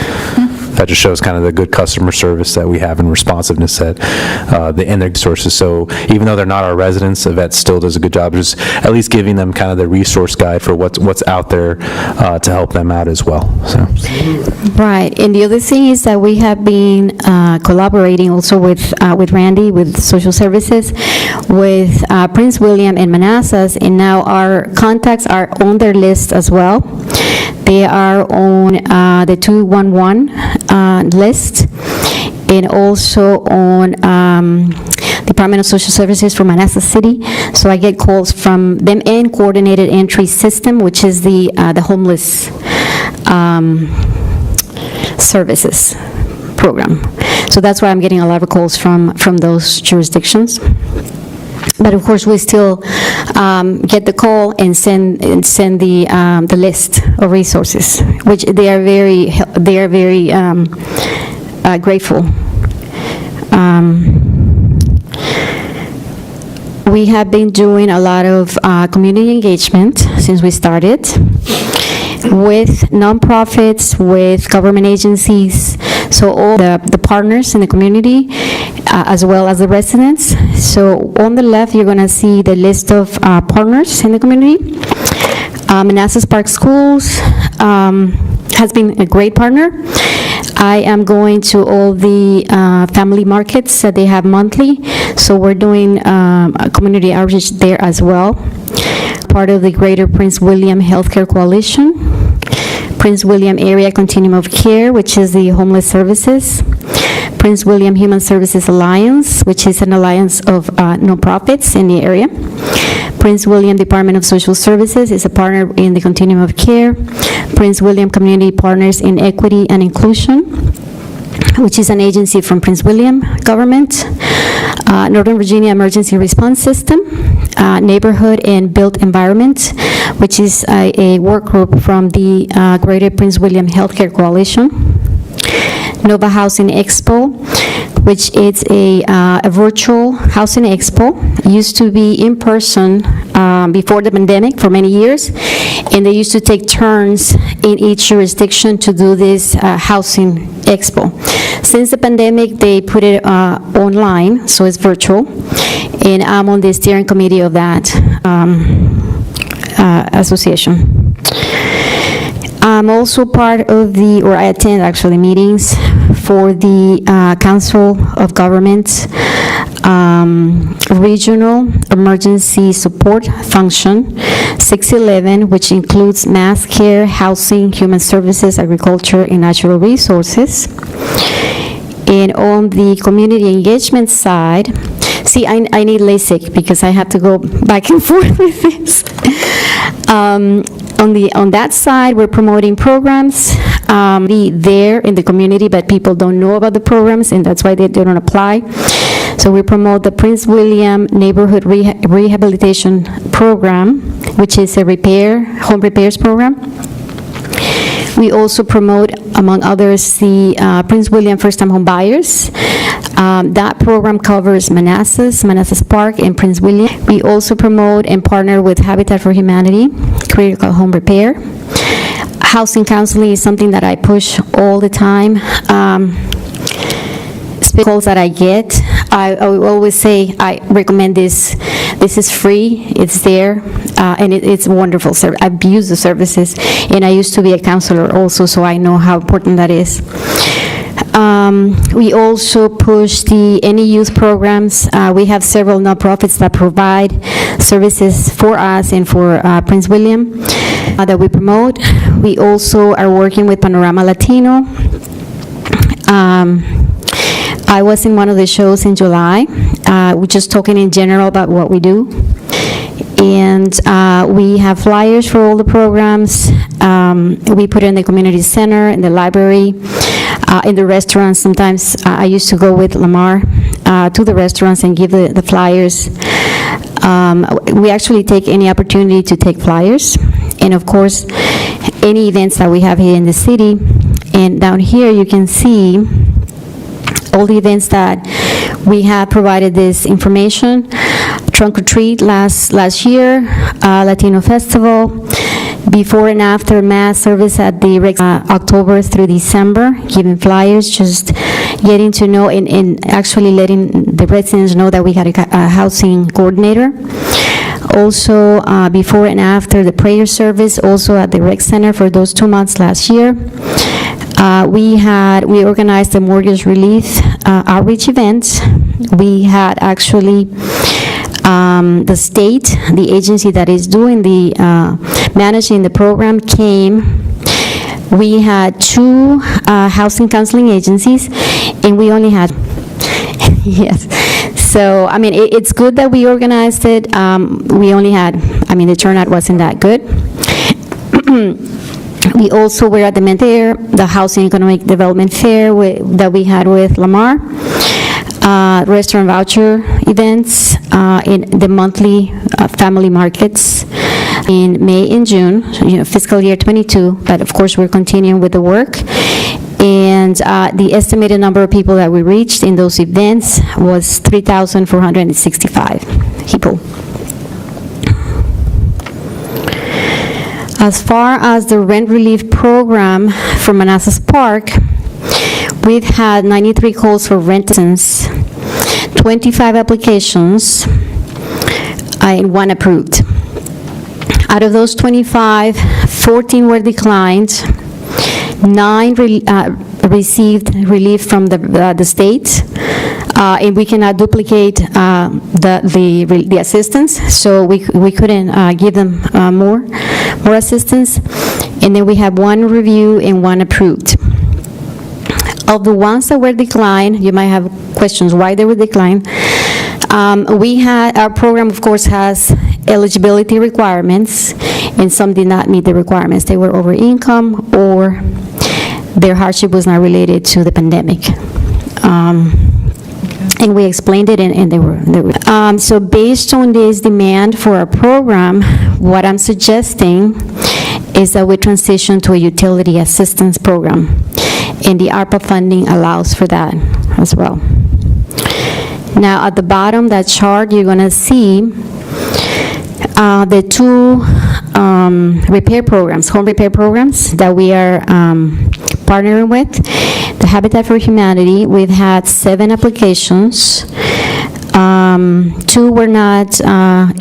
[SPEAKER 8] That just shows kind of the good customer service that we have and responsiveness that and their resources. So even though they're not our residents, Yvette still does a good job just at least giving them kind of the resource guide for what's out there to help them out as well. So.
[SPEAKER 11] Right, and the other thing is that we have been collaborating also with Randy, with social services, with Prince William and Manassas, and now our contacts are on their list as well. They are on the 211 list, and also on Department of Social Services for Manassas City. So I get calls from them and Coordinated Entry System, which is the homeless services program. So that's why I'm getting a lot of calls from those jurisdictions. But of course, we still get the call and send the list of resources, which they are very grateful
[SPEAKER 16] We have been doing a lot of community engagement since we started with nonprofits, with government agencies, so all the partners in the community, as well as the residents. So on the left, you're going to see the list of partners in the community. Manassas Park Schools has been a great partner. I am going to all the family markets that they have monthly, so we're doing a community outreach there as well. Part of the Greater Prince William Healthcare Coalition, Prince William Area Continuum of Care, which is the homeless services, Prince William Human Services Alliance, which is an alliance of nonprofits in the area. Prince William Department of Social Services is a partner in the Continuum of Care. Prince William Community Partners in Equity and Inclusion, which is an agency from Prince William government. Northern Virginia Emergency Response System, Neighborhood and Built Environment, which is a work group from the Greater Prince William Healthcare Coalition. Nova Housing Expo, which is a virtual housing expo. Used to be in person before the pandemic for many years, and they used to take turns in each jurisdiction to do this housing expo. Since the pandemic, they put it online, so it's virtual, and I'm on the steering committee of that association. I'm also part of or I attend actually meetings for the Council of Governments Regional Emergency Support Function 611, which includes mass care, housing, human services, agriculture, and natural resources. And on the community engagement side, see, I need LASIK because I have to go back and forth with this. On that side, we're promoting programs there in the community, but people don't know about the programs, and that's why they don't apply. So we promote the Prince William Neighborhood Rehabilitation Program, which is a home repairs program. We also promote, among others, the Prince William First-Time Home Buyers. That program covers Manassas Park, and Prince William. We also promote and partner with Habitat for Humanity, critical home repair. Housing counseling is something that I push all the time. Calls that I get, I always say, I recommend this. This is free, it's there, and it's wonderful. I've used the services, and I used to be a counselor also, so I know how important that is. We also push any youth programs. We have several nonprofits that provide services for us and for Prince William that we promote. We also are working with Panorama Latino. I was in one of the shows in July. We're just talking in general about what we do. And we have flyers for all the programs. We put it in the community center, in the library, in the restaurants. Sometimes I used to go with Lamar to the restaurants and give the flyers. We actually take any opportunity to take flyers. And of course, any events that we have here in the city. And down here you can see all the events that we have provided this information. Trunk or Treat last year, Latino Festival, before and after mass service at the October through December, giving flyers, just getting to know and actually letting the residents know that we had a housing coordinator. Also, before and after the prayer service, also at the rec center for those 2 months last year. We organized a mortgage relief outreach event. We had actually the state, the agency that is doing the managing the program came. We had 2 housing counseling agencies, and we only had, yes. So, I mean, it's good that we organized it. We only had, the turnout wasn't that good. We also were at the Fair, the Housing Economic Development Fair that we had with Lamar, restaurant voucher events, in the monthly family markets in May and June, fiscal year '22, but of course we're continuing with the work. And the estimated number of people that we reached in those events was 3,465 people. As far as the rent relief program for Manassas Park, we've had 93 calls for rent assistance, 25 applications, and 1 approved. Out of those 25, 14 were declined, 9 received relief from the state, and we cannot duplicate the assistance, so we couldn't give them more assistance. And then we have 1 review and 1 approved. Of the ones that were declined, you might have questions why they were declined. Our program, of course, has eligibility requirements, and some did not meet the requirements. They were over income, or their hardship was not related to the pandemic. And we explained it, and they were. So based on this demand for our program, what I'm suggesting is that we transition to a utility assistance program, and the ARPA funding allows for that as well. Now, at the bottom, that chart, you're going to see the 2 repair programs, home repair programs that we are partnering with. The Habitat for Humanity, we've had 7 applications. 2 were not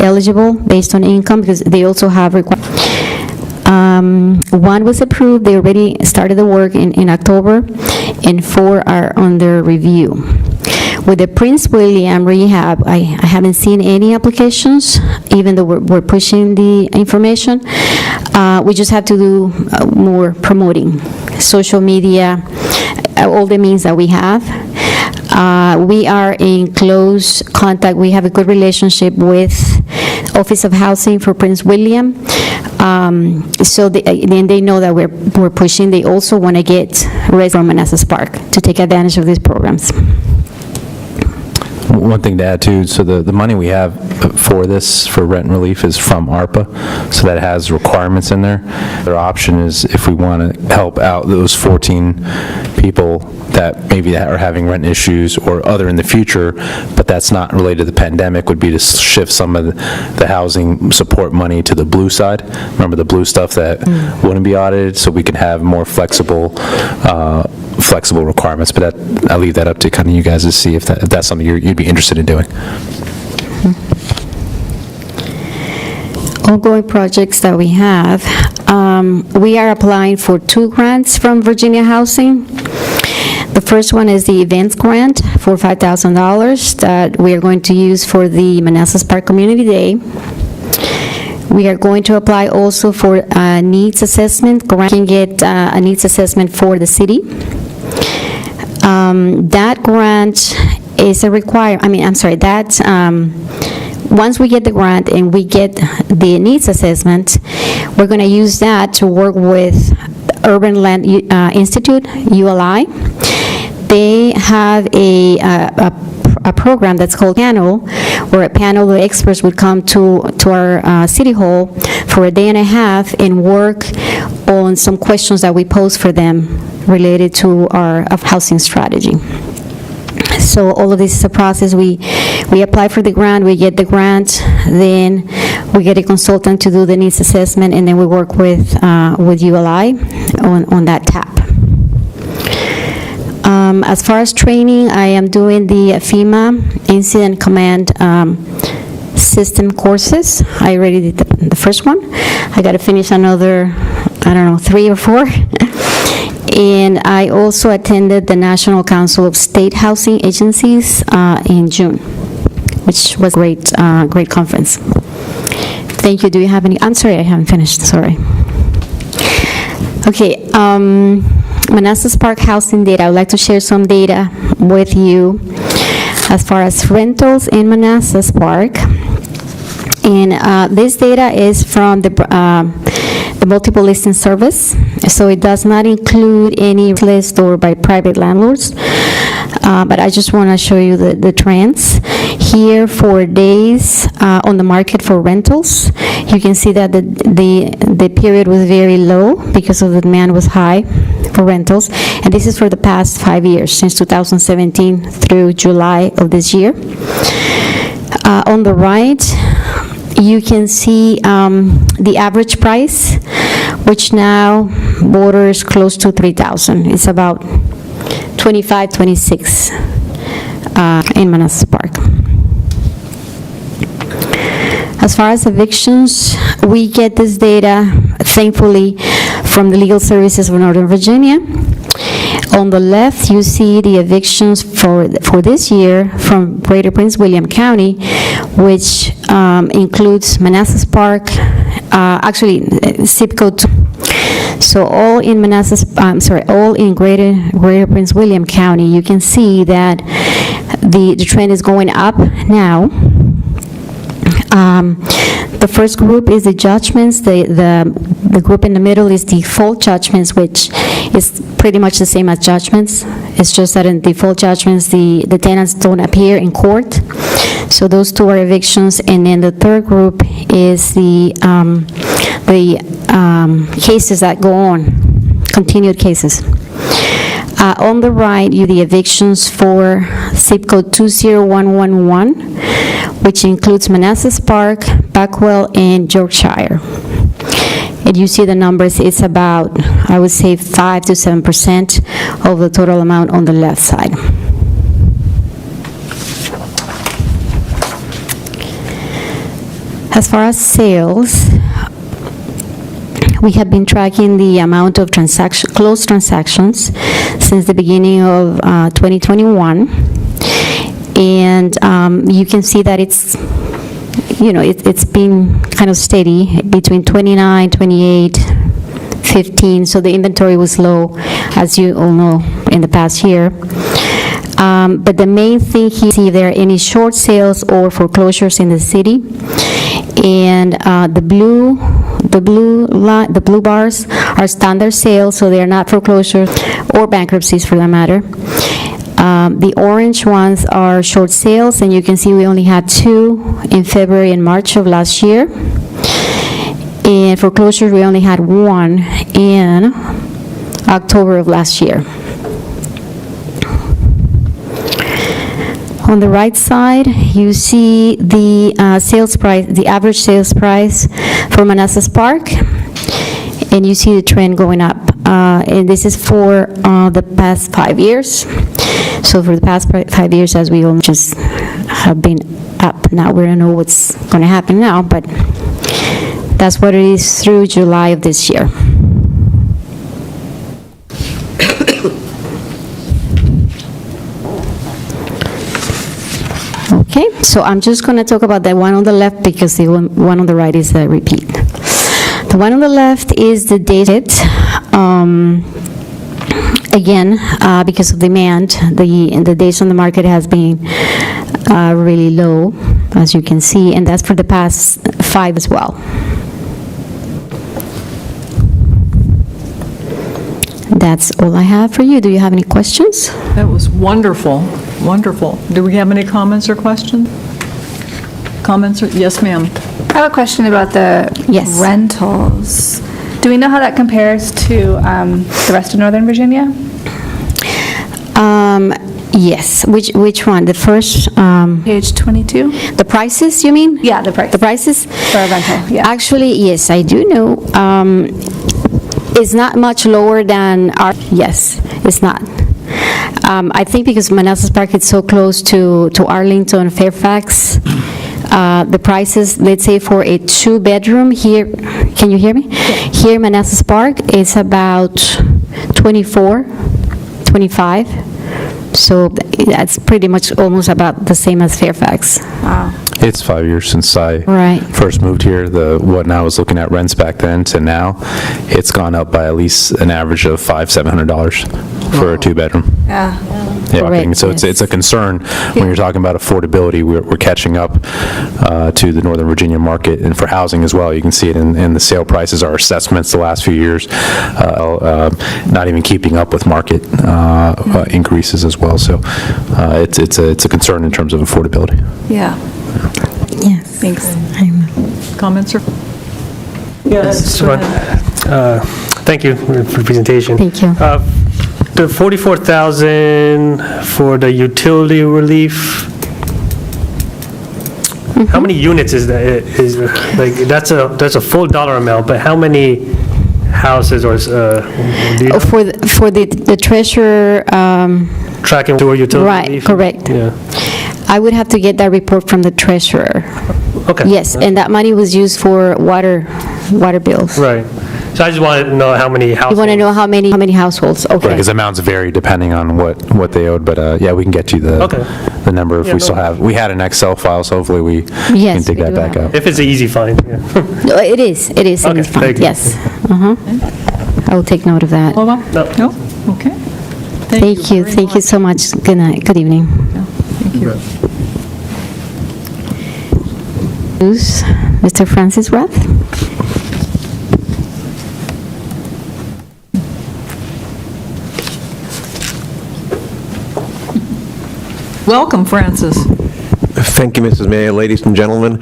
[SPEAKER 16] eligible based on income because they also have requirements. 1 was approved, they already started the work in October, and 4 are under review. With the Prince William Rehab, I haven't seen any applications, even though we're pushing the information. We just have to do more promoting, social media, all the means that we have. We are in close contact. We have a good relationship with Office of Housing for Prince William. So then they know that we're pushing. They also want to get residents from Manassas Park to take advantage of these programs.
[SPEAKER 8] One thing to add too, so the money we have for this, for rent relief, is from ARPA, so that has requirements in there. Their option is, if we want to help out those 14 people that maybe are having rent issues or other in the future, but that's not related to the pandemic, would be to shift some of the housing support money to the blue side. Remember the blue stuff that wouldn't be audited, so we can have more flexible requirements, but I'll leave that up to kind of you guys to see if that's something you'd be interested in doing.
[SPEAKER 16] Ongoing projects that we have, we are applying for 2 grants from Virginia Housing. The first one is the events grant for $5,000 that we are going to use for the Manassas Park Community Day. We are going to apply also for a needs assessment grant. We can get a needs assessment for the city. That grant is a once we get the grant and we get the needs assessment, we're going to use that to work with Urban Land Institute, ULI. They have a program that's called Panel, where a panel of experts would come to our City Hall for a day and a half and work on some questions that we pose for them related to our housing strategy. So all of this is a process. We apply for the grant, we get the grant, then we get a consultant to do the needs assessment, and then we work with ULI on that TAP. As far as training, I am doing the FEMA Incident Command System courses. I already did the first one. I got to finish another, 3 or 4. And I also attended the National Council of State Housing Agencies in June, which was a great conference. Thank you. Do you have any? I'm sorry, I haven't finished. Sorry. Okay. Manassas Park housing data. I would like to share some data with you as far as rentals in Manassas Park. And this data is from the multiple listing service, so it does not include any list or by private landlords, but I just want to show you the trends. Here for days on the market for rentals. You can see that the period was very low because of the demand was high for rentals, and this is for the past 5 years, since 2017 through July of this year. On the right, you can see the average price, which now borders close to $3,000. It's about 25, 26 in Manassas Park. As far as evictions, we get this data, thankfully, from the Legal Services of Northern Virginia. On the left, you see the evictions for this year from Greater Prince William County, which includes Manassas Park, actually, zip code 2. So all in all in Greater Prince William County, you can see that the trend is going up now. The first group is the judgments. The group in the middle is default judgments, which is pretty much the same as judgments. It's just that in default judgments, the tenants don't appear in court. So those two are evictions. And then the third group is the cases that go on, continued cases. On the right, you the evictions for zip code 20111, which includes Manassas Park, Backwell, and Yorkshire. And you see the numbers, it's about, I would say, 5 to 7% of the total amount on the left side. As far as sales, we have been tracking the amount of closed transactions since the beginning of 2021. And you can see that it's been kind of steady between 29, 28, 15. So the inventory was low, as you all know, in the past year. But the main thing here, see if there are any short sales or foreclosures in the city. And the blue bars are standard sales, so they are not foreclosures or bankruptcies for that matter. The orange ones are short sales, and you can see we only had 2 in February and March of last year. And foreclosures, we only had 1 in October of last year. On the right side, you see the sales price, the average sales price for Manassas Park, and you see the trend going up. And this is for the past 5 years. So for the past 5 years, as we all just have been up. Now we don't know what's going to happen now, but that's what it is through July of this year. Okay, so I'm just going to talk about the one on the left because the one on the right is a repeat. The one on the left is the dated. Again, because of demand, the days on the market has been really low, as you can see, and that's for the past 5 as well. That's all I have for you. Do you have any questions?
[SPEAKER 3] That was wonderful, wonderful. Do we have any comments or questions? Comments? Yes, ma'am.
[SPEAKER 17] I have a question about the rentals. Do we know how that compares to the rest of Northern Virginia?
[SPEAKER 16] Yes. Which one? The first?
[SPEAKER 17] Page 22.
[SPEAKER 16] The prices, you mean?
[SPEAKER 17] Yeah, the price.
[SPEAKER 16] The prices?
[SPEAKER 17] For a rental, yeah.
[SPEAKER 16] Actually, yes, I do know. It's not much lower than our, yes, it's not. I think because Manassas Park is so close to Arlington, Fairfax, the prices, let's say for a 2-bedroom here, can you hear me? Yeah. Here in Manassas Park, it's about 24, 25. So that's pretty much almost about the same as Fairfax.
[SPEAKER 17] Wow.
[SPEAKER 8] It's 5 years since I first moved here. What I was looking at rents back then to now, it's gone up by at least an average of $500-700 for a 2-bedroom.
[SPEAKER 17] Yeah.
[SPEAKER 8] Yeah, I mean, so it's a concern when you're talking about affordability. We're catching up to the Northern Virginia market, and for housing as well. You can see it in the sale prices. Our assessments the last few years, not even keeping up with market increases as well. So it's a concern in terms of affordability.
[SPEAKER 17] Yeah.
[SPEAKER 16] Yes.
[SPEAKER 17] Thanks.
[SPEAKER 3] Comments or?
[SPEAKER 5] Yes. Thank you for the presentation.
[SPEAKER 16] Thank you.
[SPEAKER 5] The 44,000 for the utility relief, how many units is that? Is like that's a full dollar amount, but how many houses or do you know?
[SPEAKER 16] For the treasurer,
[SPEAKER 5] Tracking to a utility
[SPEAKER 16] right,
[SPEAKER 5] relief?
[SPEAKER 16] correct.
[SPEAKER 5] Yeah.
[SPEAKER 16] I would have to get that report from the treasurer.
[SPEAKER 5] Okay.
[SPEAKER 16] Yes, and that money was used for water bills.
[SPEAKER 5] Right. So I just wanted to know how many households.
[SPEAKER 16] You want to know how many households? Okay.
[SPEAKER 8] Because amounts vary depending on what they owed, but yeah, we can get you the number if
[SPEAKER 5] Yeah,
[SPEAKER 8] we still have. We had an Excel file, so hopefully we can
[SPEAKER 16] Yes,
[SPEAKER 8] dig
[SPEAKER 16] we
[SPEAKER 8] that
[SPEAKER 16] do
[SPEAKER 8] back
[SPEAKER 16] have.
[SPEAKER 8] out.
[SPEAKER 5] If it's an easy find, yeah.
[SPEAKER 16] No, it is
[SPEAKER 5] Okay,
[SPEAKER 16] an easy
[SPEAKER 5] thank
[SPEAKER 16] find,
[SPEAKER 5] you.
[SPEAKER 16] yes. I will take note of that.
[SPEAKER 3] No? Okay.
[SPEAKER 16] Thank you, thank you so much. Good night, good evening.
[SPEAKER 3] Thank you.
[SPEAKER 16] Mr. Francis Rath?
[SPEAKER 3] Welcome, Francis.
[SPEAKER 18] Thank you, Mrs. Mayor, ladies and gentlemen.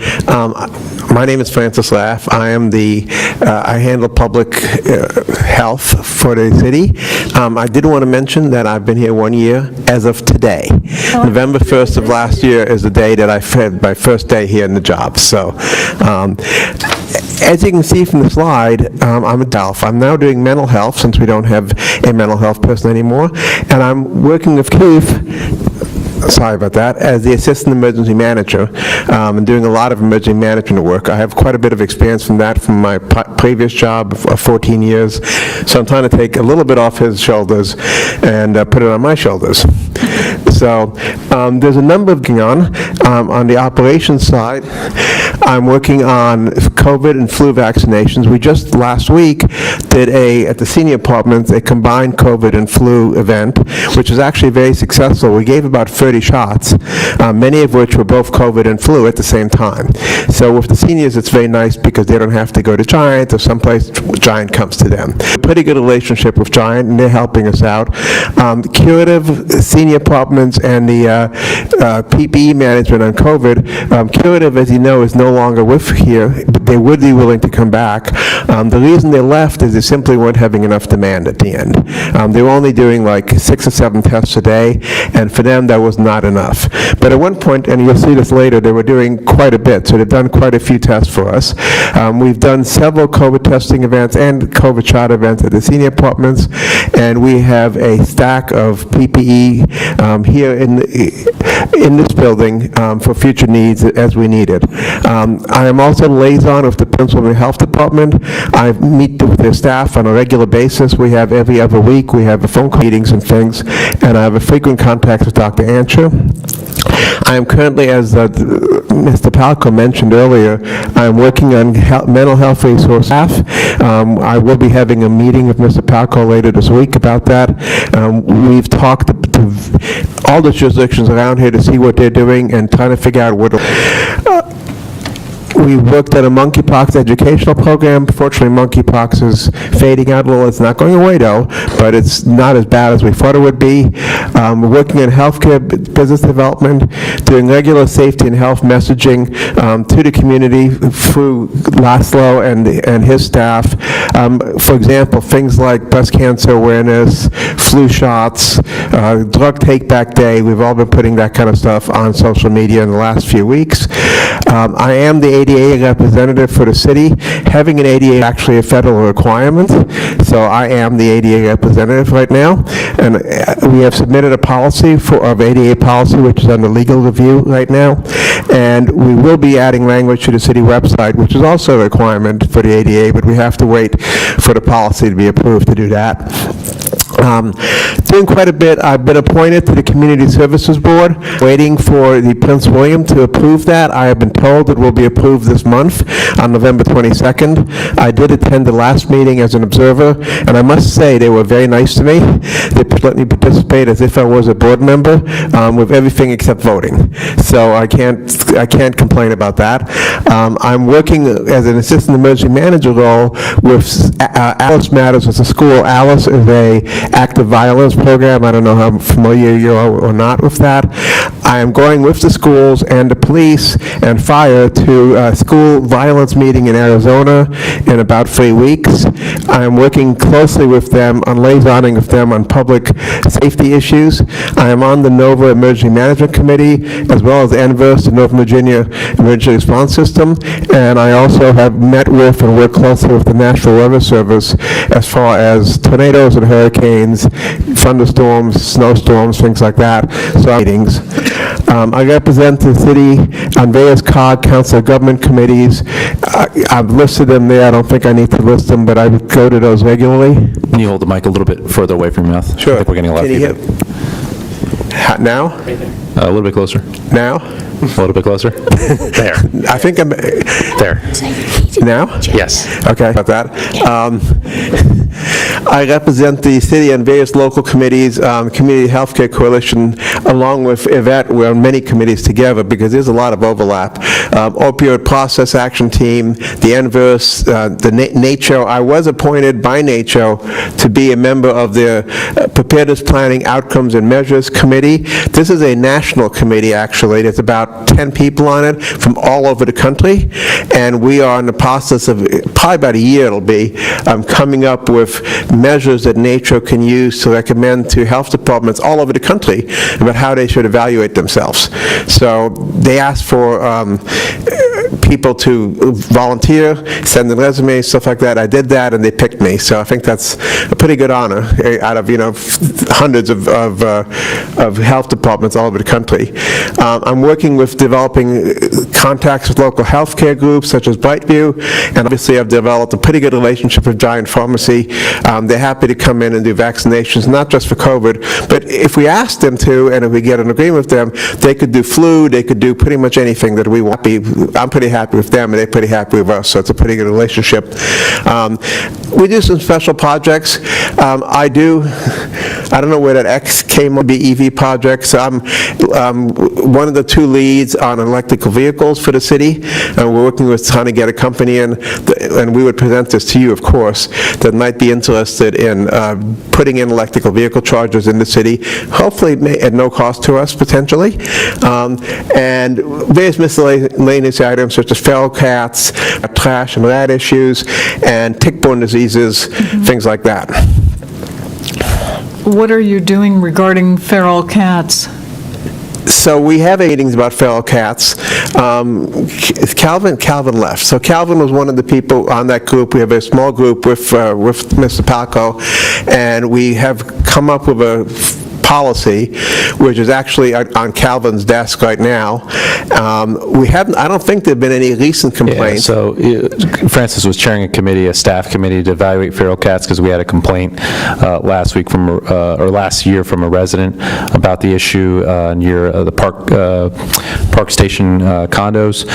[SPEAKER 18] My name is Francis Laff. I am I handle public health for the city. I did want to mention that I've been here 1 year as of today. November 1st of last year is the day that I had my first day here in the job. So, as you can see from the slide, I'm a health. I'm now doing mental health since we don't have a mental health person anymore, and I'm working with Keith. Sorry about that, as the Assistant Emergency Manager, and doing a lot of emergency management work. I have quite a bit of experience from that from my previous job of 14 years, so I'm trying to take a little bit off his shoulders and put it on my shoulders. So there's a number of going on the operations side. I'm working on COVID and flu vaccinations. We just last week did at the senior apartments, a combined COVID and flu event, which was actually very successful. We gave about 30 shots, many of which were both COVID and flu at the same time. So with the seniors, it's very nice because they don't have to go to Giant or someplace Giant comes to them. Pretty good relationship with Giant, and they're helping us out. Curative senior apartments and the PPE management on COVID. Curative, as you know, is no longer with here, but they would be willing to come back. The reason they left is they simply weren't having enough demand at the end. They were only doing like 6 or 7 tests a day, and for them that was not enough. But at one point, and you'll see this later, they were doing quite a bit, so they've done quite a few tests for us. We've done several COVID testing events and COVID shot events at the senior apartments, and we have a stack of PPE here in this building for future needs as we need it. I am also liaison with the Pennsylvania Health Department. I meet with their staff on a regular basis. We have every other week, we have phone meetings and things, and I have a frequent contact with Dr. Ancher. I am currently, as Mr. Palco mentioned earlier, I'm working on mental health resource staff. I will be having a meeting with Mr. Palco later this week about that. We've talked to all the jurisdictions around here to see what they're doing and trying to figure out what we worked at a monkeypox educational program. Fortunately, monkeypox is fading out a little. It's not going away, though, but it's not as bad as we thought it would be. We're working in healthcare business development, doing regular safety and health messaging to the community through Laszlo and his staff. For example, things like breast cancer awareness, flu shots, drug take-back day. We've all been putting that kind of stuff on social media in the last few weeks. I am the ADA representative for the city. Having an ADA is actually a federal requirement, so I am the ADA representative right now, and we have submitted a policy of ADA policy, which is under legal review right now, and we will be adding language to the city website, which is also a requirement for the ADA, but we have to wait for the policy to be approved to do that. Doing quite a bit. I've been appointed to the Community Services Board, waiting for the Prince William to approve that. I have been told it will be approved this month on November 22nd. I did attend the last meeting as an observer, and I must say they were very nice to me. They let me participate as if I was a board member with everything except voting. So I can't complain about that. I'm working as an assistant emergency manager role with Alice Matters as a school. Alice is a active violence program. I don't know how familiar you are or not with that. I am going with the schools and the police and fire to a school violence meeting in Arizona in about 3 weeks. I am working closely with them on liaisoning with them on public safety issues. I am on the NOVA Emergency Management Committee, as well as ANVERS, the Northern Virginia Emergency Response System, and I also have met with and worked closely with the National Weather Service as far as tornadoes and hurricanes, thunderstorms, snowstorms, things like that. So meetings. I represent the city on various COG, Council of Government committees. I've listed them there. I don't think I need to list them, but I would go to those regularly.
[SPEAKER 8] Can you hold the mic a little bit further away from your mouth?
[SPEAKER 18] Sure.
[SPEAKER 8] I think we're getting a lot of
[SPEAKER 18] Can you
[SPEAKER 8] feedback.
[SPEAKER 18] Now?
[SPEAKER 8] A little bit closer.
[SPEAKER 18] Now?
[SPEAKER 8] A little bit closer. There.
[SPEAKER 18] I think I'm...
[SPEAKER 8] There.
[SPEAKER 18] Now?
[SPEAKER 8] Yes.
[SPEAKER 18] Okay, about that. I represent the city and various local committees, Community Healthcare Coalition, along with Yvette. We're on many committees together because there's a lot of overlap. Opioid Process Action Team, the ANVERS, the NACCHO. I was appointed by NACCHO to be a member of the Preparedness Planning Outcomes and Measures Committee. This is a national committee, actually. There's about 10 people on it from all over the country, and we are in the process of, probably about a year it'll be, coming up with measures that NACCHO can use to recommend to health departments all over the country about how they should evaluate themselves. So they asked for people to volunteer, send in resumes, stuff like that. I did that, and they picked me. So I think that's a pretty good honor out of, hundreds of health departments all over the country. I'm working with developing contacts with local healthcare groups such as Brightview, and obviously I've developed a pretty good relationship with Giant Pharmacy. They're happy to come in and do vaccinations, not just for COVID, but if we ask them to, and if we get an agreement with them, they could do flu, they could do pretty much anything that we want. I'm pretty happy with them, and they're pretty happy with us, so it's a pretty good relationship. We do some special projects. I don't know where that X came on, the EV projects. I'm one of the two leads on electrical vehicles for the city, and we're working with trying to get a company in, and we would present this to you, of course, that might be interested in putting in electrical vehicle chargers in the city, hopefully at no cost to us, potentially, and various miscellaneous items such as feral cats, trash and rat issues, and tick-borne diseases, things like that.
[SPEAKER 3] What are you doing regarding feral cats?
[SPEAKER 18] So we have meetings about feral cats. Calvin left. So Calvin was one of the people on that group. We have a small group with Mr. Palco, and we have come up with a policy, which is actually on Calvin's desk right now. I don't think there have been any recent complaints.
[SPEAKER 8] Yeah, so Francis was chairing a committee, a staff committee, to evaluate feral cats because we had a complaint last year from a resident about the issue near the Park Station condos.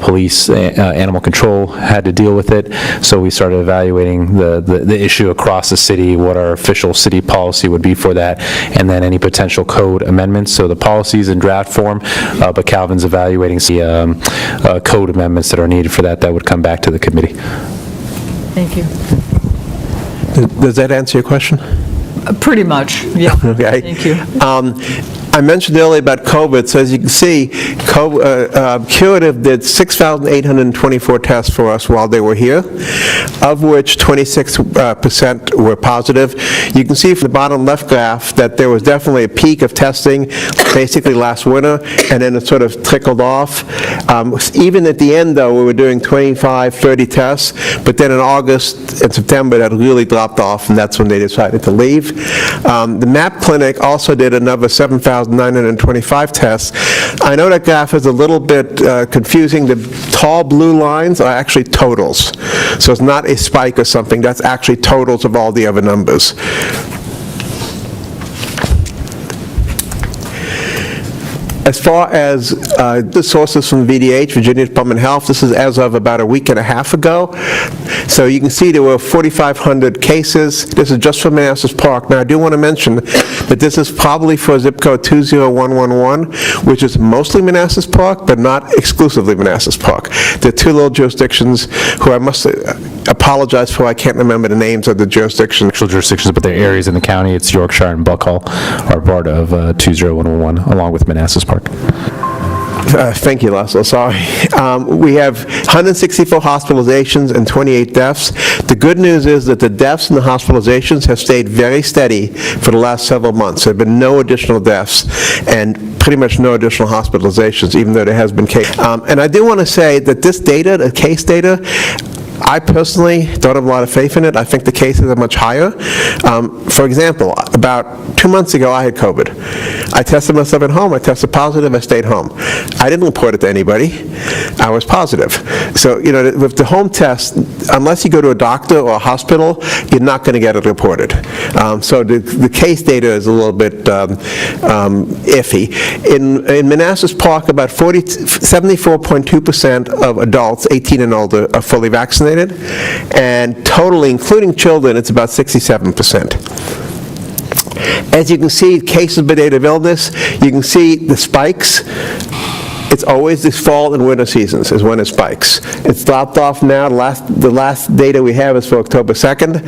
[SPEAKER 8] Police, animal control had to deal with it, so we started evaluating the issue across the city, what our official city policy would be for that, and then any potential code amendments. So the policy's in draft form, but Calvin's evaluating the code amendments that are needed for that would come back to the committee.
[SPEAKER 3] Thank you.
[SPEAKER 18] Does that answer your question?
[SPEAKER 3] Pretty much, yeah.
[SPEAKER 18] Okay.
[SPEAKER 3] Thank you.
[SPEAKER 18] I mentioned earlier about COVID, so as you can see, Curative did 6,824 tests for us while they were here, of which 26% were positive. You can see from the bottom left graph that there was definitely a peak of testing basically last winter, and then it sort of trickled off. Even at the end, though, we were doing 25, 30 tests, but then in August and September, that really dropped off, and that's when they decided to leave. The MAP clinic also did another 7,925 tests. I know that graph is a little bit confusing. The tall blue lines are actually totals. So it's not a spike or something. That's actually totals of all the other numbers. As far as the sources from VDH, Virginia Department of Health, this is as of about a week and a half ago. So you can see there were 4,500 cases. This is just for Manassas Park. Now, I do want to mention that this is probably for zip code 20111, which is mostly Manassas Park, but not exclusively Manassas Park. There are two little jurisdictions who I must say, apologize for I can't remember the names of the jurisdictions.
[SPEAKER 8] Actual jurisdictions, but they're areas in the county. It's Yorkshire and Buckhall are part of 20101, along with Manassas Park.
[SPEAKER 18] Thank you, Laszlo, sorry. We have 164 hospitalizations and 28 deaths. The good news is that the deaths and the hospitalizations have stayed very steady for the last several months. There have been no additional deaths and pretty much no additional hospitalizations, even though there has been case. And I do want to say that this data, the case data, I personally don't have a lot of faith in it. I think the cases are much higher. For example, about 2 months ago, I had COVID. I tested myself at home. I tested positive. I stayed home. I didn't report it to anybody. I was positive. So, you know, with the home test, unless you go to a doctor or a hospital, you're not going to get it reported. So the case data is a little bit iffy. In Manassas Park, about 74.2% of adults 18 and older are fully vaccinated. And totally, including children, it's about 67%. As you can see, cases by date of illness, you can see the spikes. It's always this fall and winter seasons is when it spikes. It's dropped off now. The last data we have is for October 2nd.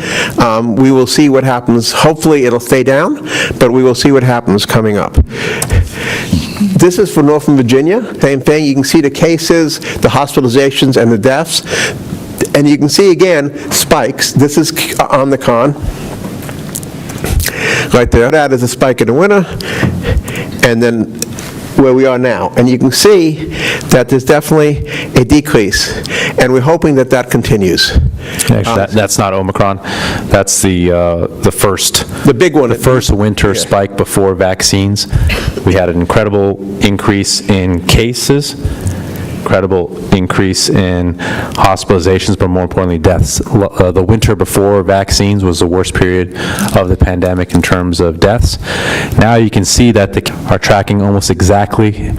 [SPEAKER 18] We will see what happens. Hopefully it'll stay down, but we will see what happens coming up. This is for Northern Virginia. Same thing. You can see the cases, the hospitalizations, and the deaths. And you can see, again, spikes. This is on the con. Right there. That is a spike in the winter. And then where we are now. And you can see that there's definitely a decrease. And we're hoping that that continues.
[SPEAKER 8] Actually, that's not Omicron. That's the first.
[SPEAKER 18] The big one.
[SPEAKER 8] The first winter spike before vaccines. We had an incredible increase in cases, incredible increase in hospitalizations, but more importantly, deaths. The winter before vaccines was the worst period of the pandemic in terms of deaths. Now you can see that they are tracking almost exactly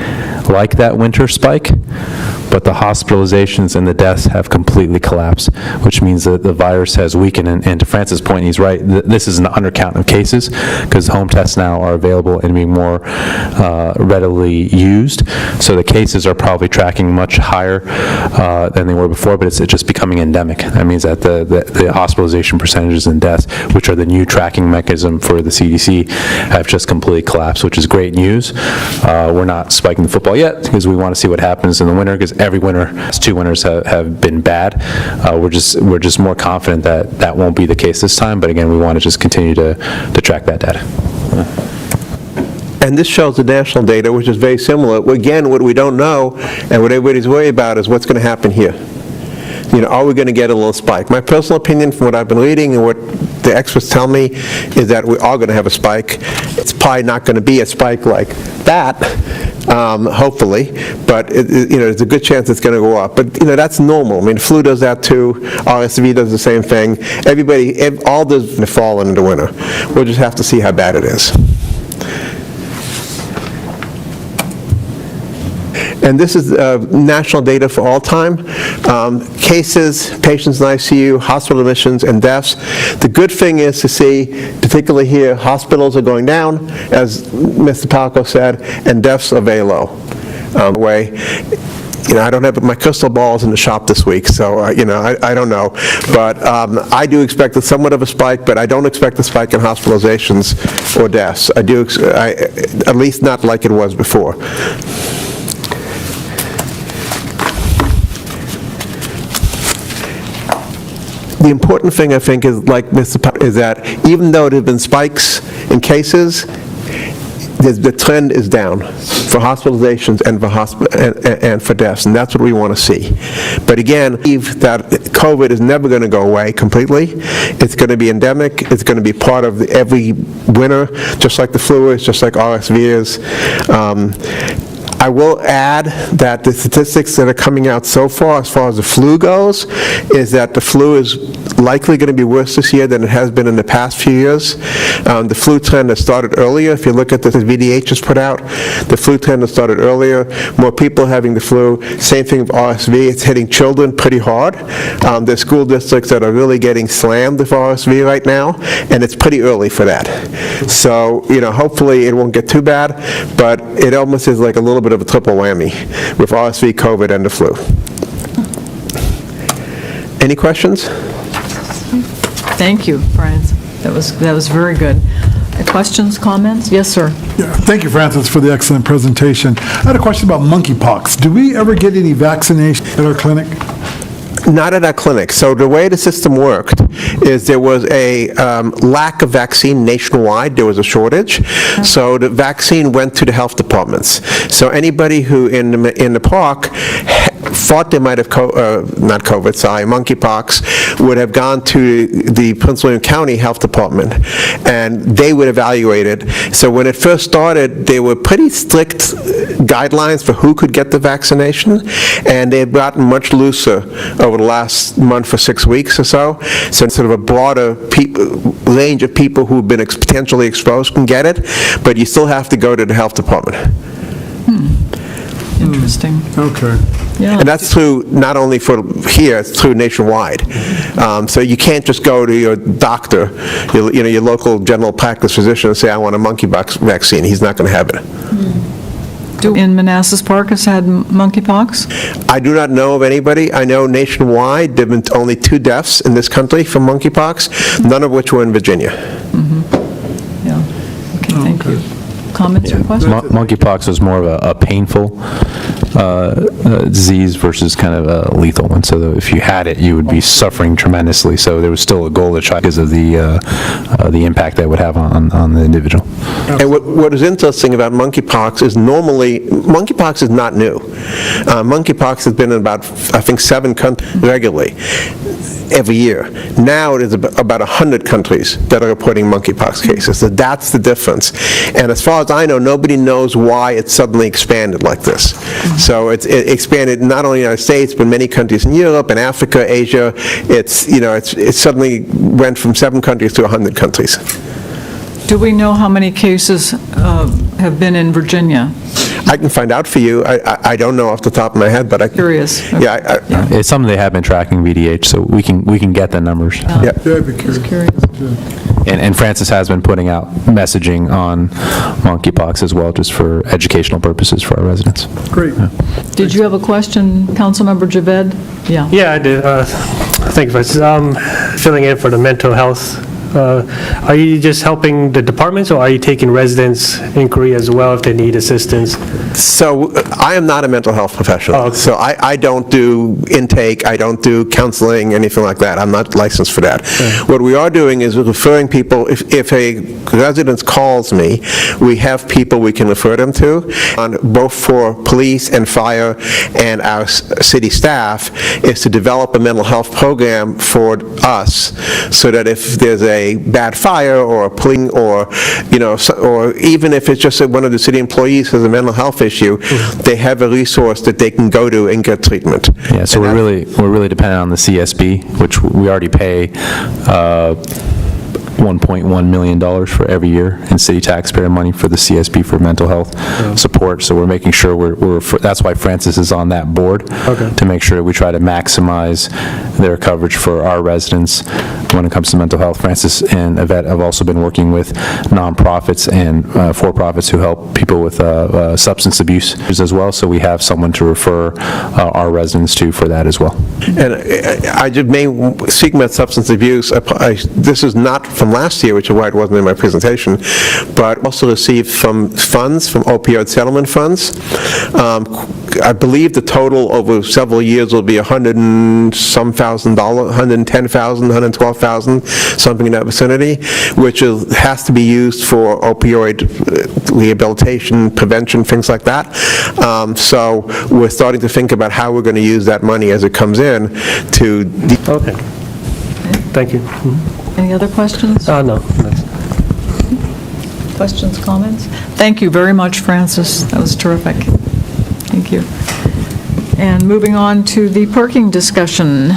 [SPEAKER 8] like that winter spike, but the hospitalizations and the deaths have completely collapsed, which means that the virus has weakened. And to Francis' point, he's right, this is an undercount of cases, because home tests now are available and being more readily used. So the cases are probably tracking much higher than they were before, but it's just becoming endemic. That means that the hospitalization percentages and deaths, which are the new tracking mechanism for the CDC, have just completely collapsed, which is great news. We're not spiking the football yet, because we want to see what happens in the winter, because every winter, last 2 winters have been bad. We're just more confident that that won't be the case this time, but again, we want to just continue to track that data.
[SPEAKER 18] And this shows the national data, which is very similar. Again, what we don't know and what everybody's worried about is what's going to happen here. You know, are we going to get a little spike? My personal opinion from what I've been reading and what the experts tell me is that we are going to have a spike. It's probably not going to be a spike like that, hopefully, but you know, there's a good chance it's going to go up. But you know, that's normal. I mean, flu does that too. RSV does the same thing. All does in the fall and in the winter. We'll just have to see how bad it is. And this is national data for all time. Cases, patients in ICU, hospital admissions, and deaths. The good thing is to see, particularly here, hospitals are going down, as Mr. Palco said, and deaths are very low. You know, I don't have my crystal balls in the shop this week, so, you know, I don't know. But I do expect somewhat of a spike, but I don't expect a spike in hospitalizations or deaths. At least not like it was before. The important thing, I think, is like Mr. is that even though there have been spikes in cases, the trend is down for hospitalizations and for deaths, and that's what we want to see. But again, that COVID is never going to go away completely. It's going to be endemic. It's going to be part of every winter, just like the flu is, just like RSV is. I will add that the statistics that are coming out so far, as far as the flu goes, is that the flu is likely going to be worse this year than it has been in the past few years. The flu trend has started earlier. If you look at the VDH has put out, the flu trend has started earlier. More people having the flu. Same thing with RSV. It's hitting children pretty hard. There's school districts that are really getting slammed with RSV right now, and it's pretty early for that. So, you know, hopefully it won't get too bad, but it almost is like a little bit of a triple whammy with RSV, COVID, and the flu. Any questions?
[SPEAKER 3] Thank you, Brian. That was very good. Questions, comments? Yes, sir.
[SPEAKER 1] Yeah, thank you, Francis, for the excellent presentation. I had a question about monkeypox. Do we ever get any vaccination at our clinic?
[SPEAKER 18] Not at our clinic. So the way the system worked is there was a lack of vaccine nationwide. There was a shortage. So the vaccine went to the health departments. So anybody who in the park thought they might have, monkeypox, would have gone to the Prince William County Health Department, and they would evaluate it. So when it first started, there were pretty strict guidelines for who could get the vaccination, and they've gotten much looser over the last month or 6 weeks or so. So sort of a broader range of people who've been potentially exposed can get it, but you still have to go to the health department.
[SPEAKER 3] Interesting.
[SPEAKER 1] Okay.
[SPEAKER 3] Yeah.
[SPEAKER 18] And that's true not only for here, it's true nationwide. So you can't just go to your doctor, your local general practice physician and say, I want a monkeypox vaccine. He's not going to have it.
[SPEAKER 3] In Manassas Park has had monkeypox?
[SPEAKER 18] I do not know of anybody. I know nationwide there have been only 2 deaths in this country from monkeypox, none of which were in Virginia.
[SPEAKER 3] Yeah. Okay, thank you. Comments or questions?
[SPEAKER 8] Monkeypox is more of a painful disease versus kind of a lethal one. So if you had it, you would be suffering tremendously. So there was still a goal to try because of the impact that would have on the individual.
[SPEAKER 18] And what is interesting about monkeypox is normally, monkeypox is not new. Monkeypox has been in about, I think, 7 countries regularly every year. Now it is about 100 countries that are reporting monkeypox cases. So that's the difference. And as far as I know, nobody knows why it suddenly expanded like this. So it expanded not only in the United States, but many countries in Europe and Africa, Asia. It suddenly went from 7 countries to 100 countries.
[SPEAKER 3] Do we know how many cases have been in Virginia?
[SPEAKER 18] I can find out for you. I don't know off the top of my head, but I
[SPEAKER 3] Curious.
[SPEAKER 18] Yeah.
[SPEAKER 8] It's something they have been tracking, VDH, so we can get the numbers.
[SPEAKER 18] Yeah.
[SPEAKER 1] I'd be curious.
[SPEAKER 8] And Francis has been putting out messaging on monkeypox as well, just for educational purposes for our residents.
[SPEAKER 1] Great.
[SPEAKER 3] Did you have a question, Councilmember Javed? Yeah.
[SPEAKER 5] Yeah, I do. Thank you, Francis. Filling in for the mental health. Are you just helping the departments, or are you taking residents' inquiry as well if they need assistance?
[SPEAKER 18] So I am not a mental health professional.
[SPEAKER 5] Oh, okay.
[SPEAKER 18] So I don't do intake, I don't do counseling, anything like that. I'm not licensed for that. What we are doing is referring people, if a resident calls me, we have people we can refer them to, both for police and fire and our city staff, is to develop a mental health program for us, so that if there's a bad fire or a police, or even if it's just that one of the city employees has a mental health issue, they have a resource that they can go to and get treatment.
[SPEAKER 8] Yeah, so we're really dependent on the CSB, which we already pay $1.1 million for every year in city taxpayer money for the CSB for mental health support. So we're making sure that's why Francis is on that board, to make sure that we try to maximize their coverage for our residents when it comes to mental health. Francis and Yvette have also been working with nonprofits and for-profits who help people with substance abuse as well. So we have someone to refer our residents to for that as well.
[SPEAKER 18] And I just speaking about substance abuse, this is not from last year, which is why it wasn't in my presentation, but also received from funds, from opioid settlement funds. I believe the total over several years will be $100,000 and some $110,000, $112,000, something in that vicinity, which has to be used for opioid rehabilitation, prevention, things like that. So we're starting to think about how we're going to use that money as it comes in to...
[SPEAKER 5] Okay. Thank you.
[SPEAKER 3] Any other questions?
[SPEAKER 5] No.
[SPEAKER 3] Questions, comments? Thank you very much, Francis. That was terrific. Thank you. And moving on to the parking discussion.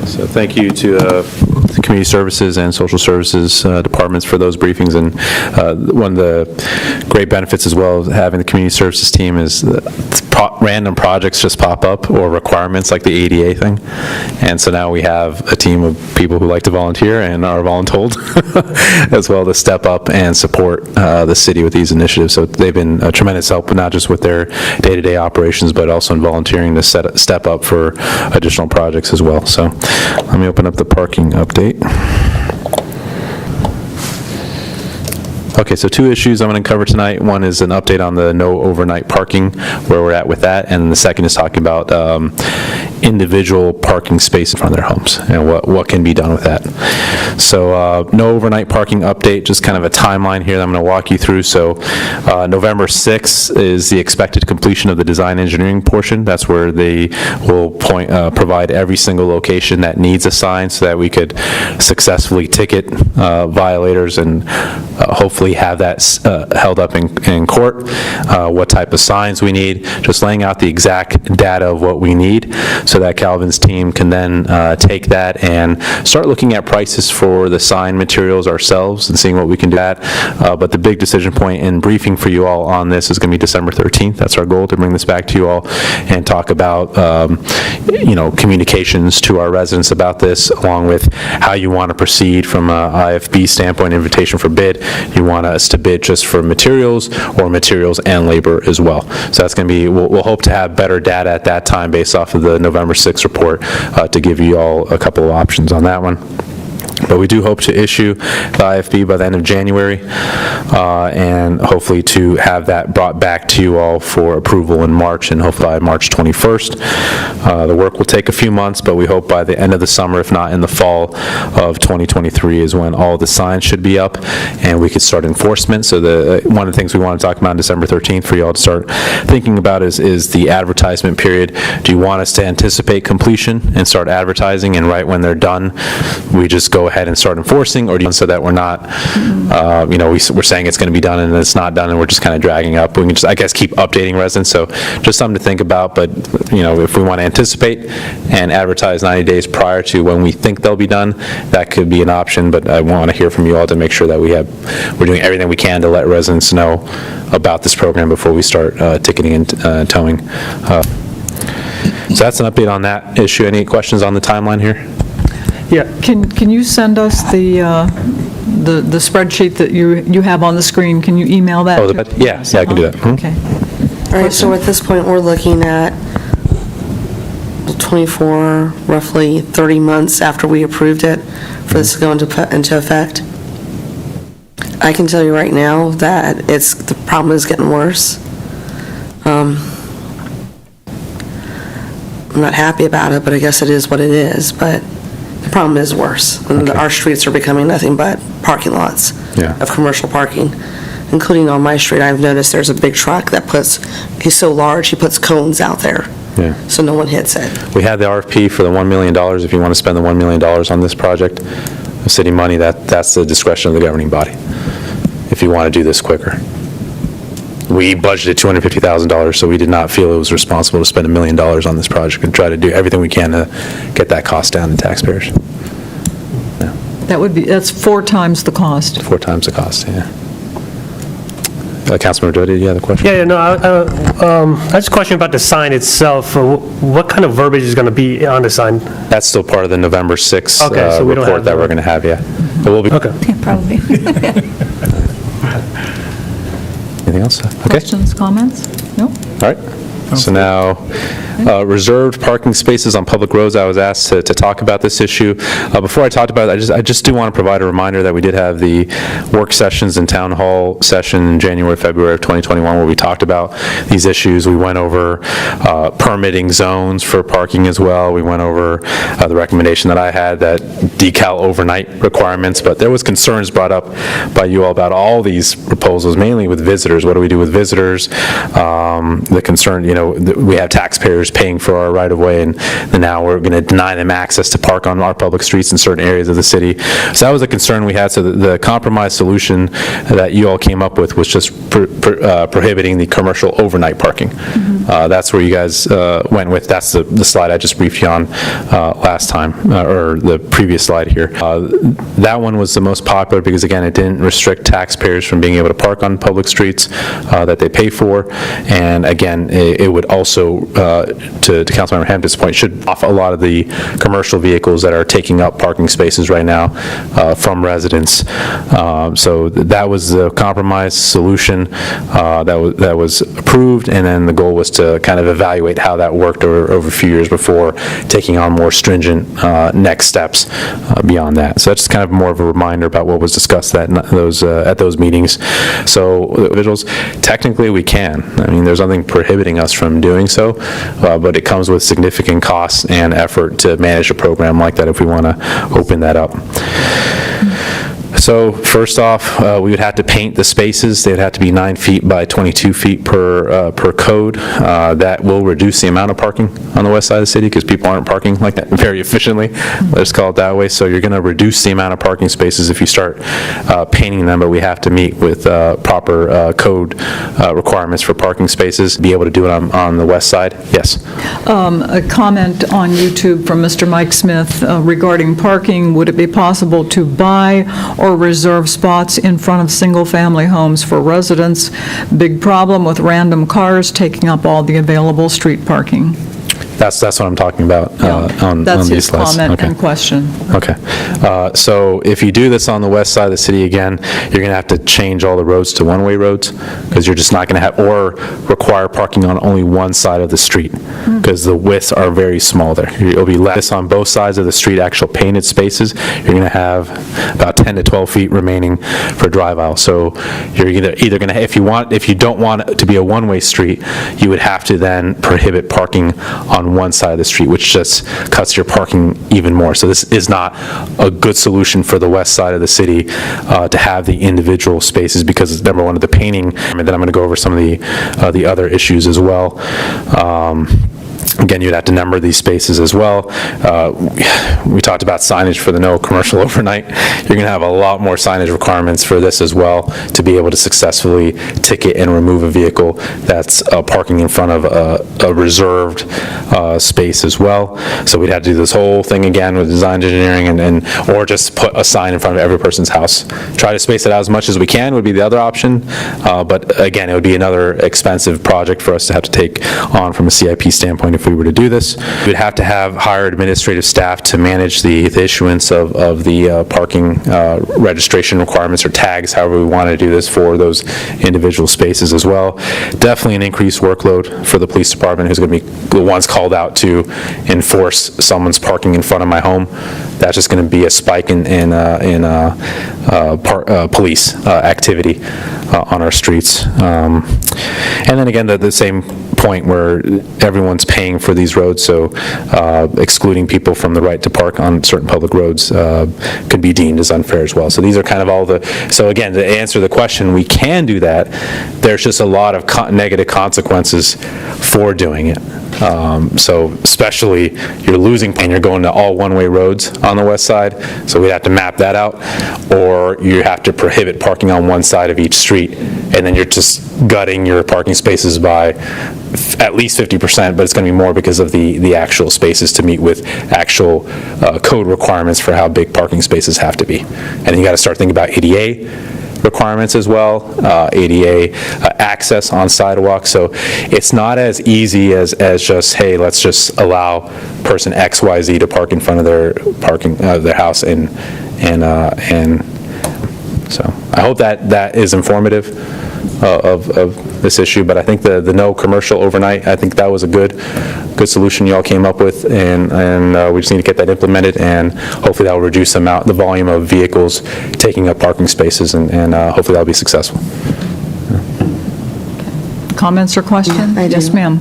[SPEAKER 4] So thank you to
[SPEAKER 8] Community Services and Social Services departments for those briefings, and one of the great benefits as well of having the Community Services team is random projects just pop up, or requirements like the ADA thing, and so now we have a team of people who like to volunteer and are voluntold as well to step up and support the city with these initiatives. So they've been a tremendous help, not just with their day-to-day operations, but also in volunteering to step up for additional projects as well. So let me open up the parking update. Okay, so two issues I'm going to cover tonight. One is an update on the no overnight parking, where we're at with that, and the second is talking about individual parking space in front of their homes and what can be done with that. So no overnight parking update, just kind of a timeline here that I'm going to walk you through. So November 6th is the expected completion of the design engineering portion. That's where they will provide every single location that needs a sign so that we could successfully ticket violators and hopefully have that held up in court, what type of signs we need, just laying out the exact data of what we need so that Calvin's team can then take that and start looking at prices for the sign materials ourselves and seeing what we can do that. But the big decision point in briefing for you all on this is going to be December 13th. That's our goal, to bring this back to you all and talk about communications to our residents about this, along with how you want to proceed from a IFB standpoint, invitation for bid. You want us to bid just for materials or materials and labor as well. So that's going to be, we'll hope to have better data at that time based off of the November 6th report to give you all a couple of options on that one. But we do hope to issue the IFB by the end of January, and hopefully to have that brought back to you all for approval in March, and hopefully by March 21st. The work will take a few months, but we hope by the end of the summer, if not in the fall of 2023, is when all the signs should be up and we could start enforcement. So one of the things we want to talk about on December 13th for you all to start thinking about is the advertisement period. Do you want us to anticipate completion and start advertising, and right when they're done, we just go ahead and start enforcing, or do you, so that we're not, we're saying it's going to be done and it's not done and we're just kind of dragging up? We can just, I guess, keep updating residents. So just something to think about. But if we want to anticipate and advertise 90 days prior to when we think they'll be done, that could be an option. But I want to hear from you all to make sure that we're doing everything we can to let residents know about this program before we start ticketing and towing. So that's an update on that issue. Any questions on the timeline here?
[SPEAKER 3] Yeah. Can you send us the spreadsheet that you have on the screen? Can you email that?
[SPEAKER 8] Yeah, I can do that. Mm-hmm.
[SPEAKER 3] Okay.
[SPEAKER 10] All right, so at this point, we're looking at 24, roughly 30 months after we approved it for this to go into effect. I can tell you right now that the problem is getting worse. I'm not happy about it, but I guess it is what it is. But the problem is worse. And our streets are becoming nothing but parking lots of commercial parking, including on my street. I've noticed there's a big truck that he's so large, he puts cones out there. Yeah. So no one hits it.
[SPEAKER 8] We had the RFP for the $1 million. If you want to spend the $1 million on this project, the city money, that's the discretion of the governing body, if you want to do this quicker. We budgeted $250,000, so we did not feel it was responsible to spend $1 million on this project and try to do everything we can to get that cost down to taxpayers. Yeah.
[SPEAKER 3] That's 4 times the cost.
[SPEAKER 8] 4 times the cost, yeah. Councilmember Doty, you have a question?
[SPEAKER 5] I just a question about the sign itself. What kind of verbiage is going to be on the sign?
[SPEAKER 8] That's still part of the November 6th report that we're going to have, yeah. It will be.
[SPEAKER 5] Okay.
[SPEAKER 17] Yeah, probably.
[SPEAKER 8] Anything else? Okay.
[SPEAKER 3] Questions, comments? No?
[SPEAKER 8] All right. So now, reserved parking spaces on public roads, I was asked to talk about this issue. Before I talked about it, I just do want to provide a reminder that we did have the work sessions and town hall session in January, February of 2021, where we talked about these issues. We went over permitting zones for parking as well. We went over the recommendation that I had, that decal overnight requirements, but there was concerns brought up by you all about all these proposals, mainly with visitors. What do we do with visitors? The concern, we have taxpayers paying for our right-of-way, and now we're going to deny them access to park on our public streets in certain areas of the city. So that was a concern we had. So the compromise solution that you all came up with was just prohibiting the commercial overnight parking. That's where you guys went with. That's the slide I just briefed you on last time, or the previous slide here. That one was the most popular because, again, it didn't restrict taxpayers from being able to park on public streets that they pay for. And again, it would also, to Councilmember Hampton's point, should off a lot of the commercial vehicles that are taking up parking spaces right now from residents. So that was the compromise solution that was approved, and then the goal was to kind of evaluate how that worked over a few years before taking on more stringent next steps beyond that. So that's kind of more of a reminder about what was discussed at those meetings. So individuals, technically we can. I mean, there's nothing prohibiting us from doing so, but it comes with significant costs and effort to manage a program like that if we want to open that up. So first off, we would have to paint the spaces. They'd have to be 9 feet by 22 feet per code. That will reduce the amount of parking on the west side of the city because people aren't parking like that very efficiently. Let's call it that way. So you're going to reduce the amount of parking spaces if you start painting them, but we have to meet with proper code requirements for parking spaces to be able to do it on the west side. Yes?
[SPEAKER 3] A comment on YouTube from Mr. Mike Smith regarding parking. Would it be possible to buy or reserve spots in front of single-family homes for residents? Big problem with random cars taking up all the available street parking.
[SPEAKER 8] That's what I'm talking about on
[SPEAKER 3] That's
[SPEAKER 8] these
[SPEAKER 3] his
[SPEAKER 8] slides.
[SPEAKER 3] comment
[SPEAKER 8] Okay.
[SPEAKER 3] and question.
[SPEAKER 8] Okay. So if you do this on the west side of the city again, you're going to have to change all the roads to one-way roads because you're just not going to have, or require parking on only one side of the street because the widths are very small there. It'll be less on both sides of the street, actual painted spaces. You're going to have about 10 to 12 feet remaining for drive aisle. So you're either going to, if you don't want it to be a one-way street, you would have to then prohibit parking on one side of the street, which just cuts your parking even more. So this is not a good solution for the west side of the city to have the individual spaces because, number one, of the painting, and then I'm going to go over some of the other issues as well. Again, you'd have to number these spaces as well. We talked about signage for the no commercial overnight. You're going to have a lot more signage requirements for this as well to be able to successfully ticket and remove a vehicle that's parking in front of a reserved space as well. So we'd have to do this whole thing again with design engineering or just put a sign in front of every person's house. Try to space it out as much as we can would be the other option. But again, it would be another expensive project for us to have to take on from a CIP standpoint if we were to do this. We'd have to hire administrative staff to manage the issuance of the parking registration requirements or tags, however we want to do this for those individual spaces as well. Definitely an increased workload for the police department, who's going to be the ones called out to enforce someone's parking in front of my home. That's just going to be a spike in police activity on our streets. And then again, the same point where everyone's paying for these roads, so excluding people from the right to park on certain public roads could be deemed as unfair as well. So these are kind of all so again, to answer the question, we can do that. There's just a lot of negative consequences for doing it. So especially you're losing and you're going to all one-way roads on the west side, so we'd have to map that out, or you have to prohibit parking on one side of each street, and then you're just gutting your parking spaces by at least 50%, but it's going to be more because of the actual spaces to meet with actual code requirements for how big parking spaces have to be. And then you got to start thinking about ADA requirements as well, ADA access on sidewalks. So it's not as easy as just, hey, let's just allow person XYZ to park in front of their house, and so I hope that is informative of this issue. But I think the no commercial overnight, I think that was a good solution you all came up with, and we just need to get that implemented, and hopefully that will reduce the volume of vehicles taking up parking spaces, and hopefully that'll be successful.
[SPEAKER 3] Comments or questions? Yes, ma'am.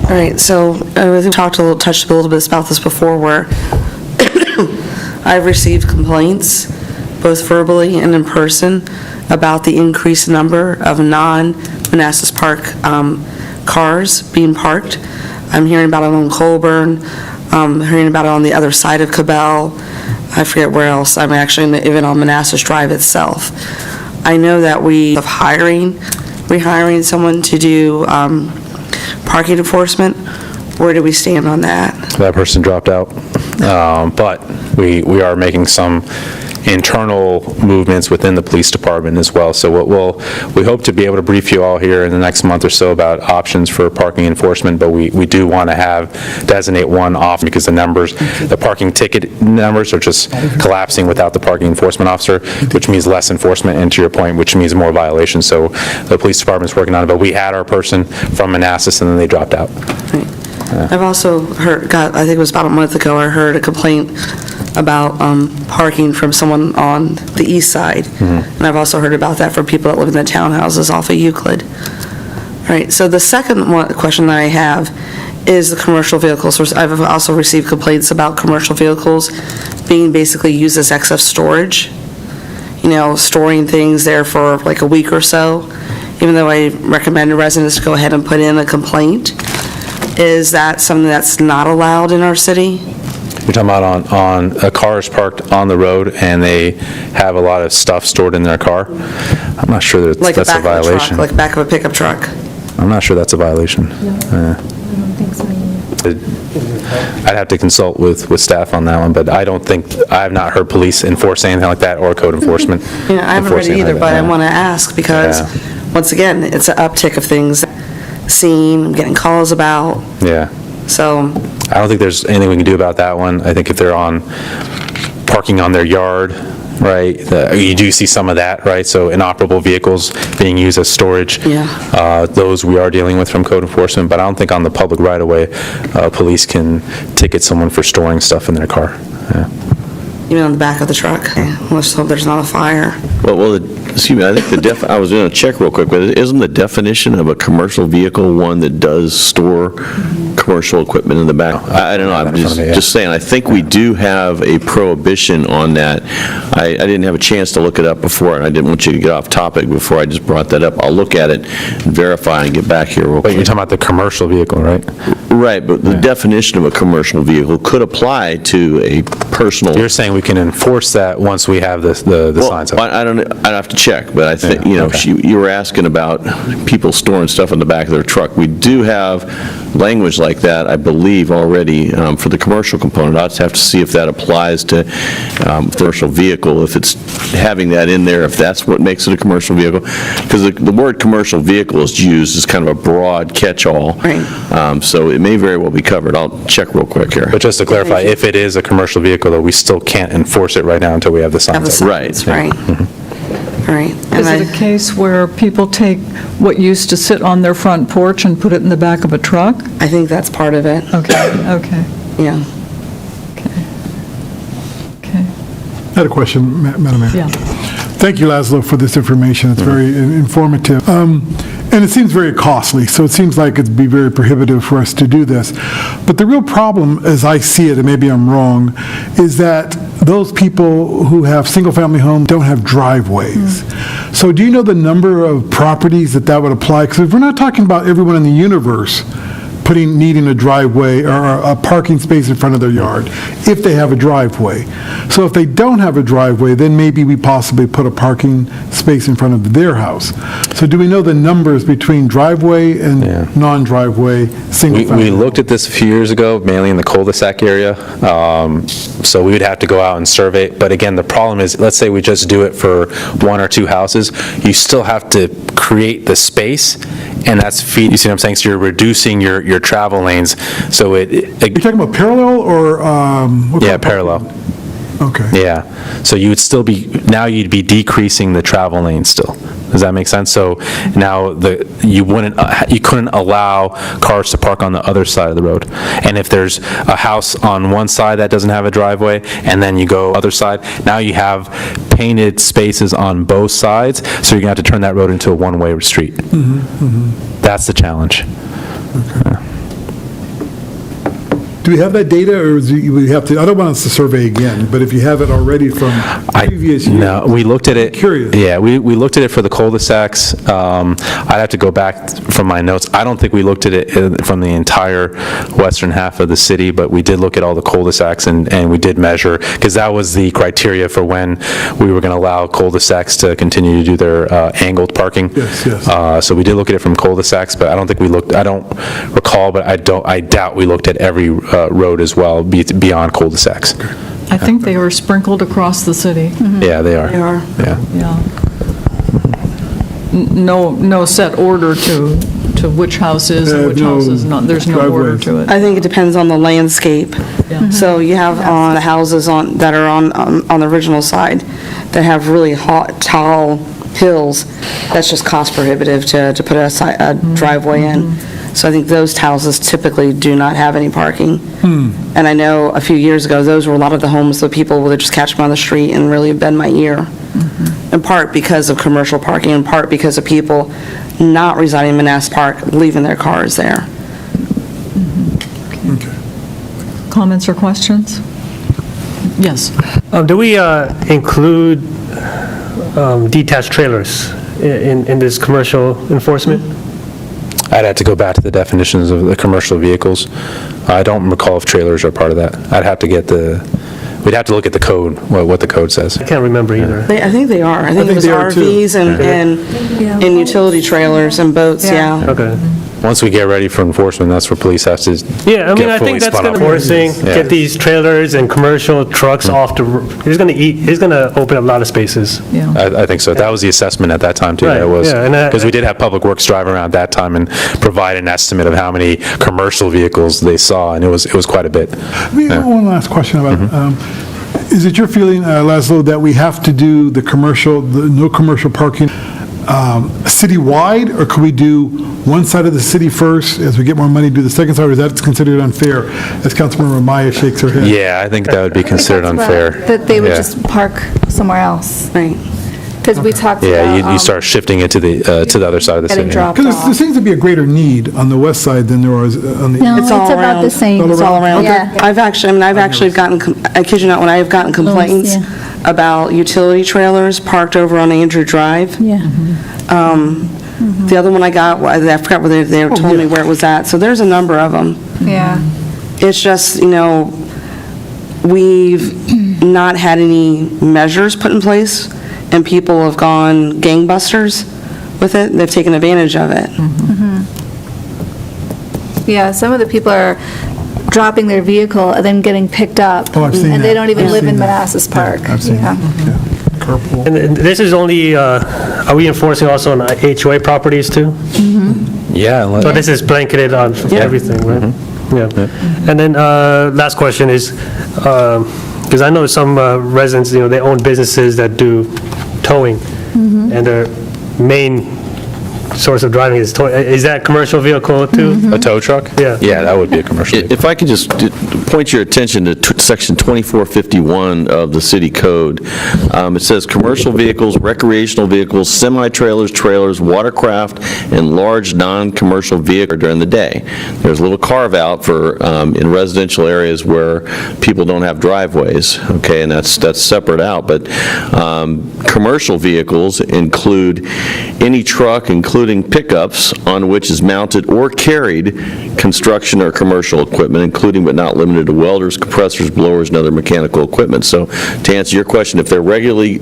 [SPEAKER 10] All right, so we touched a little bit about this before, where I've received complaints, both verbally and in person, about the increased number of non-Manassas Park cars being parked. I'm hearing about it on Colburn, hearing about it on the other side of Cabell. I forget where else. I'm actually even on Manassas Drive itself. I know that we have rehiring someone to do parking enforcement. Where do we stand on that?
[SPEAKER 8] That person dropped out. But we are making some internal movements within the police department as well. So we hope to be able to brief you all here in the next month or so about options for parking enforcement, but we do want to designate one off because the parking ticket numbers are just collapsing without the parking enforcement officer, which means less enforcement, and to your point, which means more violations. So the police department's working on it, but we had our person from Manassas and then they dropped out.
[SPEAKER 10] I've also heard, I think it was about a month ago, I heard a complaint about parking from someone on the east side. And I've also heard about that from people that live in the townhouses off of Euclid. All right, so the second question that I have is the commercial vehicles. I've also received complaints about commercial vehicles being basically used as excess storage, storing things there for like a week or so, even though I recommend residents to go ahead and put in a complaint. Is that something that's not allowed in our city?
[SPEAKER 8] You're talking about on a car is parked on the road and they have a lot of stuff stored in their car? I'm not sure that's a violation.
[SPEAKER 10] Like the back of a pickup truck?
[SPEAKER 8] I'm not sure that's a violation.
[SPEAKER 11] I don't think so.
[SPEAKER 8] I'd have to consult with staff on that one, but I have not heard police enforce anything like that or code enforcement.
[SPEAKER 10] Yeah, I haven't read it either, but I want to ask because, once again, it's an uptick of things seen, getting calls about.
[SPEAKER 8] Yeah.
[SPEAKER 10] So
[SPEAKER 8] I don't think there's anything we can do about that one. I think if they're parking on their yard, right, you do see some of that, right? So inoperable vehicles being used as storage, those we are dealing with from code enforcement, but I don't think on the public right-of-way, police can ticket someone for storing stuff in their car. Yeah.
[SPEAKER 10] Even on the back of the truck. Let's hope there's not a fire.
[SPEAKER 4] Well, excuse me, I think I was going to check real quick, but isn't the definition of a commercial vehicle one that does store commercial equipment in the back? I don't know, I'm just saying, I think we do have a prohibition on that. I didn't have a chance to look it up before, and I didn't want you to get off topic before I just brought that up. I'll look at it and verify and get back here real quick.
[SPEAKER 8] But you're talking about the commercial vehicle, right?
[SPEAKER 4] Right, but the definition of a commercial vehicle could apply to a personal...
[SPEAKER 8] You're saying we can enforce that once we have the signs up?
[SPEAKER 4] I'd have to check, but I think, you were asking about people storing stuff in the back of their truck. We do have language like that, I believe, already for the commercial component. I'll just have to see if that applies to commercial vehicle, if it's having that in there, if that's what makes it a commercial vehicle. Because the word commercial vehicle is used as kind of a broad catch-all.
[SPEAKER 10] Right.
[SPEAKER 4] So it may very well be covered. I'll check real quick here.
[SPEAKER 8] But just to clarify, if it is a commercial vehicle, though, we still can't enforce it right now until we have the signs up.
[SPEAKER 10] Right. Right.
[SPEAKER 3] Is it a case where people take what used to sit on their front porch and put it in the back of a truck?
[SPEAKER 10] I think that's part of it.
[SPEAKER 3] Okay.
[SPEAKER 10] Yeah.
[SPEAKER 3] Okay.
[SPEAKER 1] I had a question, Madam Mayor.
[SPEAKER 3] Yeah.
[SPEAKER 1] Thank you, Laszlo, for this information. It's very informative. And it seems very costly, so it seems like it'd be very prohibitive for us to do this. But the real problem, as I see it, and maybe I'm wrong, is that those people who have single-family homes don't have driveways. So do you know the number of properties that would apply? Because we're not talking about everyone in the universe needing a driveway or a parking space in front of their yard, if they have a driveway. So if they don't have a driveway, then maybe we possibly put a parking space in front of their house. So do we know the numbers between driveway and non-driveway single-family?
[SPEAKER 8] We looked at this a few years ago, mainly in the cul-de-sac area, so we would have to go out and survey. But again, the problem is, let's say we just do it for one or two houses, you still have to create the space, and that's you see what I'm saying? So you're reducing your travel lanes. So you're
[SPEAKER 1] talking about parallel or?
[SPEAKER 8] Parallel.
[SPEAKER 1] Okay.
[SPEAKER 8] Yeah. So you would still you'd be decreasing the travel lane still. Does that make sense? So now you couldn't allow cars to park on the other side of the road. And if there's a house on one side that doesn't have a driveway, and then you go other side, now you have painted spaces on both sides, so you're going to have to turn that road into a one-way street. That's the challenge.
[SPEAKER 1] Do we have that data, or we have to, I don't want us to survey again, but if you have it already from previous years?
[SPEAKER 8] No, we looked at it.
[SPEAKER 1] Curious.
[SPEAKER 8] Yeah, we looked at it for the cul-de-sacs. I'd have to go back from my notes. I don't think we looked at it from the entire western half of the city, but we did look at all the cul-de-sacs, and we did measure, because that was the criteria for when we were going to allow cul-de-sacs to continue to do their angled parking.
[SPEAKER 1] Yes.
[SPEAKER 8] So we did look at it from cul-de-sacs, but I don't think we looked, I don't recall, but I doubt we looked at every road as well, beyond cul-de-sacs.
[SPEAKER 3] I think they are sprinkled across the city.
[SPEAKER 8] Yeah, they are.
[SPEAKER 10] They are.
[SPEAKER 8] Yeah.
[SPEAKER 3] Yeah. No set order to which house is and which house is not. There's no order to it.
[SPEAKER 10] I think it depends on the landscape.
[SPEAKER 3] Yeah.
[SPEAKER 10] So you have on the houses that are on the original side that have really tall hills, that's just cost prohibitive to put a driveway in. So I think those houses typically do not have any parking. And I know a few years ago, those were a lot of the homes that people would just catch me on the street and really bend my ear. In part because of commercial parking, in part because of people not residing in Manassas Park, leaving their cars there.
[SPEAKER 3] Comments or questions? Yes.
[SPEAKER 5] Do we include detached trailers in this commercial enforcement?
[SPEAKER 8] I'd have to go back to the definitions of the commercial vehicles. I don't recall if trailers are part of that. I'd have to get we'd have to look at the code, what the code says.
[SPEAKER 5] I can't remember either.
[SPEAKER 10] I think they are. I think it was
[SPEAKER 1] they are, too.
[SPEAKER 10] RVs and utility trailers and boats, yeah.
[SPEAKER 5] Okay.
[SPEAKER 8] Once we get ready for enforcement, that's where police have to
[SPEAKER 5] Yeah, I mean,
[SPEAKER 8] get
[SPEAKER 5] I
[SPEAKER 8] fully
[SPEAKER 5] think that's
[SPEAKER 8] spun
[SPEAKER 5] going to
[SPEAKER 8] up.
[SPEAKER 5] forcing,
[SPEAKER 8] Yeah.
[SPEAKER 5] get these trailers and commercial trucks off the, it's going to open up a lot of spaces.
[SPEAKER 3] Yeah.
[SPEAKER 8] I think so. That was the assessment at that time, too.
[SPEAKER 5] Right,
[SPEAKER 8] That was,
[SPEAKER 5] yeah, and
[SPEAKER 8] because we did have Public Works drive around that time and provide an estimate of how many commercial vehicles they saw, and it was quite a bit.
[SPEAKER 1] One last question about, is it your feeling, Laszlo, that we have to do the no commercial parking citywide, or could we do one side of the city first, as we get more money, do the second side, or is that considered unfair, as Councilmember Maya shakes her head?
[SPEAKER 8] Yeah, I think that would be considered unfair.
[SPEAKER 17] That they would
[SPEAKER 8] Yeah.
[SPEAKER 17] just park somewhere else.
[SPEAKER 10] Right.
[SPEAKER 17] Because we talked about.
[SPEAKER 8] Yeah, you start shifting it to the other side of the
[SPEAKER 17] Getting
[SPEAKER 8] city.
[SPEAKER 17] dropped
[SPEAKER 1] Because there
[SPEAKER 17] off.
[SPEAKER 1] seems to be a greater need on the west side than there was on the...
[SPEAKER 15] No,
[SPEAKER 10] It's all
[SPEAKER 15] about
[SPEAKER 10] around.
[SPEAKER 15] the same.
[SPEAKER 10] It's all around.
[SPEAKER 15] Yeah.
[SPEAKER 10] I've actually gotten, I kid you not, when I have gotten complaints about utility trailers parked over on Andrew Drive.
[SPEAKER 15] Yeah.
[SPEAKER 10] The other one I got, I forgot where they told me where it was at, so there's a number of them.
[SPEAKER 17] Yeah.
[SPEAKER 10] It's just, we've not had any measures put in place, and people have gone gangbusters with it. They've taken advantage of it.
[SPEAKER 17] Yeah, some of the people are dropping their vehicle and then getting picked up.
[SPEAKER 1] Oh, I've seen
[SPEAKER 17] And they
[SPEAKER 1] that.
[SPEAKER 17] don't even
[SPEAKER 1] I've
[SPEAKER 17] live
[SPEAKER 1] seen
[SPEAKER 17] in
[SPEAKER 1] that.
[SPEAKER 17] Manassas Park.
[SPEAKER 1] I've seen
[SPEAKER 17] Yeah.
[SPEAKER 1] Carpool.
[SPEAKER 5] And this is only, are we enforcing also on HOA properties too?
[SPEAKER 8] Yeah.
[SPEAKER 5] So this is blanketed on everything, right? Yeah. And then last question is, because I know some residents, they own businesses that do towing, and their main source of driving is towing. Is that commercial vehicle too?
[SPEAKER 8] A tow truck?
[SPEAKER 5] Yeah.
[SPEAKER 8] Yeah, that would be a commercial vehicle.
[SPEAKER 4] If I could just point your attention to Section 2451 of the city code. It says, "Commercial vehicles, recreational vehicles, semi-trailers, trailers, watercraft, and large non-commercial vehicles during the day." There's a little carve-out for, in residential areas where people don't have driveways, okay, and that's separate out. But commercial vehicles include any truck, including pickups, on which is mounted or carried construction or commercial equipment, including but not limited to welders, compressors, blowers, and other mechanical equipment. So to answer your question, if they're regularly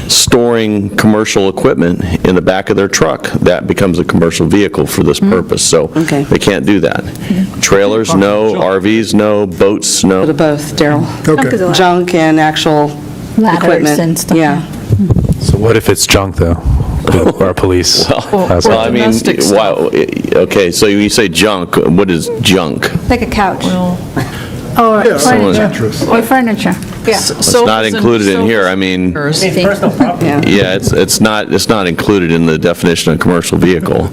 [SPEAKER 4] storing commercial equipment in the back of their truck, that becomes a commercial vehicle for this purpose. So they can't do that. Trailers, no. RVs, no. Boats, no.
[SPEAKER 10] Bit of both, Daryl.
[SPEAKER 17] Junk is allowed.
[SPEAKER 10] Junk and actual
[SPEAKER 15] Ladders
[SPEAKER 10] equipment.
[SPEAKER 15] and stuff.
[SPEAKER 10] Yeah.
[SPEAKER 8] So what if it's junk, though? Our police.
[SPEAKER 4] Well, I mean, wow, okay, so you say junk, what is junk?
[SPEAKER 17] Like a couch.
[SPEAKER 15] Or
[SPEAKER 1] Yeah,
[SPEAKER 15] furniture.
[SPEAKER 1] mattress.
[SPEAKER 15] Or furniture.
[SPEAKER 17] Yeah.
[SPEAKER 4] It's not included in here, I mean,
[SPEAKER 5] Personal property.
[SPEAKER 4] yeah, it's not included in the definition of commercial vehicle.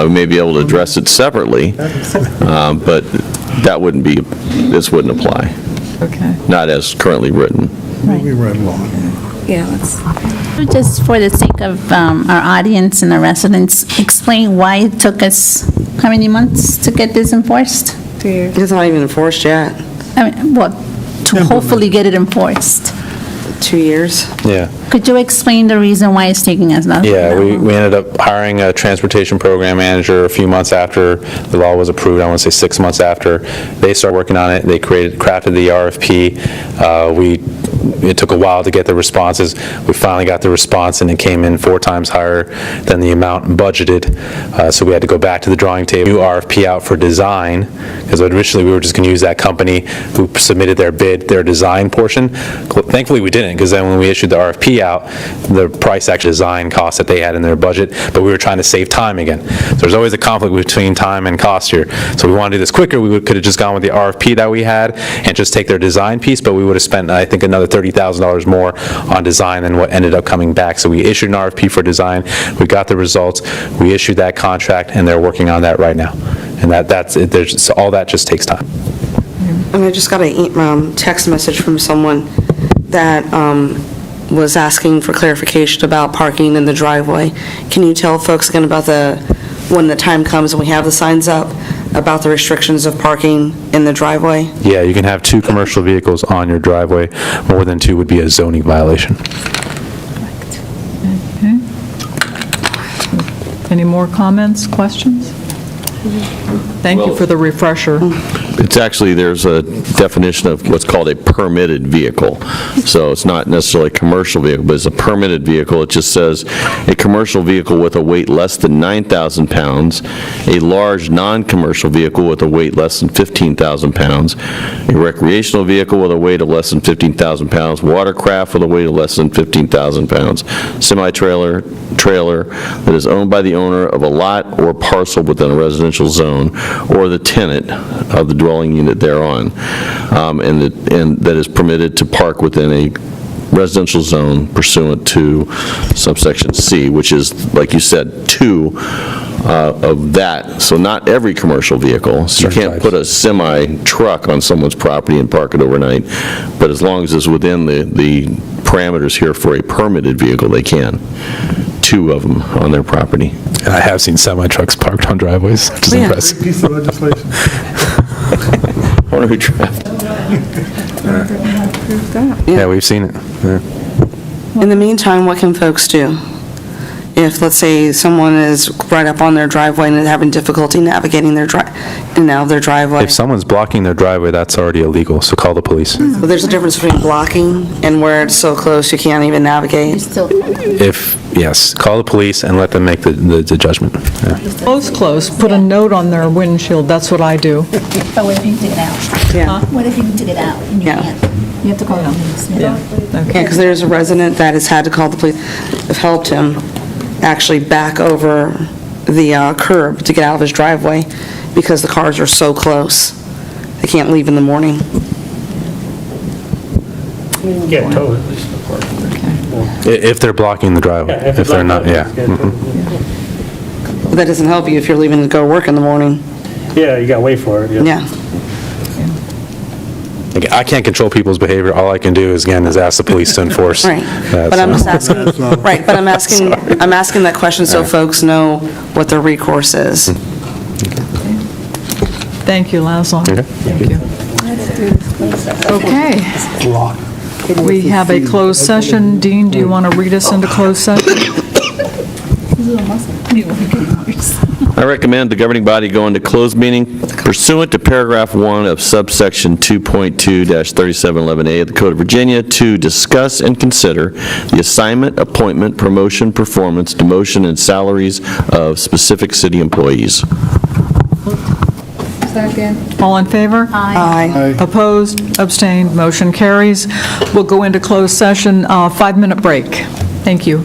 [SPEAKER 4] We may be able to address it separately, but that wouldn't be, this wouldn't apply,
[SPEAKER 3] Okay.
[SPEAKER 4] not as currently written.
[SPEAKER 1] Moving right along.
[SPEAKER 17] Yeah, let's.
[SPEAKER 15] Just for the sake of our audience and our residents, explain why it took us how many months to get this enforced? 2 years.
[SPEAKER 10] It's not even enforced yet.
[SPEAKER 15] I mean, what, to hopefully get it enforced?
[SPEAKER 10] 2 years.
[SPEAKER 8] Yeah.
[SPEAKER 15] Could you explain the reason why it's taking us that
[SPEAKER 8] Yeah,
[SPEAKER 15] long?
[SPEAKER 8] we ended up hiring a transportation program manager a few months after the law was approved, I want to say 6 months after. They started working on it, they crafted the RFP. It took a while to get the responses. We finally got the response, and it came in 4 times higher than the amount budgeted. So we had to go back to the drawing table, new RFP out for design, because originally we were just going to use that company who submitted their bid, their design portion. Thankfully, we didn't, because then when we issued the RFP out, the price actually design costs that they had in their budget, but we were trying to save time again. So there's always a conflict between time and cost here. So we want to do this quicker. We could have just gone with the RFP that we had and just take their design piece, but we would have spent, I think, another $30,000 more on design than what ended up coming back. So we issued an RFP for design. We got the results. We issued that contract, and they're working on that right now. And that's it. So all that just takes time.
[SPEAKER 10] And I just got a text message from someone that was asking for clarification about parking in the driveway. Can you tell folks again about when the time comes and we have the signs up, about the restrictions of parking in the driveway?
[SPEAKER 8] Yeah, you can have 2 commercial vehicles on your driveway. More than 2 would be a zoning violation.
[SPEAKER 3] Okay. Any more comments, questions? Thank you for the refresher.
[SPEAKER 4] It's actually, there's a definition of what's called a permitted vehicle. So it's not necessarily a commercial vehicle, but it's a permitted vehicle. It just says a commercial vehicle with a weight less than 9,000 pounds, a large non-commercial vehicle with a weight less than 15,000 pounds, a recreational vehicle with a weight of less than 15,000 pounds, watercraft with a weight of less than 15,000 pounds, semi-trailer that is owned by the owner of a lot or parcel within a residential zone, or the tenant of the dwelling unit thereon, and that is permitted to park within a residential zone pursuant to subsection C, which is, like you said, 2 of that. So not every commercial vehicle. So you can't put a semi-truck on someone's property and park it overnight, but as long as it's within the parameters here for a permitted vehicle, they can. 2 of them on their property.
[SPEAKER 8] I have seen semi-trucks parked on driveways, which is impressive.
[SPEAKER 1] Piece of legislation.
[SPEAKER 4] I wonder who drafted.
[SPEAKER 8] Yeah, we've seen it. Yeah.
[SPEAKER 10] In the meantime, what can folks do? If, let's say, someone is right up on their driveway and is having difficulty navigating in and out of their driveway.
[SPEAKER 8] If someone's blocking their driveway, that's already illegal, so call the police.
[SPEAKER 10] But there's a difference between blocking and where it's so close you can't even navigate.
[SPEAKER 8] Yes, call the police and let them make the judgment. Yeah.
[SPEAKER 3] Close, put a note on their windshield, that's what I do.
[SPEAKER 15] But what if you took it out?
[SPEAKER 10] Yeah.
[SPEAKER 15] What if you took it out and you can't? You have to call the police.
[SPEAKER 3] Yeah.
[SPEAKER 10] Yeah, because there's a resident that has had to call the police, have helped him actually back over the curb to get out of his driveway because the cars are so close. They can't leave in the morning.
[SPEAKER 5] Yeah, totally.
[SPEAKER 8] If they're blocking the driveway.
[SPEAKER 5] Yeah,
[SPEAKER 8] If they're not, yeah.
[SPEAKER 10] But that doesn't help you if you're leaving to go work in the morning.
[SPEAKER 5] Yeah, you gotta wait for it.
[SPEAKER 10] Yeah.
[SPEAKER 8] Like, I can't control people's behavior. All I can do is, again, is ask the police to enforce.
[SPEAKER 10] Right.
[SPEAKER 8] that,
[SPEAKER 10] But I'm
[SPEAKER 8] so.
[SPEAKER 10] just asking, right, but I'm asking that question so folks know what their recourse is.
[SPEAKER 3] Thank you, Laszlo. Thank you. Okay. We have a closed session. Dean, do you want to read us into closed session?
[SPEAKER 4] I recommend the governing body go into closed meeting pursuant to paragraph 1 of subsection 2.2-3711A of the Code of Virginia to discuss and consider the assignment, appointment, promotion, performance, demotion, and salaries of specific city employees.
[SPEAKER 17] Second.
[SPEAKER 3] All in favor?
[SPEAKER 10] Aye.
[SPEAKER 3] Opposed? Abstained? Motion carries. We'll go into closed session, 5-minute break. Thank you.